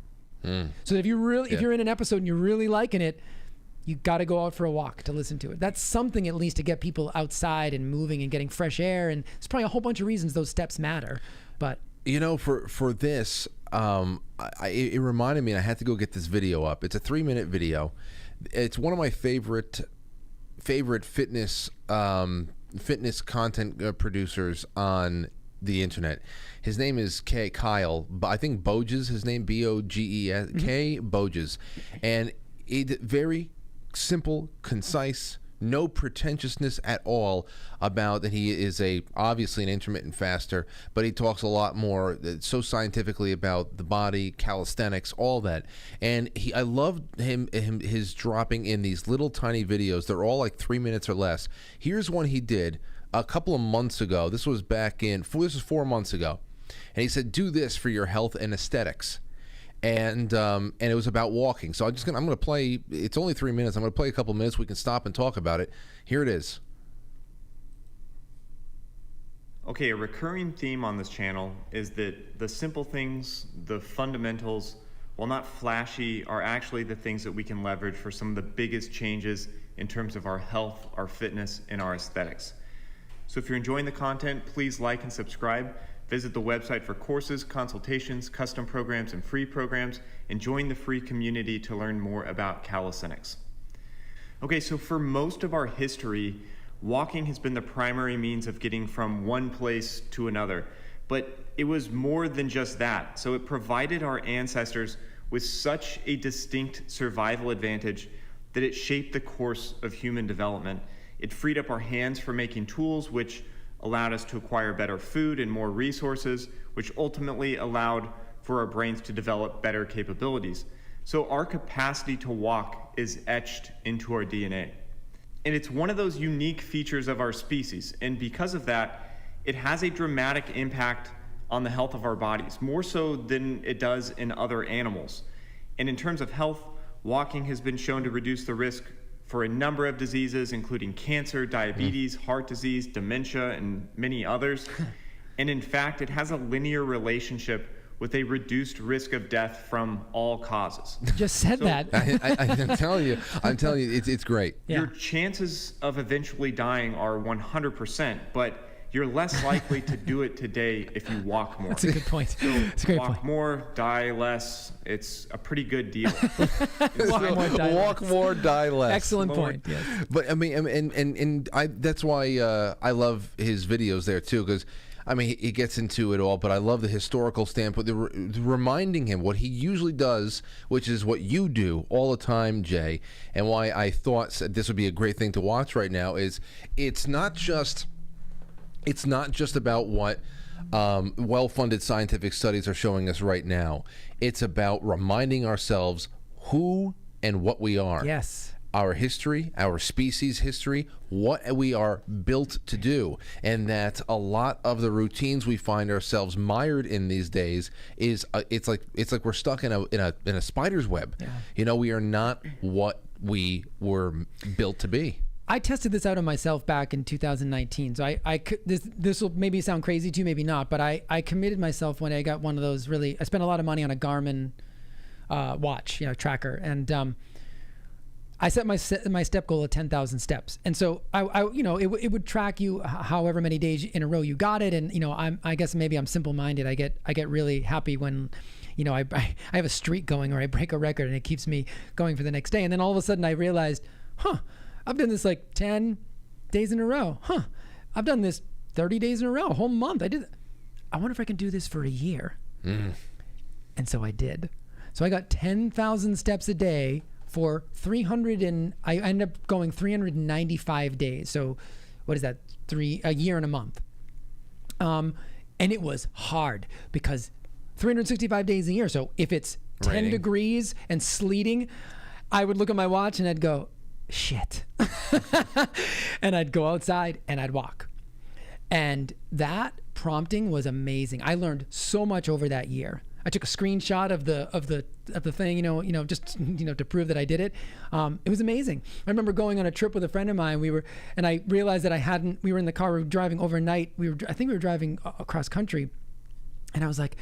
So if you're in an episode and you're really liking it, you got to go out for a walk to listen to it. That's something at least to get people outside and moving and getting fresh air. And there's probably a whole bunch of reasons those steps matter. But for this, it reminded me, and I had to go get this video up. It's a 3-minute video. It's one of my favorite fitness content producers on the internet. His name is Kyle. I think Boges. His name Boges. K Boges, and it very simple, concise, no pretentiousness at all about that he is obviously an intermittent faster, but he talks a lot more so scientifically about the body, calisthenics, all that. And I loved his dropping in these little tiny videos. They're all like 3 minutes or less. Here's one he did a couple of months ago. This was 4 months ago. And he said, do this for your health and aesthetics. And it was about walking. So I'm going to play. It's only 3 minutes. I'm going to play a couple minutes. We can stop and talk about it. Here it is. Okay, a recurring theme on this channel is that the simple things, the fundamentals, while not flashy, are actually the things that we can leverage for some of the biggest changes in terms of our health, our fitness, and our aesthetics. So if you're enjoying the content, please like and subscribe. Visit the website for courses, consultations, custom programs, and free programs, and join the free community to learn more about calisthenics. Okay, so for most of our history, walking has been the primary means of getting from one place to another. But it was more than just that. So it provided our ancestors with such a distinct survival advantage that it shaped the course of human development. It freed up our hands for making tools, which allowed us to acquire better food and more resources, which ultimately allowed for our brains to develop better capabilities. So our capacity to walk is etched into our DNA. And it's one of those unique features of our species. And because of that, it has a dramatic impact on the health of our bodies, more so than it does in other animals. And in terms of health, walking has been shown to reduce the risk for a number of diseases, including cancer, diabetes, heart disease, dementia, and many others. And in fact, it has a linear relationship with a reduced risk of death from all causes. Just said that. I'm telling you, it's great. Yeah. Your chances of eventually dying are 100%, but you're less likely to do it today if you walk more. That's a good point. That's a great walk point. more, die less. It's a pretty good deal. Walk more, die less. Excellent point. Yes. But I mean, and that's why I love his videos there too, because I mean he gets into it all. But I love the historical standpoint, reminding him what he usually does, which is what you do all the time, Jay. And why I thought this would be a great thing to watch right now is it's not just about what well-funded scientific studies are showing us right now. It's about reminding ourselves who and what we are. Yes. Our history, our species history, what we are built to do. And that a lot of the routines we find ourselves mired in these days is it's like we're stuck in a spider's web. Yeah. You know, we are not what we were built to be. I tested this out on myself back in 2019. So this will maybe sound crazy to you, maybe not, but I committed myself when I got one of those I spent a lot of money on a Garmin watch, tracker. And I set my step goal at 10,000 steps. And so it would track you however many days in a row you got it. And, I guess maybe I'm simple-minded. I get really happy when, I have a streak going or I break a record and it keeps me going for the next day. And then all of a sudden I realized, I've done this like 10 days in a row. I've done this 30 days in a row, a whole month. I wonder if I can do this for a year. And so I did. So I got 10,000 steps a day for I ended up going 395 days. So what is that? A year and a month. And it was hard because 365 days a year. So if it's 10 degrees and sleeting, I would look at my watch and I'd go, shit. And I'd go outside and I'd walk. And that prompting was amazing. I learned so much over that year. I took a screenshot of the thing, just to prove that I did it. It was amazing. I remember going on a trip with a friend of mine. And I realized that we were in the car, we were driving overnight. I think we were driving across country. And I was like,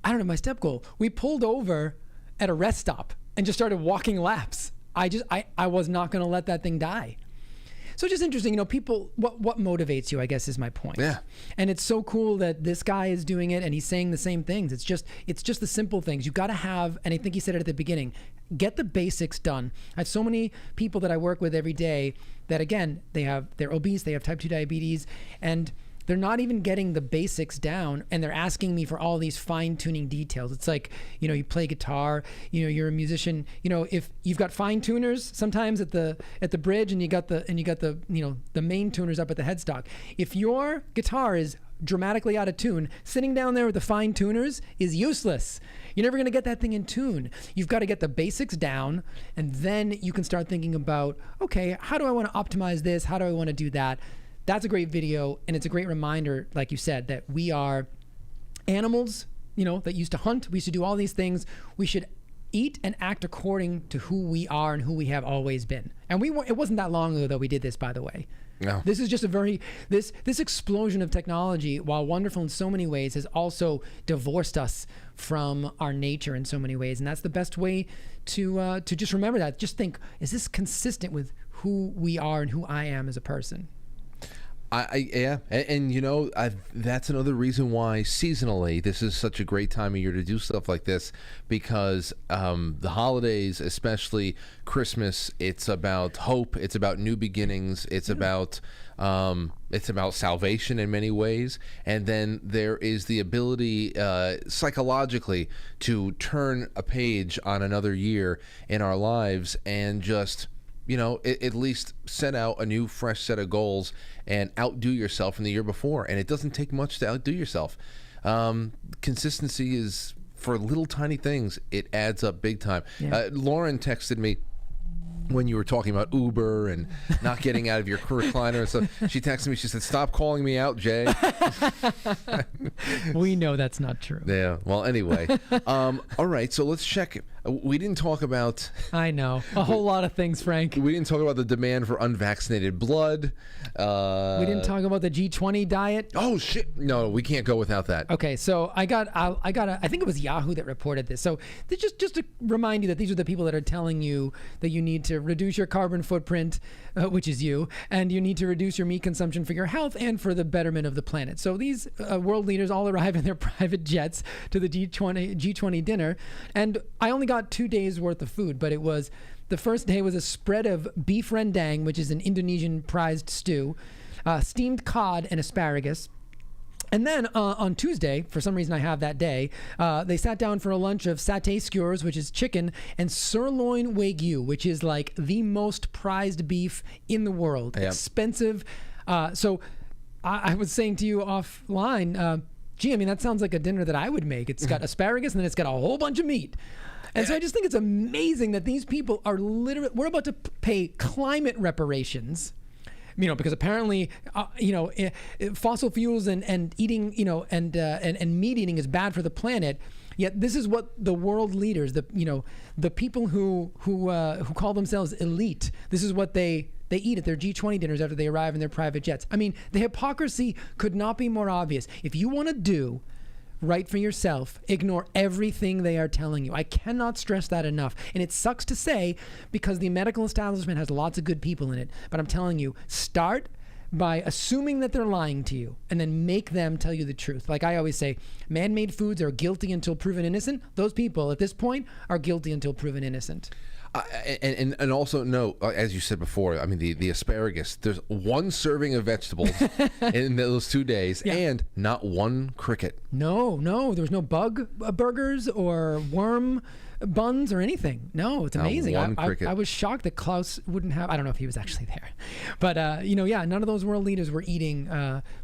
I don't know my step goal. We pulled over at a rest stop and just started walking laps. I was not going to let that thing die. So just interesting, people, what motivates you, I guess, is my point. Yeah. And it's so cool that this guy is doing it and he's saying the same things. It's just the simple things. You got to have, and I think he said it at the beginning, get the basics done. I have so many people that I work with every day that, again, they're obese, they have type 2 diabetes, and they're not even getting the basics down, and they're asking me for all these fine-tuning details. It's like, you play guitar, you're a musician, if you've got fine tuners sometimes at the bridge and you got the main tuners up at the headstock. If your guitar is dramatically out of tune, sitting down there with the fine tuners is useless. You're never going to get that thing in tune. You've got to get the basics down, and then you can start thinking about, okay, how do I want to optimize this? How do I want to do that? That's a great video, and it's a great reminder, like you said, that we are animals, that used to hunt. We used to do all these things. We should eat and act according to who we are and who we have always been. And it wasn't that long ago that we did this, by the way. No. This is just this explosion of technology, while wonderful in so many ways, has also divorced us from our nature in so many ways. And that's the best way to just remember that. Just think, is this consistent with who we are and who I am as a person? Yeah, and you know, that's another reason why seasonally this is such a great time of year to do stuff like this, because the holidays, especially Christmas, it's about hope, it's about new beginnings, it's about salvation in many ways, and then there is the ability psychologically to turn a page on another year in our lives and just, you know, at least set out a new fresh set of goals and outdo yourself from the year before. And it doesn't take much to outdo yourself. Consistency is, for little tiny things, it adds up big time. Yeah. Lauren texted me when you were talking about Uber and not getting out of your recliner and stuff. She texted me, she said, "Stop calling me out, Jay." We know that's not true. Yeah, well, anyway. All right, so let's check. We didn't talk about... I know. A whole lot of things, Frank. We didn't talk about the demand for unvaccinated blood. We didn't talk about the G20 diet. Oh, shit. No, we can't go without that. Okay, so I think it was Yahoo that reported this. So just to remind you that these are the people that are telling you that you need to reduce your carbon footprint, which is you, and you need to reduce your meat consumption for your health and for the betterment of the planet. So these world leaders all arrive in their private jets to the G20 dinner, and I only got 2 days worth of food, but it was, the first day was a spread of beef rendang, which is an Indonesian prized stew, steamed cod and asparagus. And then on Tuesday, for some reason I have that day, they sat down for a lunch of satay skewers, which is chicken, and sirloin wagyu, which is like the most prized beef in the world. Yep. Expensive. So I was saying to you offline, gee, I mean, that sounds like a dinner that I would make. It's got asparagus and then it's got a whole bunch of meat. And so I just think it's amazing that these people are literally, we're about to pay climate reparations, you know, because apparently, fossil fuels and eating, and meat eating is bad for the planet. Yet this is what the world leaders, the people who call themselves elite, this is what they eat at their G20 dinners after they arrive in their private jets. I mean, the hypocrisy could not be more obvious. If you want to do right for yourself, ignore everything they are telling you. I cannot stress that enough. And it sucks to say, because the medical establishment has lots of good people in it. But I'm telling you, start by assuming that they're lying to you and then make them tell you the truth. Like I always say, man-made foods are guilty until proven innocent. Those people at this point are guilty until proven innocent. And also note, as you said before, I mean, the asparagus, there's one serving of vegetables in those 2 days, and not one cricket. No, there's no bug burgers or worm buns or anything. No, it's amazing. I was shocked that Klaus wouldn't have, I don't know if he was actually there, but none of those world leaders were eating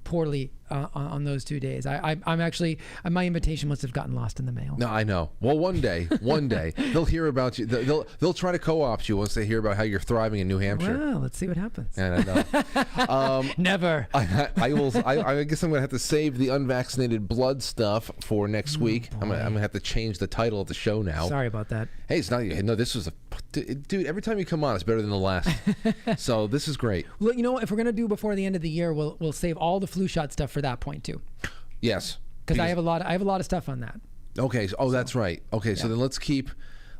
poorly on those 2 days. I'm actually, my invitation must have gotten lost in the mail. No, I know. Well, one day they'll hear about you. They'll try to co-opt you once they hear about how you're thriving in New Hampshire. Well, let's see what happens. And I know. Never. I guess I'm gonna have to save the unvaccinated blood stuff for next week. I'm gonna have to change the title of the show now. Sorry about that. Hey, it's not. No, this was dude. Every time you come on, it's better than the last. So this is great. Well, you know what? If we're gonna do before the end of the year, we'll save all the flu shot stuff for that point too. Yes. Because I have a lot of stuff on that. Okay. That's right. Okay. So then let's keep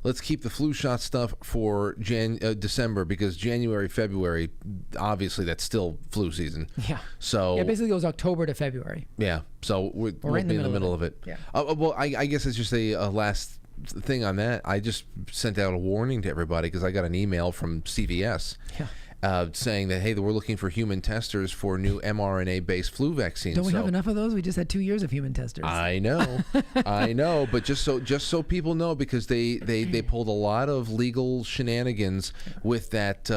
the flu shot stuff for December, because January, February, obviously that's still flu season. Yeah. So it basically goes October to February. Yeah. So we'll be in the middle of it. Yeah. Well, I guess it's just a last thing on that. I just sent out a warning to everybody because I got an email from CVS. Yeah. Saying that, hey, we're looking for human testers for new mRNA-based flu vaccines. Don't we have enough of those? We just had 2 years of human testers. I know, but just so people know, because they pulled a lot of legal shenanigans with that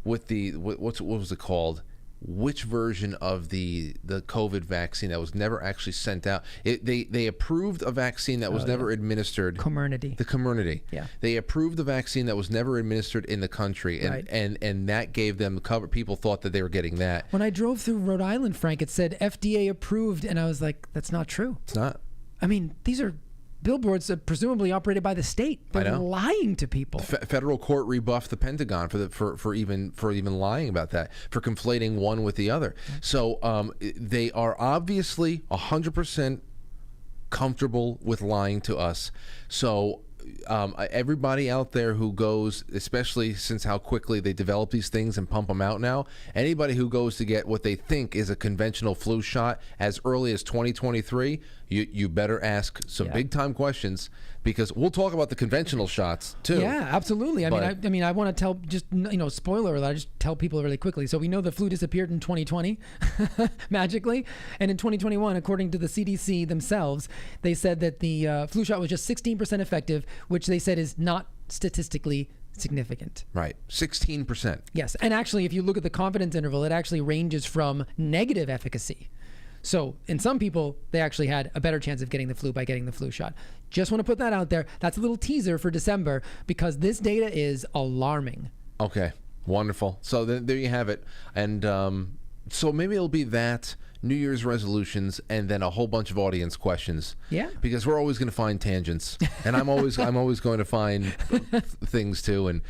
what was it called? Which version of the COVID vaccine that was never actually sent out? They approved a vaccine that was never administered. Comirnaty. The Comirnaty. Yeah. They approved the vaccine that was never administered in the country, and Right. and that gave them the cover. People thought that they were getting that. When I drove through Rhode Island, Frank, it said FDA approved, and I was like, that's not true. It's not. I mean, these are billboards presumably operated by the state. They're lying to people. Federal court rebuffed the Pentagon for even lying about that, for conflating one with the other. So they are obviously 100% comfortable with lying to us. So everybody out there who goes, especially since how quickly they develop these things and pump them out now, anybody who goes to get what they think is a conventional flu shot as early as 2023, you better ask some big time questions, because we'll talk about the conventional shots too. Yeah, absolutely. I mean, I want to tell, just, spoiler alert, I just tell people really quickly. So we know the flu disappeared in 2020 magically, and in 2021, according to the CDC themselves, they said that the flu shot was just 16% effective, which they said is not statistically significant. Right, 16%. Yes, and actually, if you look at the confidence interval, it actually ranges from negative efficacy. So in some people, they actually had a better chance of getting the flu by getting the flu shot. Just want to put that out there. That's a little teaser for December, because this data is alarming. Okay, wonderful. So there you have it. And so maybe it'll be that, New Year's resolutions, and then a whole bunch of audience questions. Yeah. Because we're always going to find tangents, and I'm always going to find things too, and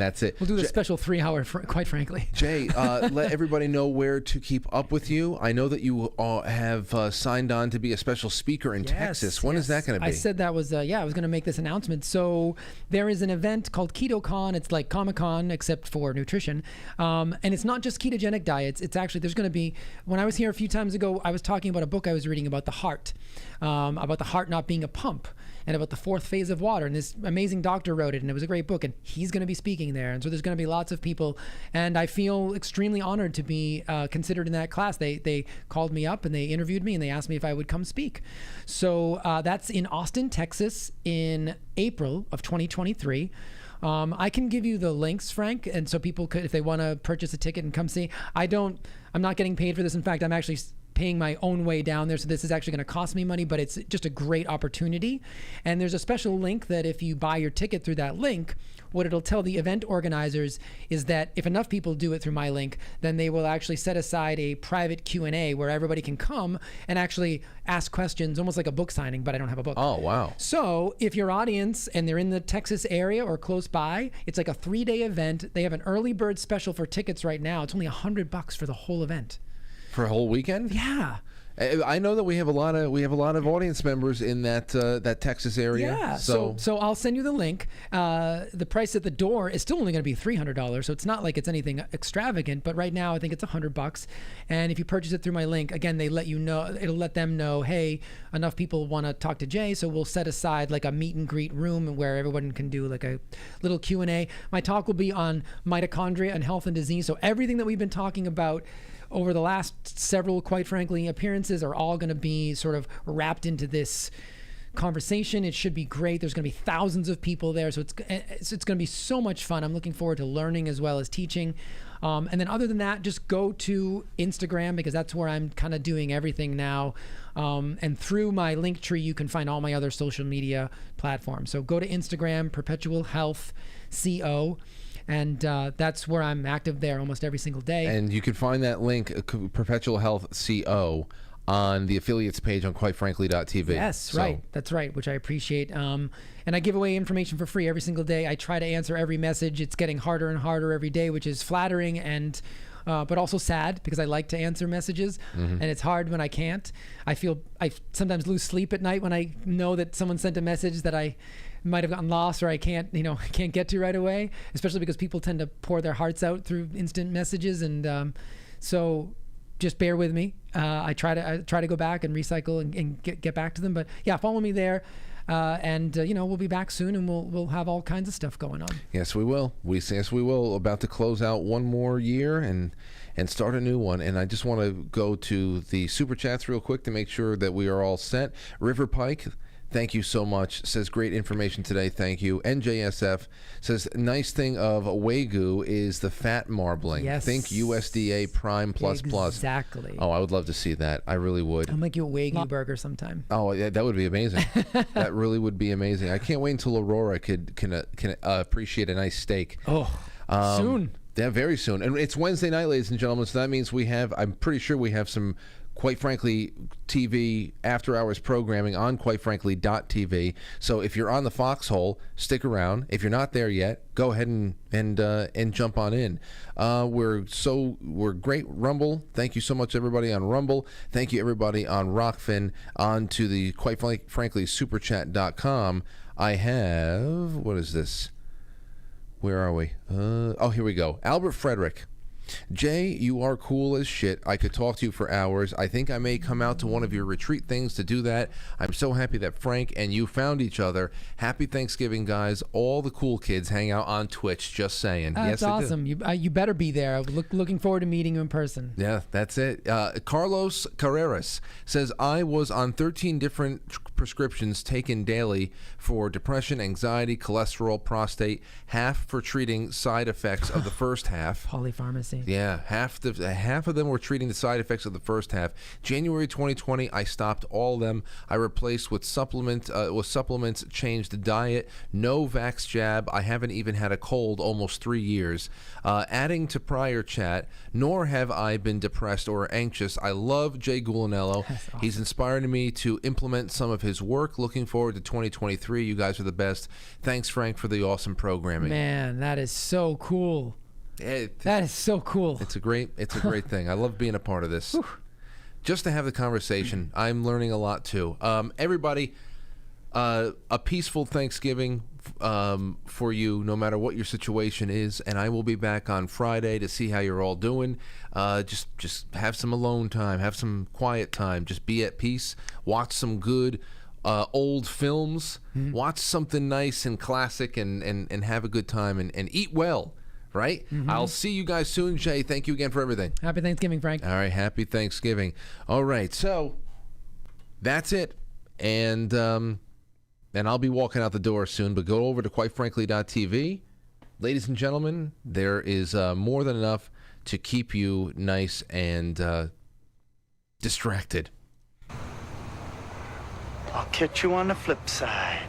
that's it. We'll do the special 3-hour, quite frankly. Jay, let everybody know where to keep up with you. I know that you have signed on to be a special speaker in Texas. When is that going to be? I said that was, I was going to make this announcement. So there is an event called KetoCon. It's like Comic-Con, except for nutrition. And it's not just ketogenic diets. It's actually, there's going to be, when I was here a few times ago, I was talking about a book I was reading about the heart not being a pump, and about the fourth phase of water. And this amazing doctor wrote it, and it was a great book, and he's going to be speaking there. And so there's going to be lots of people, and I feel extremely honored to be considered in that class. They called me up, and they interviewed me, and they asked me if I would come speak. So that's in Austin, Texas, in April of 2023. I can give you the links, Frank, and so people could, if they want to purchase a ticket and come see. I'm not getting paid for this. In fact, I'm actually paying my own way down there, so this is actually going to cost me money, but it's just a great opportunity. And there's a special link that if you buy your ticket through that link, what it'll tell the event organizers is that if enough people do it through my link, then they will actually set aside a private Q&A where everybody can come and actually ask questions, almost like a book signing, but I don't have a book. Oh, wow. So if your audience and they're in the Texas area or close by, it's like a 3-day event. They have an early bird special for tickets right now. It's only $100 for the whole event. For a whole weekend? Yeah. I know that we have a lot of audience members in that Texas area. Yeah. So I'll send you the link. The price at the door is still only going to be $300, so it's not like it's anything extravagant. But right now, I think it's $100. And if you purchase it through my link, again, they let you know. It'll let them know, hey, enough people want to talk to Jay, so we'll set aside like a meet and greet room where everyone can do like a little Q&A. My talk will be on mitochondria and health and disease. So everything that we've been talking about over the last several, quite frankly, appearances are all going to be sort of wrapped into this conversation. It should be great. There's going to be thousands of people there, so it's going to be so much fun. I'm looking forward to learning as well as teaching. And then other than that, just go to Instagram, because that's where I'm kind of doing everything now. And through my link tree, you can find all my other social media platforms. So go to Instagram, Perpetual Health CO. And that's where I'm active there almost every single day. And you can find that link, Perpetual Health CO, on the affiliates page on quitefrankly.tv. Yes, right. That's right, which I appreciate. And I give away information for free every single day. I try to answer every message. It's getting harder and harder every day, which is flattering and but also sad, because I like to answer messages, and it's hard when I can't. I sometimes lose sleep at night when I know that someone sent a message that I might have gotten lost or I can't get to right away, especially because people tend to pour their hearts out through instant messages. And so just bear with me. I try to go back and recycle and get back to them. But yeah, follow me there. And we'll be back soon, and we'll have all kinds of stuff going on. Yes, we will. Yes, we will. About to close out one more year and start a new one. And I just want to go to the super chats real quick to make sure that we are all set. River Pike, thank you so much. Says great information today. Thank you. NJSF says nice thing of Wagyu is the fat marbling. Yes. Think USDA Prime Plus Plus. Exactly. Oh, I would love to see that. I really would. I'll make you a Wagyu burger sometime. Oh, yeah, that would be amazing. That really would be amazing. I can't wait until Aurora can appreciate a nice steak. Oh, soon. Yeah, very soon. And it's Wednesday night, ladies and gentlemen, so that means I'm pretty sure we have some Quite Frankly TV after hours programming on quitefrankly.tv. So if you're on the Foxhole, stick around. If you're not there yet, go ahead and jump on in. We're great. Rumble, thank you so much everybody on Rumble. Thank you everybody on Rockfin, on to the Quite Frankly superchat.com. I have, what is this? Where are we? Oh, here we go. Albert Frederick. Jay, you are cool as shit. I could talk to you for hours. I think I may come out to one of your retreat things to do that. I'm so happy that Frank and you found each other. Happy Thanksgiving, guys. All the cool kids hang out on Twitch. Just saying. That's awesome. You better be there. Looking forward to meeting you in person. Yeah, that's it. Carlos Carreras says, I was on 13 different prescriptions taken daily for depression, anxiety, cholesterol, prostate, half for treating side effects of the first half. Polypharmacy. Yeah, half of them were treating the side effects of the first half. January 2020, I stopped all of them. I replaced with supplements, changed the diet, no vax jab. I haven't even had a cold almost 3 years. Adding to prior chat, nor have I been depressed or anxious. I love Jay Gulinello. Awesome. He's inspiring me to implement some of his work. Looking forward to 2023. You guys are the best. Thanks, Frank, for the awesome programming. Man, that is so cool. That is so cool. It's a great thing. I love being a part of this. Whew. Just to have the conversation. I'm learning a lot too. Everybody, a peaceful Thanksgiving for you, no matter what your situation is. And I will be back on Friday to see how you're all doing. Just have some alone time, have some quiet time. Just be at peace. Watch some good old films. Watch something nice and classic, and have a good time and eat well. Right? I'll see you guys soon. Jay, thank you again for everything. Happy Thanksgiving, Frank. All right, happy Thanksgiving. All right, so that's it. And I'll be walking out the door soon, but go over to quitefrankly.tv. Ladies and gentlemen, there is more than enough to keep you nice and distracted. I'll catch you on the flip side.